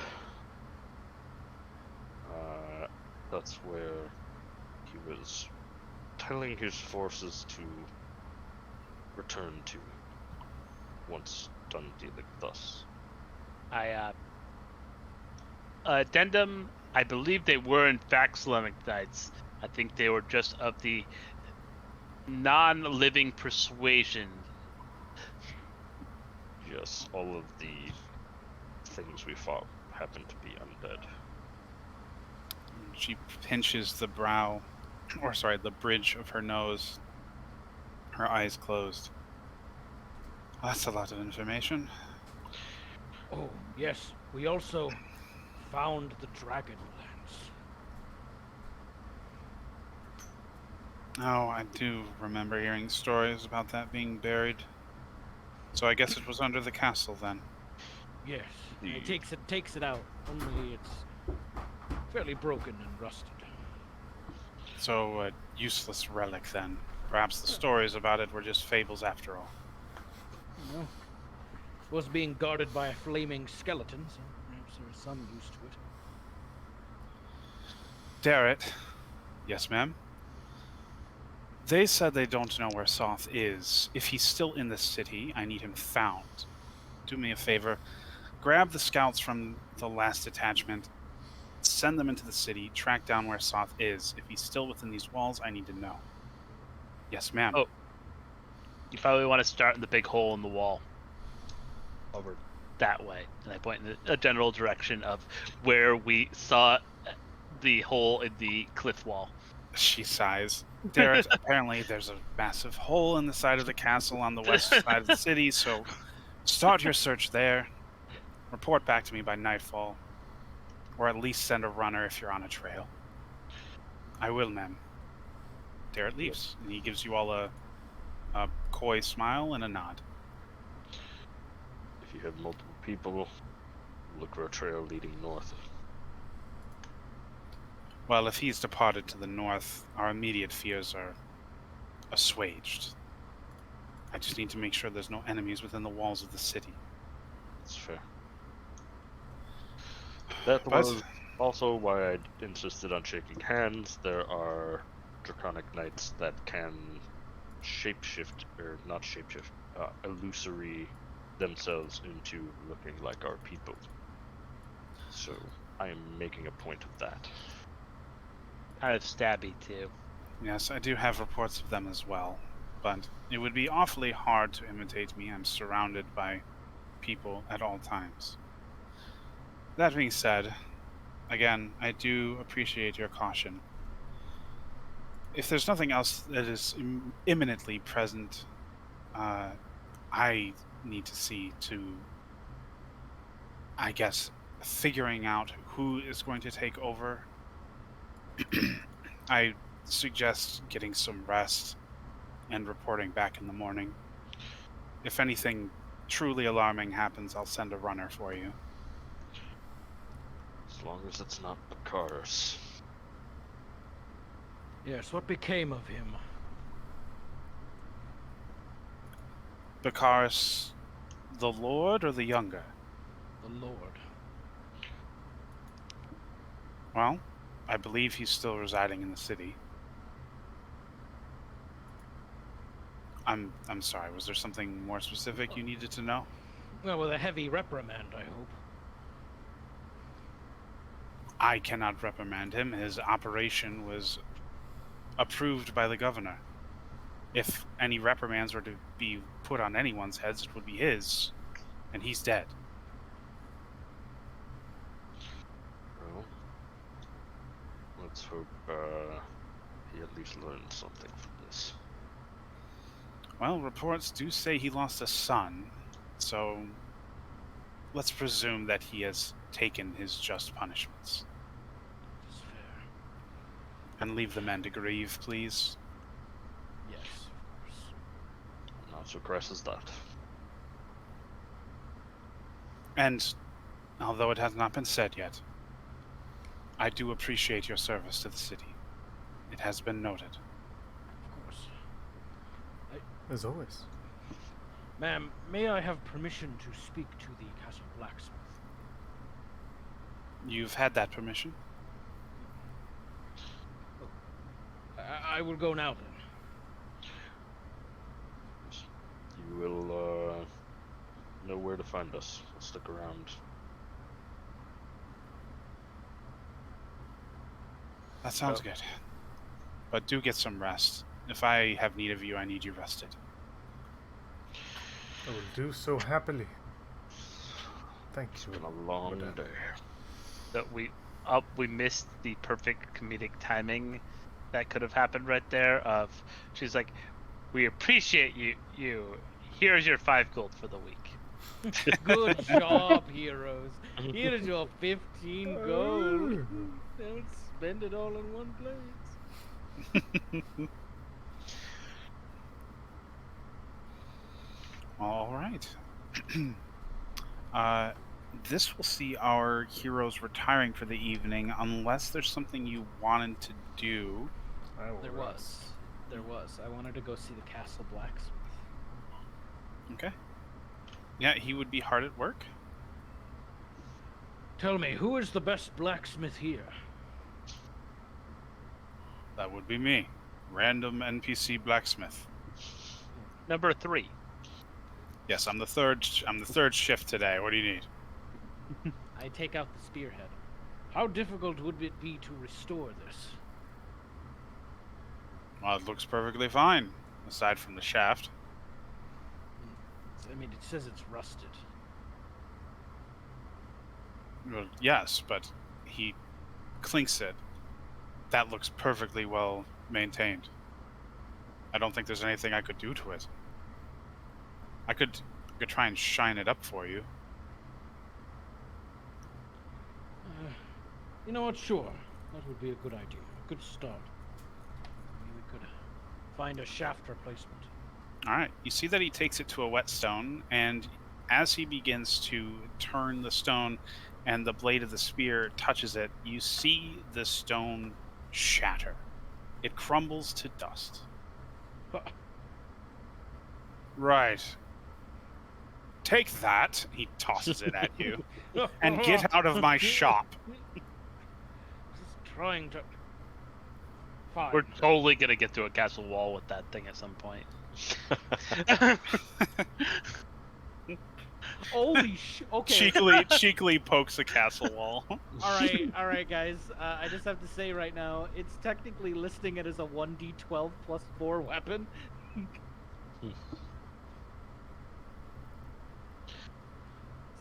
S5: That's where he was telling his forces to return to once done dealing with us.
S2: Addendum, I believe they were in fact Solemnic Knights. I think they were just of the non-living persuasion.
S5: Yes, all of the things we fought happened to be undead.
S1: She pinches the the bridge of her nose. Her eyes closed. That's a lot of information.
S4: Oh, yes. We also found the Dragonlance.
S1: Oh, I do remember hearing stories about that being buried. So I guess it was under the castle then.
S4: Yes. It takes it out. Only it's fairly broken and rusted.
S1: So a useless relic then. Perhaps the stories about it were just fables after all.
S4: No. It was being guarded by a flaming skeleton, so perhaps there is some use to it.
S1: Darrett. Yes, ma'am. They said they don't know where Soth is. If he's still in the city, I need him found. Do me a favor. Grab the scouts from the last detachment, send them into the city, track down where Soth is. If he's still within these walls, I need to know. Yes, ma'am.
S2: Oh. You probably want to start in the big hole in the wall. Over that way. And I point in a general direction of where we saw the hole in the cliff wall.
S1: She sighs. Derek, apparently there's a massive hole in the side of the castle on the west side of the city, so start your search there. Report back to me by nightfall. Or at least send a runner if you're on a trail. I will, ma'am. Derek leaves, and he gives you all a coy smile and a nod.
S5: If you have multiple people, look for a trail leading north.
S1: Well, if he's departed to the north, our immediate fears are assuaged. I just need to make sure there's no enemies within the walls of the city.
S5: That's fair. That was also why I insisted on shaking hands. There are draconic knights that can shapeshift, or not shapeshift, illusory themselves into looking like our people. So I am making a point of that.
S2: Kind of stabby too.
S1: Yes, I do have reports of them as well, but it would be awfully hard to imitate me. I'm surrounded by people at all times. That being said, again, I do appreciate your caution. If there's nothing else that is imminently present, I need to see to, I guess, figuring out who is going to take over. I suggest getting some rest and reporting back in the morning. If anything truly alarming happens, I'll send a runner for you.
S5: As long as it's not Bakaris.
S4: Yes, what became of him?
S1: Bakaris, the Lord or the Younger?
S4: The Lord.
S1: Well, I believe he's still residing in the city. I'm sorry, was there something more specific you needed to know?
S4: Well, with a heavy reprimand, I hope.
S1: I cannot reprimand him. His operation was approved by the governor. If any reprimands were to be put on anyone's heads, it would be his. And he's dead.
S5: Well, let's hope he at least learned something from this.
S1: Well, reports do say he lost a son, so let's presume that he has taken his just punishments.
S4: That's fair.
S1: And leave the men to grieve, please.
S4: Yes, of course.
S5: Not so crass as that.
S1: And, although it has not been said yet, I do appreciate your service to the city. It has been noted.
S4: Of course.
S3: As always.
S4: Ma'am, may I have permission to speak to the castle blacksmith?
S1: You've had that permission?
S4: I will go now then.
S5: You will know where to find us. I'll stick around.
S1: That sounds good. But do get some rest. If I have need of you, I need you rested.
S3: I will do so happily. Thank
S5: It's
S3: you.
S5: been a long day.
S2: That we missed the perfect comedic timing that could have happened right there. Of she's like, "We appreciate you. Here's your 5 gold for the week."
S4: Good job, heroes. Here's your 15 gold. Don't spend it all in one place.
S1: All right. This will see our heroes retiring for the evening, unless there's something you wanted to do.
S4: There was. I wanted to go see the castle blacksmith.
S1: Okay. Yeah, he would be hard at work.
S4: Tell me, who is the best blacksmith here?
S1: That would be me. Random NPC blacksmith.
S2: Number 3.
S1: Yes, I'm the third. I'm the third shift today. What do you need?
S4: I take out the spearhead. How difficult would it be to restore this?
S1: Well, it looks perfectly fine, aside from the shaft.
S4: I mean, it says it's rusted.
S1: Well, yes, but he clinks it. That looks perfectly well maintained. I don't think there's anything I could do to it. I could try and shine it up for you.
S4: You know what? Sure. That would be a good idea. A good start. Maybe we could find a shaft replacement.
S1: All right. You see that he takes it to a whetstone, and as he begins to turn the stone and the blade of the spear touches it, you see the stone shatter. It crumbles to dust. Right. Take that, he tosses it at you, and get out of my shop.
S4: Just trying to... Fine.
S2: We're totally gonna get through a castle wall with that thing at some point.
S4: Holy okay.
S1: Cheekily pokes a castle wall.
S4: all right, guys. I just have to say right now, it's technically listing it as a 1d12 plus 4 weapon.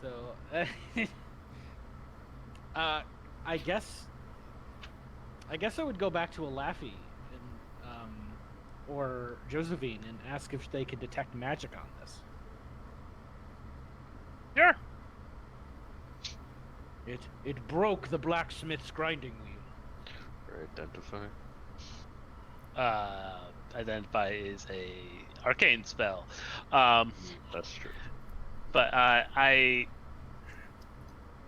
S4: So, I guess I would go back to Alafi and or Josephine and ask if they could detect magic on this.
S2: Sure.
S4: It broke the blacksmith's grinding wheel.
S5: Identify.
S2: Identify is a arcane spell.
S5: That's true.
S2: But I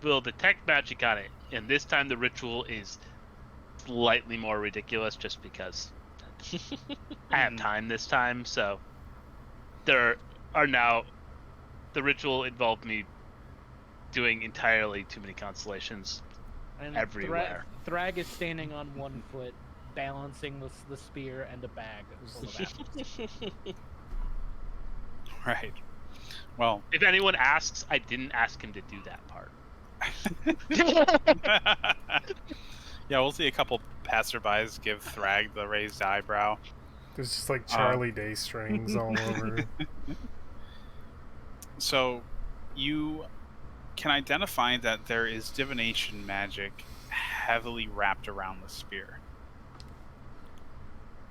S2: will detect magic on it, and this time the ritual is slightly more ridiculous just because I have time this time. So there are now the ritual involved me doing entirely too many constellations
S4: And
S2: everywhere.
S4: Thrag is standing on one foot, balancing the spear and a bag full of apples.
S1: Right. Well,
S2: If anyone asks, I didn't ask him to do that part.
S1: yeah, we'll see a couple passerbys give Thrag the raised eyebrow.
S3: There's just like Charlie Day strings all over.
S1: So, you can identify that there is divination magic heavily wrapped around the spear.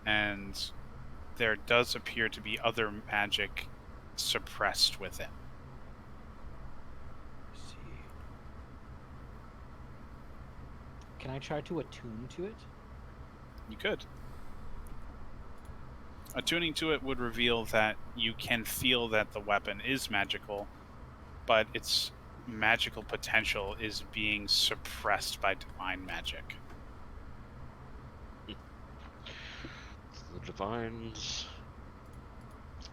S1: And there does appear to be other magic suppressed within.
S4: See. Can I try to attune to it?
S1: You could. Attuning to it would reveal that you can feel that the weapon is magical, but its magical potential is being suppressed by divine magic.
S5: The divines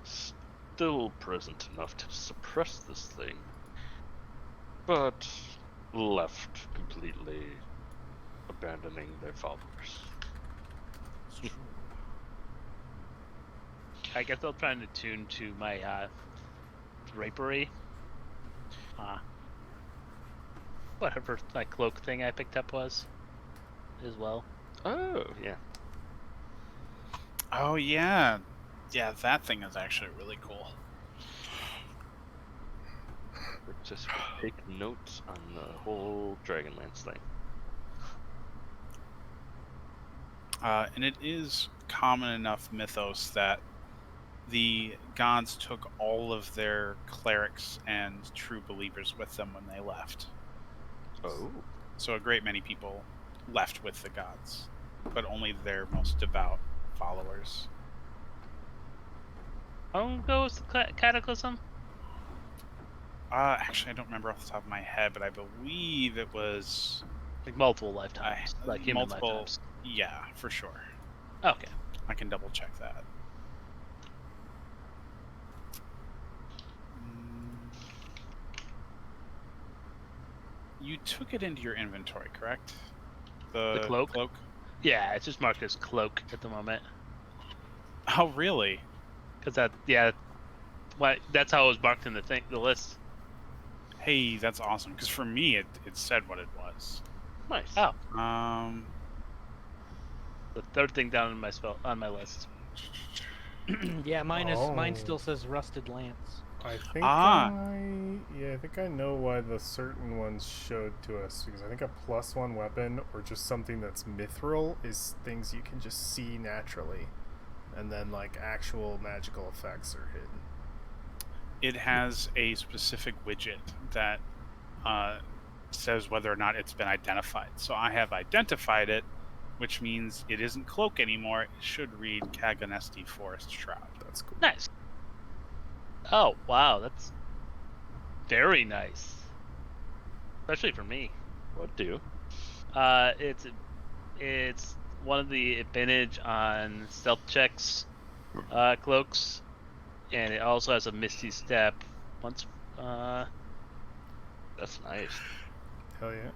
S5: still present enough to suppress this thing, but left completely abandoning their followers.
S4: It's true.
S2: I guess I'll try and attune to my drapery. Whatever my cloak thing I picked up was, as well.
S5: Oh, yeah.
S1: Oh, yeah. Yeah, that thing is actually really cool.
S5: Just take notes on the whole Dragonlance thing.
S1: And it is common enough mythos that the gods took all of their clerics and true believers with them when they left.
S5: Oh.
S1: So a great many people left with the gods, but only their most devout followers.
S2: How long ago was the cataclysm?
S1: Actually, I don't remember off the top of my head, but I believe it was
S2: Like multiple lifetimes, like human lifetimes.
S1: Yeah, for sure.
S2: Okay.
S1: I can double check that. You took it into your inventory, correct?
S2: The cloak?
S1: Cloak?
S2: Yeah, it's just marked as cloak at the moment.
S1: Oh, really?
S2: Because that's how it was marked in the list.
S1: Hey, that's awesome. Because for me, it said what it was.
S5: Nice.
S2: Oh,
S3: Oh.
S2: the third thing down on my list.
S4: Yeah, mine
S3: Oh.
S4: still says rusted lance.
S3: I think
S1: Ah.
S3: I think I know why the certain ones showed to us, because I think a +1 weapon or just something that's mithril is things you can just see naturally, and then like actual magical effects are hidden.
S1: It has a specific widget that says whether or not it's been identified. So I have identified it, which means it isn't cloak anymore. It should read Kaganesti Forest Shroud.
S3: That's cool.
S2: Nice. Oh wow, that's very nice, especially for me.
S5: What do?
S2: It's one of the advantage on stealth checks, cloaks, and it also has a misty step. Once,
S5: That's nice.
S3: Hell yeah.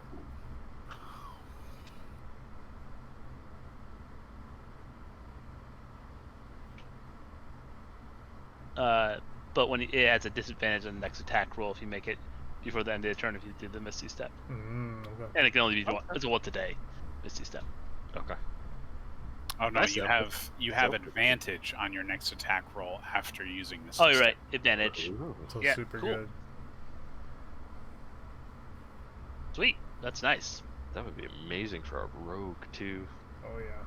S2: but when it has a disadvantage on the next attack roll if you make it before the end of the turn if you do the misty step,
S3: Okay.
S2: and it can only be one. It's a once a day misty step.
S5: Okay.
S1: Oh no,
S2: Nice,
S1: you
S2: though.
S1: have advantage on your next attack roll after using this.
S2: Oh, you're right. Advantage.
S5: Ooh.
S3: So
S2: Yeah,
S3: super
S2: cool.
S3: good.
S2: Sweet. That's nice.
S5: That would be amazing for a rogue too.
S3: Oh yeah.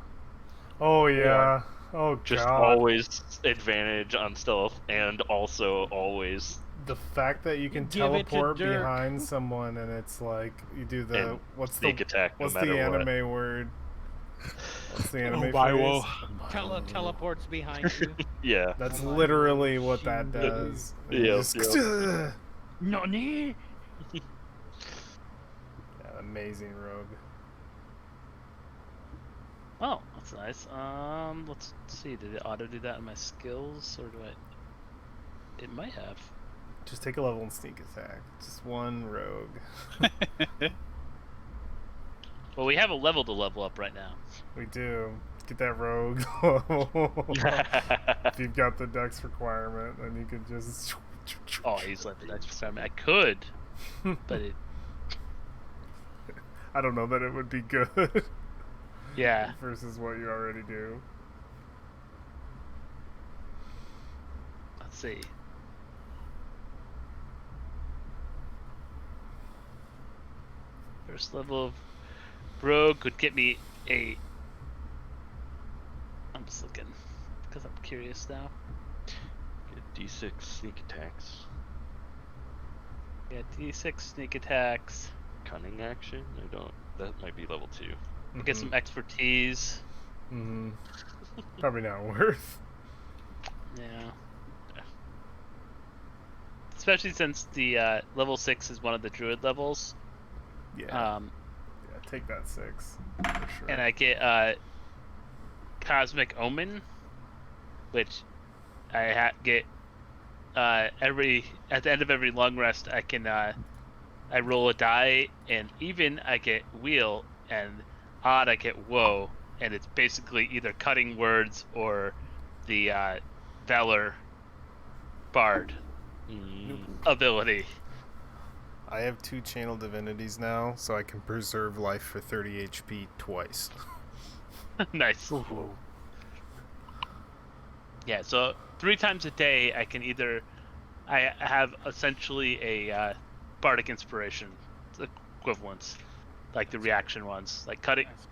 S3: Oh yeah. Oh
S5: Just
S3: god.
S5: always advantage on stealth, and also always
S3: The fact that you can
S4: Give it to
S3: teleport
S4: Dirk.
S3: behind someone and it's like you do the
S5: and
S3: what's
S5: sneak
S3: the
S5: attack no
S3: what's
S5: matter
S3: the
S5: what.
S3: anime word? What's the anime
S1: Bible.
S3: phrase?
S4: Teleports behind you.
S5: Yeah.
S3: That's
S4: Oh my
S3: literally
S4: gosh,
S3: what that
S4: you-
S3: does. And
S5: Yep,
S3: you just-
S5: yep.
S4: Nani?
S3: Yeah, amazing rogue.
S2: Oh, that's nice. Let's see. Did it auto do that in my skills, or do I? It might have.
S3: Just take a level and sneak attack. Just one rogue.
S2: Well, we have a level to level up right now.
S3: We do. Get that rogue. If you've got the dex requirement, then you can just.
S2: Oh, he's like the next time. I could, but it.
S3: I don't know that it would be good
S2: Yeah.
S3: versus what you already do.
S2: Let's see. First level of rogue could get me a. I'm just looking because I'm curious now.
S5: Get D6 sneak attacks.
S2: Yeah, D6 sneak attacks.
S5: Cunning action? I don't. That might be level 2.
S2: Get some expertise.
S3: Mm-hmm. Probably not worth.
S2: Yeah. Especially since the level 6 is one of the druid levels.
S3: Yeah.
S2: Yeah,
S3: Take that 6 for sure.
S2: and I get Cosmic Omen, which I get at the end of every long rest. I can I roll a die, and even I get wheel, and odd I get woe, and it's basically either cutting words or the Valor Bard ability.
S3: I have 2 channel divinities now, so I can preserve life for 30 HP twice.
S2: Nice. Yeah, so 3 times a day I can I have essentially a bardic inspiration equivalents, like the reaction ones, like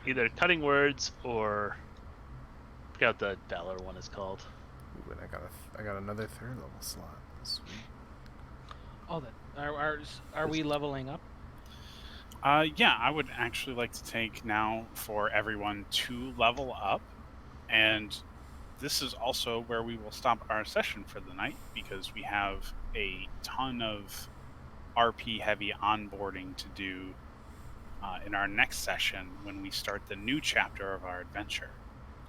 S2: either cutting words or I forgot what the valor one is called.
S3: Ooh, and I got another 3rd level slot. Sweet.
S4: Oh, that are we leveling up?
S1: Yeah, I would actually like to take now for everyone to level up, and this is also where we will stop our session for the night because we have a ton of RP heavy onboarding to do in our next session when we start the new chapter of our adventure,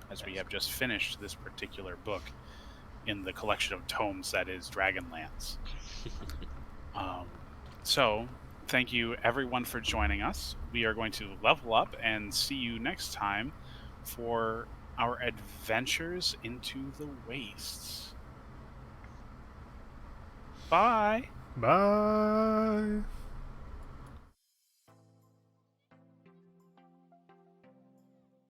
S1: as we have just finished this particular book in the collection of tomes that is Dragonlance. So, thank you everyone for joining us. We are going to level up and see you next time for our adventures into the wastes. Bye.
S3: Bye.